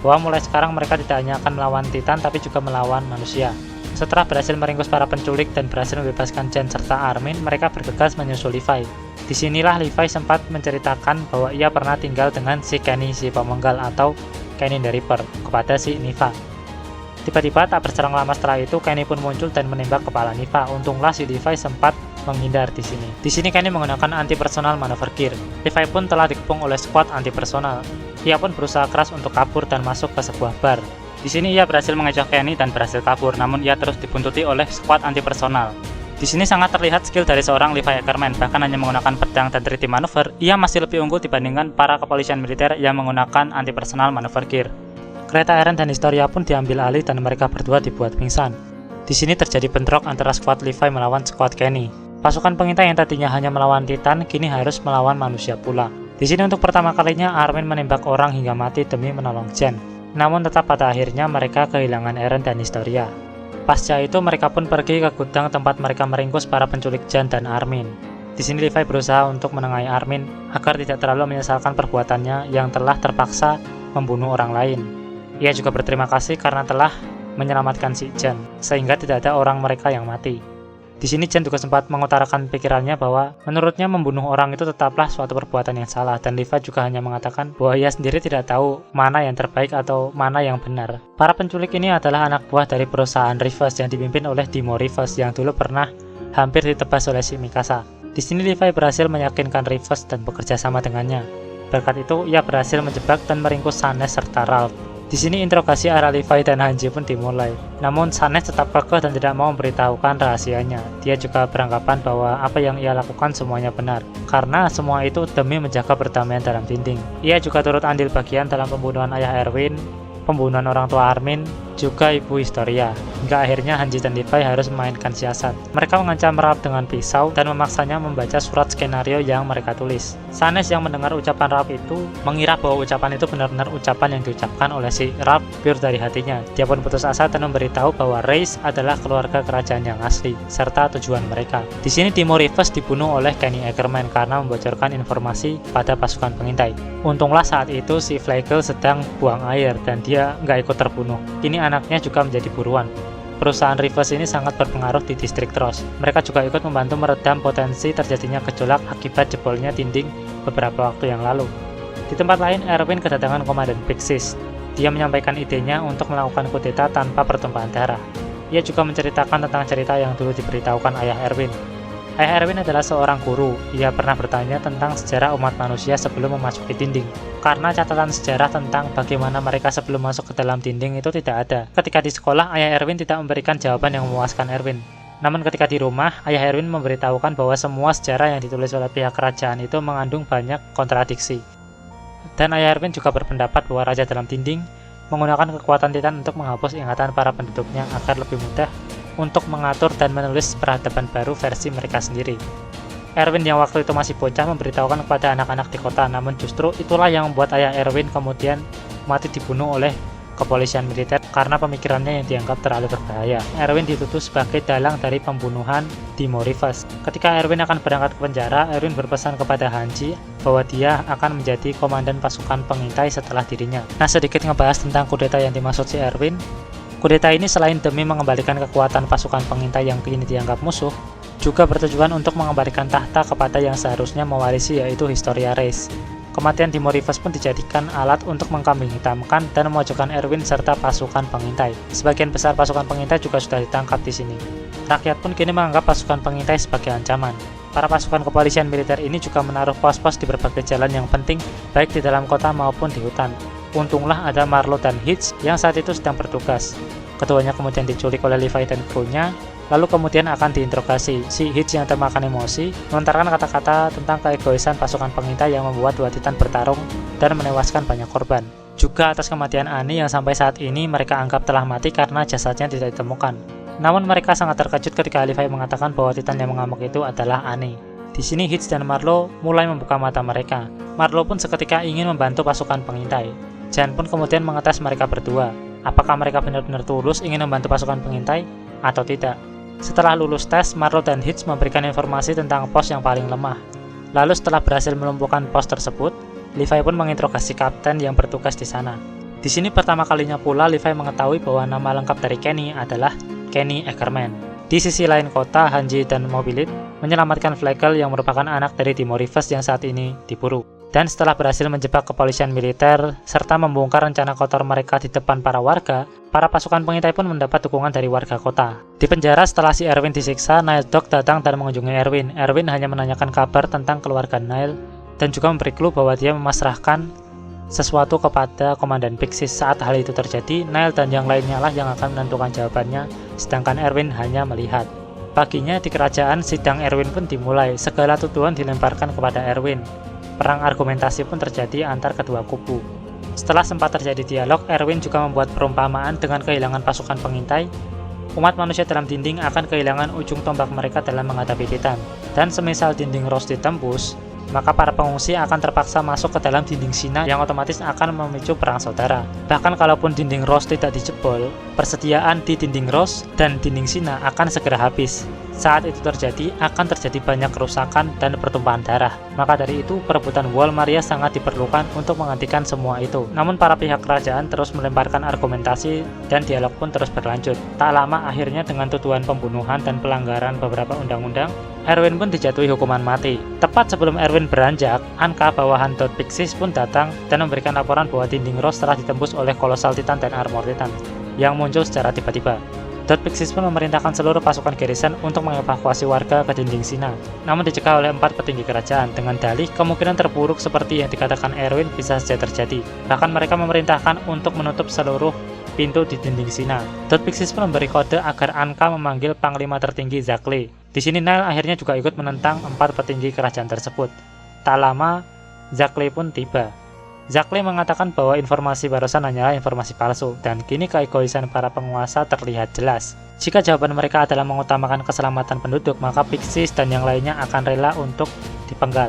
[SPEAKER 1] bahwa mulai sekarang mereka tidak hanya akan melawan Titan tapi juga melawan manusia. Setelah berhasil meringkus para penculik dan berhasil membebaskan Jan serta Armin, mereka bergegas menyusul Levi. Disinilah Levi sempat menceritakan bahwa ia pernah tinggal dengan si Kenny si pemenggal atau Kenny the Reaper kepada si Niva. Tiba-tiba tak berselang lama setelah itu, Kenny pun muncul dan menembak kepala Niva. Untunglah si Levi sempat menghindar di sini. Di sini Kenny menggunakan anti-personal maneuver gear. Levi pun telah dikepung oleh squad anti-personal. Ia pun berusaha keras untuk kabur dan masuk ke sebuah bar. Di sini ia berhasil mengecoh Kenny dan berhasil kabur, namun ia terus dibuntuti oleh squad anti-personal. Di sini sangat terlihat skill dari seorang Levi Ackerman, bahkan hanya menggunakan pedang dan 3D maneuver, ia masih lebih unggul dibandingkan para kepolisian militer yang menggunakan anti-personal maneuver gear. Kereta Eren dan Historia pun diambil alih dan mereka berdua dibuat pingsan. Di sini terjadi bentrok antara squad Levi melawan squad Kenny. Pasukan pengintai yang tadinya hanya melawan Titan, kini harus melawan manusia pula. Di sini untuk pertama kalinya Armin menembak orang hingga mati demi menolong Jen. Namun tetap pada akhirnya mereka kehilangan Eren dan Historia. Pasca itu mereka pun pergi ke gudang tempat mereka meringkus para penculik Jen dan Armin. Di sini Levi berusaha untuk menengahi Armin agar tidak terlalu menyesalkan perbuatannya yang telah terpaksa membunuh orang lain. Ia juga berterima kasih karena telah menyelamatkan si Jen, sehingga tidak ada orang mereka yang mati. Di sini Jen juga sempat mengutarakan pikirannya bahwa menurutnya membunuh orang itu tetaplah suatu perbuatan yang salah, dan Levi juga hanya mengatakan bahwa ia sendiri tidak tahu mana yang terbaik atau mana yang benar. Para penculik ini adalah anak buah dari perusahaan Rivers yang dipimpin oleh Dimo Rivers yang dulu pernah hampir ditebas oleh si Mikasa. Di sini Levi berhasil meyakinkan Rivers dan bekerja sama dengannya. Berkat itu ia berhasil menjebak dan meringkus Sanes serta Ralph. Di sini interogasi arah Levi dan Hanji pun dimulai. Namun Sanes tetap kekeh dan tidak mau memberitahukan rahasianya. Dia juga beranggapan bahwa apa yang ia lakukan semuanya benar, karena semua itu demi menjaga perdamaian dalam dinding. Ia juga turut andil bagian dalam pembunuhan ayah Erwin, pembunuhan orang tua Armin, juga ibu Historia. Hingga akhirnya Hanji dan Levi harus memainkan siasat. Mereka mengancam Ralph dengan pisau dan memaksanya membaca surat skenario yang mereka tulis. Sanes yang mendengar ucapan Ralph itu mengira bahwa ucapan itu benar-benar ucapan yang diucapkan oleh si Ralph pure dari hatinya. Dia pun putus asa dan memberitahu bahwa Reis adalah keluarga kerajaan yang asli serta tujuan mereka. Di sini Timo Rivers dibunuh oleh Kenny Ackerman karena membocorkan informasi pada pasukan pengintai. Untunglah saat itu si Flegel sedang buang air dan dia nggak ikut terbunuh. Kini anaknya juga menjadi buruan. Perusahaan Rivers ini sangat berpengaruh di distrik Trost. Mereka juga ikut membantu meredam potensi terjadinya gejolak akibat jebolnya dinding beberapa waktu yang lalu. Di tempat lain, Erwin kedatangan Komandan Pixis. Dia menyampaikan idenya untuk melakukan kudeta tanpa pertumpahan darah. Ia juga menceritakan tentang cerita yang dulu diberitahukan ayah Erwin. Ayah Erwin adalah seorang guru. Ia pernah bertanya tentang sejarah umat manusia sebelum memasuki dinding. Karena catatan sejarah tentang bagaimana mereka sebelum masuk ke dalam dinding itu tidak ada. Ketika di sekolah, ayah Erwin tidak memberikan jawaban yang memuaskan Erwin. Namun ketika di rumah, ayah Erwin memberitahukan bahwa semua sejarah yang ditulis oleh pihak kerajaan itu mengandung banyak kontradiksi. Dan ayah Erwin juga berpendapat bahwa Raja dalam Dinding menggunakan kekuatan Titan untuk menghapus ingatan para penduduknya agar lebih mudah untuk mengatur dan menulis peradaban baru versi mereka sendiri. Erwin yang waktu itu masih bocah memberitahukan kepada anak-anak di kota, namun justru itulah yang membuat ayah Erwin kemudian mati dibunuh oleh kepolisian militer karena pemikirannya yang dianggap terlalu berbahaya. Erwin dituduh sebagai dalang dari pembunuhan Timo Rivers. Ketika Erwin akan berangkat ke penjara, Erwin berpesan kepada Hanji bahwa dia akan menjadi komandan pasukan pengintai setelah dirinya. Nah, sedikit ngebahas tentang kudeta yang dimaksud si Erwin. Kudeta ini selain demi mengembalikan kekuatan pasukan pengintai yang kini dianggap musuh, juga bertujuan untuk mengembalikan tahta kepada yang seharusnya mewarisi, yaitu Historia Reis. Kematian Timo Rivers pun dijadikan alat untuk mengkambing hitamkan dan memojokkan Erwin serta pasukan pengintai. Sebagian besar pasukan pengintai juga sudah ditangkap di sini. Rakyat pun kini menganggap pasukan pengintai sebagai ancaman. Para pasukan kepolisian militer ini juga menaruh pos-pos di berbagai jalan yang penting, baik di dalam kota maupun di hutan. Untunglah ada Marlo dan Hitch yang saat itu sedang bertugas. Keduanya kemudian diculik oleh Levi dan krunya, lalu kemudian akan diinterogasi. Si Hitch yang termakan emosi melontarkan kata-kata tentang keegoisan pasukan pengintai yang membuat dua Titan bertarung dan menewaskan banyak korban. Juga atas kematian Annie yang sampai saat ini mereka anggap telah mati karena jasadnya tidak ditemukan. Namun mereka sangat terkejut ketika Levi mengatakan bahwa Titan yang mengamuk itu adalah Annie. Di sini Hitch dan Marlo mulai membuka mata mereka. Marlo pun seketika ingin membantu pasukan pengintai. Jan pun kemudian mengetes mereka berdua. Apakah mereka benar-benar tulus ingin membantu pasukan pengintai atau tidak? Setelah lulus tes, Marlo dan Hitch memberikan informasi tentang pos yang paling lemah. Lalu setelah berhasil melumpuhkan pos tersebut, Levi pun menginterogasi kapten yang bertugas di sana. Di sini pertama kalinya pula Levi mengetahui bahwa nama lengkap dari Kenny adalah Kenny Ackerman. Di sisi lain kota, Hanji dan Mobilit menyelamatkan Flegel yang merupakan anak dari Timorius yang saat ini diburu. Dan setelah berhasil menjebak kepolisian militer, serta membongkar rencana kotor mereka di depan para warga, para pasukan pengintai pun mendapat dukungan dari warga kota. Di penjara setelah si Erwin disiksa, Nile Dog datang dan mengunjungi Erwin. Erwin hanya menanyakan kabar tentang keluarga Nile, dan juga memberi clue bahwa dia memasrahkan sesuatu kepada Komandan Pixies. Saat hal itu terjadi, Nile dan yang lainnya lah yang akan menentukan jawabannya, sedangkan Erwin hanya melihat. Paginya di kerajaan, sidang Erwin pun dimulai. Segala tuduhan dilemparkan kepada Erwin. Perang argumentasi pun terjadi antar kedua kubu. Setelah sempat terjadi dialog, Erwin juga membuat perumpamaan dengan kehilangan pasukan pengintai. Umat manusia dalam dinding akan kehilangan ujung tombak mereka dalam menghadapi Titan. Dan semisal dinding Rose ditembus, maka para pengungsi akan terpaksa masuk ke dalam dinding Sina yang otomatis akan memicu perang saudara. Bahkan kalaupun dinding Rose tidak dijebol, persediaan di dinding Rose dan dinding Sina akan segera habis. Saat itu terjadi, akan terjadi banyak kerusakan dan pertumpahan darah. Maka dari itu, perebutan Wall Maria sangat diperlukan untuk menghentikan semua itu. Namun para pihak kerajaan terus melemparkan argumentasi dan dialog pun terus berlanjut. Tak lama akhirnya dengan tuduhan pembunuhan dan pelanggaran beberapa undang-undang, Erwin pun dijatuhi hukuman mati. Tepat sebelum Erwin beranjak, Anka bawahan Dot Pixies pun datang dan memberikan laporan bahwa dinding Rose telah ditembus oleh Colossal Titan dan Armor Titan yang muncul secara tiba-tiba. Dot Pixies pun memerintahkan seluruh pasukan garrison untuk mengevakuasi warga ke dinding Sina, namun dicegah oleh 4 petinggi kerajaan dengan dalih kemungkinan terburuk seperti yang dikatakan Erwin bisa saja terjadi. Bahkan mereka memerintahkan untuk menutup seluruh pintu di dinding Sina. Dot Pixies pun memberi kode agar Anka memanggil panglima tertinggi Zakle. Di sini Nile akhirnya juga ikut menentang 4 petinggi kerajaan tersebut. Tak lama, Zakle pun tiba. Zakle mengatakan bahwa informasi barusan hanyalah informasi palsu, dan kini keegoisan para penguasa terlihat jelas. Jika jawaban mereka adalah mengutamakan keselamatan penduduk, maka Pixies dan yang lainnya akan rela untuk dipenggal.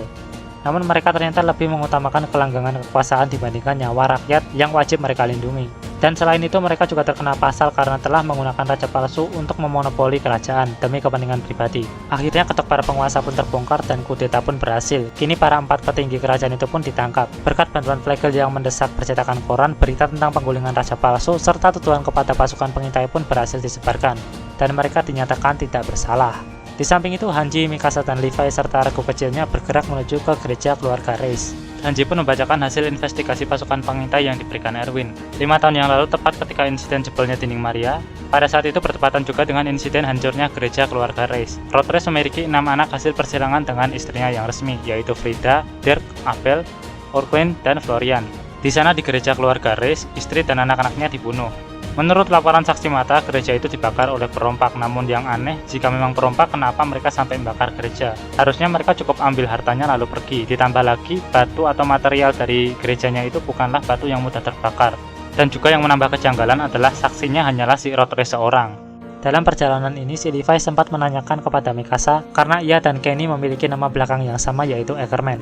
[SPEAKER 1] Namun mereka ternyata lebih mengutamakan kelanggengan kekuasaan dibandingkan nyawa rakyat yang wajib mereka lindungi. Dan selain itu mereka juga terkena pasal karena telah menggunakan raja palsu untuk memonopoli kerajaan demi kepentingan pribadi. Akhirnya ketok para penguasa pun terbongkar dan kudeta pun berhasil. Kini para 4 petinggi kerajaan itu pun ditangkap. Berkat bantuan Flegel yang mendesak percetakan koran, berita tentang penggulingan raja palsu serta tuduhan kepada pasukan pengintai pun berhasil disebarkan, dan mereka dinyatakan tidak bersalah. Di samping itu, Hanji, Mikasa, dan Levi serta regu kecilnya bergerak menuju ke gereja keluarga Reis. Hanji pun membacakan hasil investigasi pasukan pengintai yang diberikan Erwin. 5 tahun yang lalu, tepat ketika insiden jebolnya dinding Maria, pada saat itu bertepatan juga dengan insiden hancurnya gereja keluarga Reis. Rothress memiliki 6 anak hasil persilangan dengan istrinya yang resmi, yaitu Frida, Dirk, Abel, Orquin, dan Florian. Di sana di gereja keluarga Reis, istri dan anak-anaknya dibunuh. Menurut laporan saksi mata, gereja itu dibakar oleh perompak. Namun yang aneh, jika memang perompak, kenapa mereka sampai membakar gereja? Harusnya mereka cukup ambil hartanya lalu pergi. Ditambah lagi, batu atau material dari gerejanya itu bukanlah batu yang mudah terbakar. Dan juga yang menambah kejanggalan adalah saksinya hanyalah si Rothress seorang. Dalam perjalanan ini, si Levi sempat menanyakan kepada Mikasa karena ia dan Kenny memiliki nama belakang yang sama, yaitu Ackerman.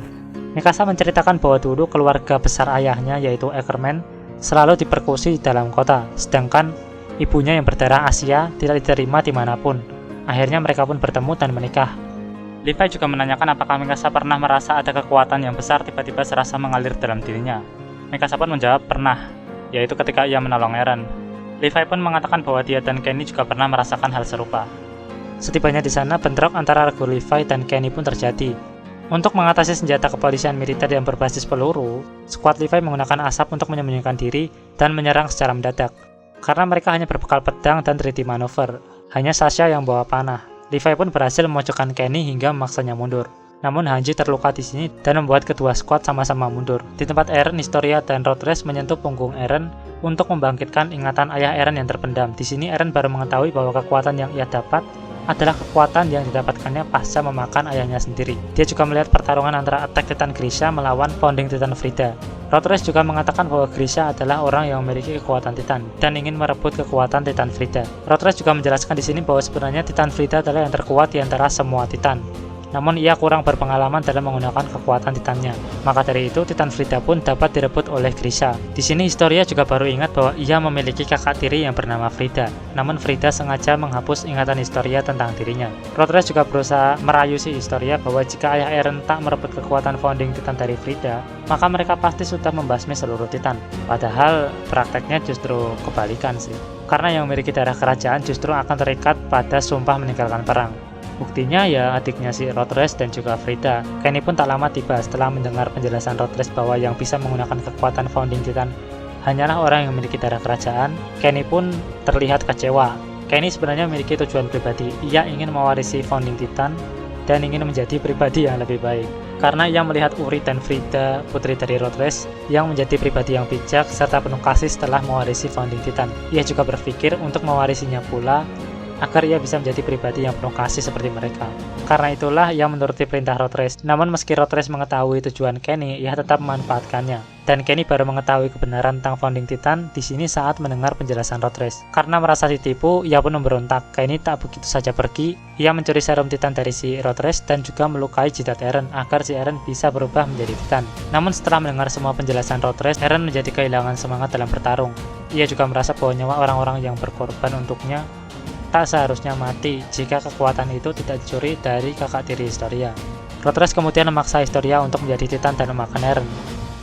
[SPEAKER 1] Mikasa menceritakan bahwa dulu keluarga besar ayahnya, yaitu Ackerman, selalu dipersekusi di dalam kota, sedangkan ibunya yang berdarah Asia tidak diterima dimanapun. Akhirnya mereka pun bertemu dan menikah. Levi juga menanyakan apakah Mikasa pernah merasa ada kekuatan yang besar tiba-tiba serasa mengalir dalam dirinya. Mikasa pun menjawab pernah, yaitu ketika ia menolong Eren. Levi pun mengatakan bahwa dia dan Kenny juga pernah merasakan hal serupa. Setibanya di sana, bentrok antara regu Levi dan Kenny pun terjadi. Untuk mengatasi senjata kepolisian militer yang berbasis peluru, skuad Levi menggunakan asap untuk menyembunyikan diri dan menyerang secara mendadak. Karena mereka hanya berbekal pedang dan 3D manuver, hanya Sasha yang bawa panah. Levi pun berhasil memojokkan Kenny hingga memaksanya mundur. Namun Hanji terluka di sini dan membuat kedua skuad sama-sama mundur. Di tempat Eren, Historia dan Rothress menyentuh punggung Eren untuk membangkitkan ingatan ayah Eren yang terpendam. Di sini Eren baru mengetahui bahwa kekuatan yang ia dapat adalah kekuatan yang didapatkannya pasca memakan ayahnya sendiri. Dia juga melihat pertarungan antara Attack Titan Grisha melawan Founding Titan Frida. Rothress juga mengatakan bahwa Grisha adalah orang yang memiliki kekuatan Titan dan ingin merebut kekuatan Titan Frida. Rothress juga menjelaskan di sini bahwa sebenarnya Titan Frida adalah yang terkuat di antara semua Titan. Namun ia kurang berpengalaman dalam menggunakan kekuatan Titannya. Maka dari itu Titan Frida pun dapat direbut oleh Grisha. Di sini Historia juga baru ingat bahwa ia memiliki kakak tiri yang bernama Frida. Namun Frida sengaja menghapus ingatan Historia tentang dirinya. Rothress juga berusaha merayu si Historia bahwa jika ayah Eren tak merebut kekuatan Founding Titan dari Frida, maka mereka pasti sudah membasmi seluruh Titan. Padahal prakteknya justru kebalikan sih. Karena yang memiliki darah kerajaan justru akan terikat pada sumpah meninggalkan perang. Buktinya ya adiknya si Rodriguez dan juga Frida. Kenny pun tak lama tiba setelah mendengar penjelasan Rodriguez bahwa yang bisa menggunakan kekuatan Founding Titan hanyalah orang yang memiliki darah kerajaan. Kenny pun terlihat kecewa. Kenny sebenarnya memiliki tujuan pribadi. Ia ingin mewarisi Founding Titan dan ingin menjadi pribadi yang lebih baik. Karena ia melihat Uri dan Frida, putri dari Rodriguez, yang menjadi pribadi yang bijak serta penuh kasih setelah mewarisi Founding Titan. Ia juga berpikir untuk mewarisinya pula agar ia bisa menjadi pribadi yang penuh kasih seperti mereka. Karena itulah ia menuruti perintah Rodriguez. Namun meski Rodriguez mengetahui tujuan Kenny, ia tetap memanfaatkannya. Dan Kenny baru mengetahui kebenaran tentang Founding Titan di sini saat mendengar penjelasan Rodriguez. Karena merasa ditipu, ia pun memberontak. Kenny tak begitu saja pergi. Ia mencuri serum Titan dari si Rodriguez dan juga melukai jidat Eren agar si Eren bisa berubah menjadi Titan. Namun setelah mendengar semua penjelasan Rodriguez, Eren menjadi kehilangan semangat dalam bertarung. Ia juga merasa bahwa nyawa orang-orang yang berkorban untuknya tak seharusnya mati jika kekuatan itu tidak dicuri dari kakak tiri Historia. Rodriguez kemudian memaksa Historia untuk menjadi Titan dan memakan Eren.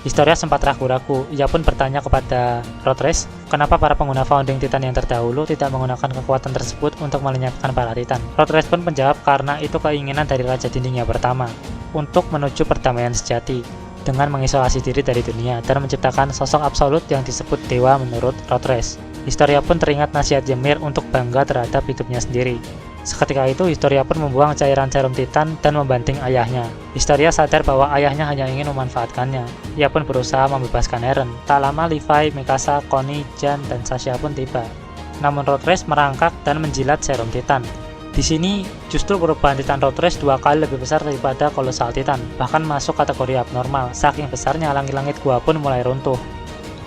[SPEAKER 1] Historia sempat ragu-ragu. Ia pun bertanya kepada Rodriguez, kenapa para pengguna Founding Titan yang terdahulu tidak menggunakan kekuatan tersebut untuk melenyapkan para Titan. Rodriguez pun menjawab karena itu keinginan dari Raja Dinding yang pertama untuk menuju perdamaian sejati dengan mengisolasi diri dari dunia dan menciptakan sosok absolut yang disebut dewa menurut Rodriguez. Historia pun teringat nasihat Ymir untuk bangga terhadap hidupnya sendiri. Seketika itu, Historia pun membuang cairan serum Titan dan membanting ayahnya. Historia sadar bahwa ayahnya hanya ingin memanfaatkannya. Ia pun berusaha membebaskan Eren. Tak lama, Levi, Mikasa, Connie, Jan, dan Sasha pun tiba. Namun Rodriguez merangkak dan menjilat serum Titan. Di sini, justru perubahan Titan Rodriguez 2 kali lebih besar daripada Colossal Titan, bahkan masuk kategori abnormal. Saking besarnya, langit-langit gua pun mulai runtuh.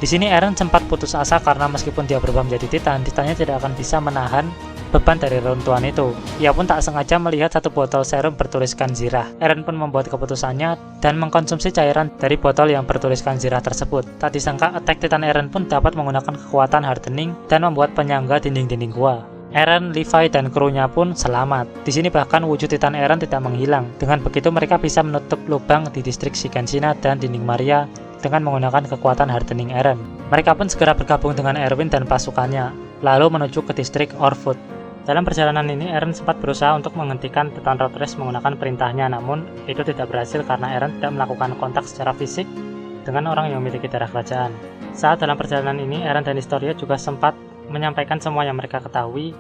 [SPEAKER 1] Di sini Eren sempat putus asa karena meskipun dia berubah menjadi Titan, Titannya tidak akan bisa menahan beban dari runtuhan itu. Ia pun tak sengaja melihat satu botol serum bertuliskan Zirah. Eren pun membuat keputusannya dan mengkonsumsi cairan dari botol yang bertuliskan Zirah tersebut. Tak disangka attack Titan Eren pun dapat menggunakan kekuatan hardening dan membuat penyangga dinding-dinding gua. Eren, Levi, dan krunya pun selamat. Di sini bahkan wujud Titan Eren tidak menghilang. Dengan begitu mereka bisa menutup lubang di distrik Shiganshina dan dinding Maria dengan menggunakan kekuatan hardening Eren. Mereka pun segera bergabung dengan Erwin dan pasukannya, lalu menuju ke distrik Orfoot. Dalam perjalanan ini, Eren sempat berusaha untuk menghentikan Titan Rodriguez menggunakan perintahnya, namun itu tidak berhasil karena Eren tidak melakukan kontak secara fisik dengan orang yang memiliki darah kerajaan. Saat dalam perjalanan ini, Eren dan Historia juga sempat menyampaikan semua yang mereka ketahui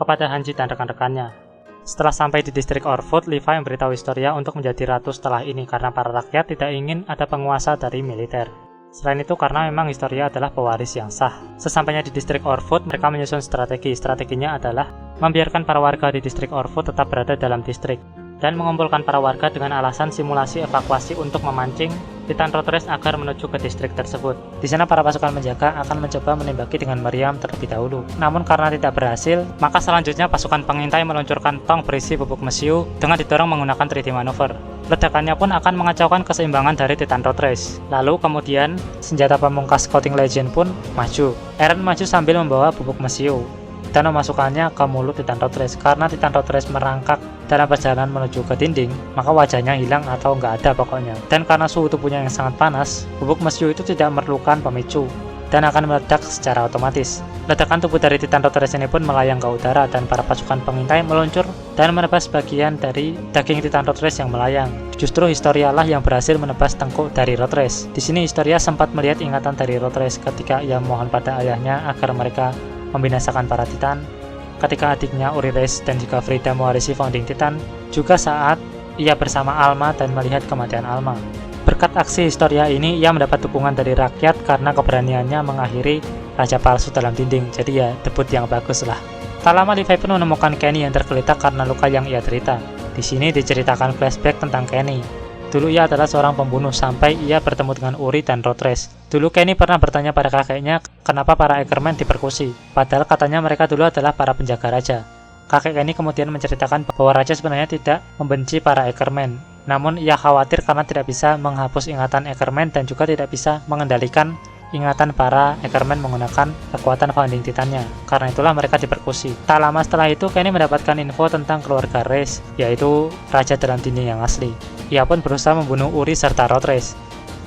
[SPEAKER 1] kepada Hanji dan rekan-rekannya. Setelah sampai di distrik Orfoot, Levi memberitahu Historia untuk menjadi ratu setelah ini karena para rakyat tidak ingin ada penguasa dari militer. Selain itu karena memang Historia adalah pewaris yang sah. Sesampainya di distrik Orfoot, mereka menyusun strategi. Strateginya adalah membiarkan para warga di distrik Orfoot tetap berada dalam distrik dan mengumpulkan para warga dengan alasan simulasi evakuasi untuk memancing Titan Rodriguez agar menuju ke distrik tersebut. Di sana para pasukan penjaga akan mencoba menembaki dengan meriam terlebih dahulu. Namun karena tidak berhasil, maka selanjutnya pasukan pengintai meluncurkan tong berisi bubuk mesiu dengan didorong menggunakan 3D maneuver. Ledakannya pun akan mengacaukan keseimbangan dari Titan Rodriguez. Lalu kemudian senjata pamungkas Scouting Legend pun maju. Eren maju sambil membawa bubuk mesiu dan memasukkannya ke mulut Titan Rodriguez. Karena Titan Rodriguez merangkak dalam perjalanan menuju ke dinding, maka wajahnya hilang atau nggak ada pokoknya. Dan karena suhu tubuhnya yang sangat panas, bubuk mesiu itu tidak memerlukan pemicu dan akan meledak secara otomatis. Ledakan tubuh dari Titan Rodriguez ini pun melayang ke udara dan para pasukan pengintai meluncur dan menebas bagian dari daging Titan Rodriguez yang melayang. Justru Historia lah yang berhasil menebas tengkuk dari Rodriguez. Di sini Historia sempat melihat ingatan dari Rodriguez ketika ia mohon pada ayahnya agar mereka membinasakan para Titan, ketika adiknya Urireis dan juga Frida mewarisi Founding Titan, juga saat ia bersama Alma dan melihat kematian Alma. Berkat aksi Historia ini, ia mendapat dukungan dari rakyat karena keberaniannya mengakhiri Raja Palsu dalam dinding. Jadi ya, debut yang bagus lah. Tak lama Levi pun menemukan Kenny yang tergeletak karena luka yang ia derita. Di sini diceritakan flashback tentang Kenny. Dulu ia adalah seorang pembunuh sampai ia bertemu dengan Uri dan Rodriguez. Dulu Kenny pernah bertanya pada kakeknya kenapa para Ackerman dipersekusi, padahal katanya mereka dulu adalah para penjaga raja. Kakek Kenny kemudian menceritakan bahwa raja sebenarnya tidak membenci para Ackerman, namun ia khawatir karena tidak bisa menghapus ingatan Ackerman dan juga tidak bisa mengendalikan ingatan para Ackerman menggunakan kekuatan Founding Titannya. Karena itulah mereka dipersekusi. Tak lama setelah itu, Kenny mendapatkan info tentang keluarga Reiss, yaitu raja dalam dinding yang asli. Ia pun berusaha membunuh Uri serta Rodriguez.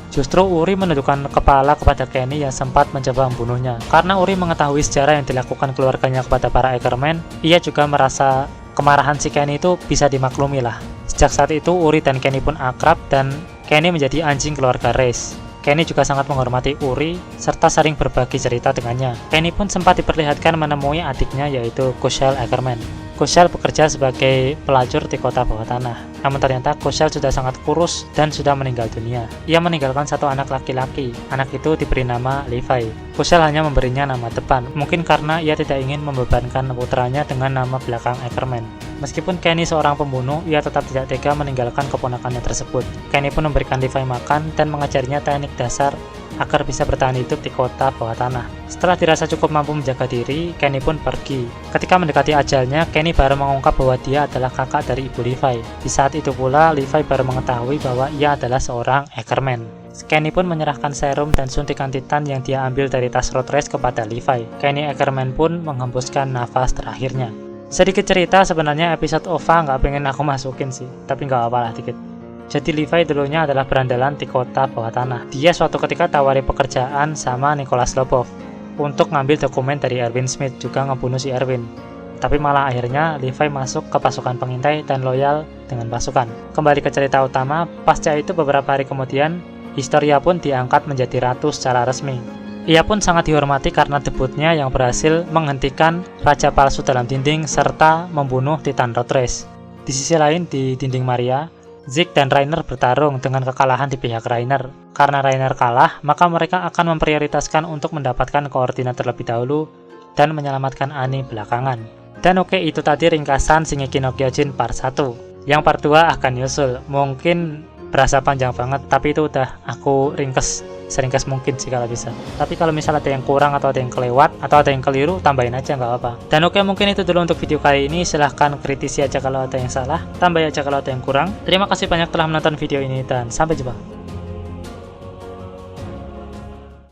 [SPEAKER 1] Justru Uri menundukkan kepala kepada Kenny yang sempat mencoba membunuhnya. Karena Uri mengetahui sejarah yang dilakukan keluarganya kepada para Ackerman, ia juga merasa kemarahan si Kenny itu bisa dimaklumi lah. Sejak saat itu Uri dan Kenny pun akrab dan Kenny menjadi anjing keluarga Reis. Kenny juga sangat menghormati Uri serta sering berbagi cerita dengannya. Kenny pun sempat diperlihatkan menemui adiknya yaitu Kushel Ackerman. Kushel bekerja sebagai pelacur di kota bawah tanah. Namun ternyata Kushel sudah sangat kurus dan sudah meninggal dunia. Ia meninggalkan satu anak laki-laki. Anak itu diberi nama Levi. Kushel hanya memberinya nama depan, mungkin karena ia tidak ingin membebankan putranya dengan nama belakang Ackerman. Meskipun Kenny seorang pembunuh, ia tetap tidak tega meninggalkan keponakannya tersebut. Kenny pun memberikan Levi makan dan mengajarinya teknik dasar agar bisa bertahan hidup di kota bawah tanah. Setelah dirasa cukup mampu menjaga diri, Kenny pun pergi. Ketika mendekati ajalnya, Kenny baru mengungkap bahwa dia adalah kakak dari ibu Levi. Di saat itu pula, Levi baru mengetahui bahwa ia adalah seorang Ackerman. Kenny pun menyerahkan serum dan suntikan titan yang dia ambil dari tas road race kepada Levi. Kenny Ackerman pun menghembuskan nafas terakhirnya. Sedikit cerita, sebenarnya episode OVA nggak pengen aku masukin sih, tapi nggak apa-apa lah dikit. Jadi Levi dulunya adalah berandalan di kota bawah tanah. Dia suatu ketika tawari pekerjaan sama Nicholas Lobov untuk ngambil dokumen dari Erwin Smith, juga ngebunuh si Erwin. Tapi malah akhirnya Levi masuk ke pasukan pengintai dan loyal dengan pasukan. Kembali ke cerita utama, pasca itu beberapa hari kemudian, Historia pun diangkat menjadi ratu secara resmi. Ia pun sangat dihormati karena debutnya yang berhasil menghentikan raja palsu dalam dinding serta membunuh Titan Road Race. Di sisi lain, di dinding Maria, Zeke dan Rainer bertarung dengan kekalahan di pihak Rainer. Karena Rainer kalah, maka mereka akan memprioritaskan untuk mendapatkan koordinat terlebih dahulu dan menyelamatkan Annie belakangan. Dan oke, itu tadi ringkasan Shingeki no Kyojin part 1. Yang part 2 akan nyusul. Mungkin berasa panjang banget, tapi itu udah aku ringkes seringkas mungkin sih kalau bisa. Tapi kalau misalnya ada yang kurang atau ada yang kelewat atau ada yang keliru, tambahin aja nggak apa-apa. Dan oke, mungkin itu dulu untuk video kali ini. Silahkan kritisi aja kalau ada yang salah, tambah aja kalau ada yang kurang. Terima kasih banyak telah menonton video ini dan sampai jumpa.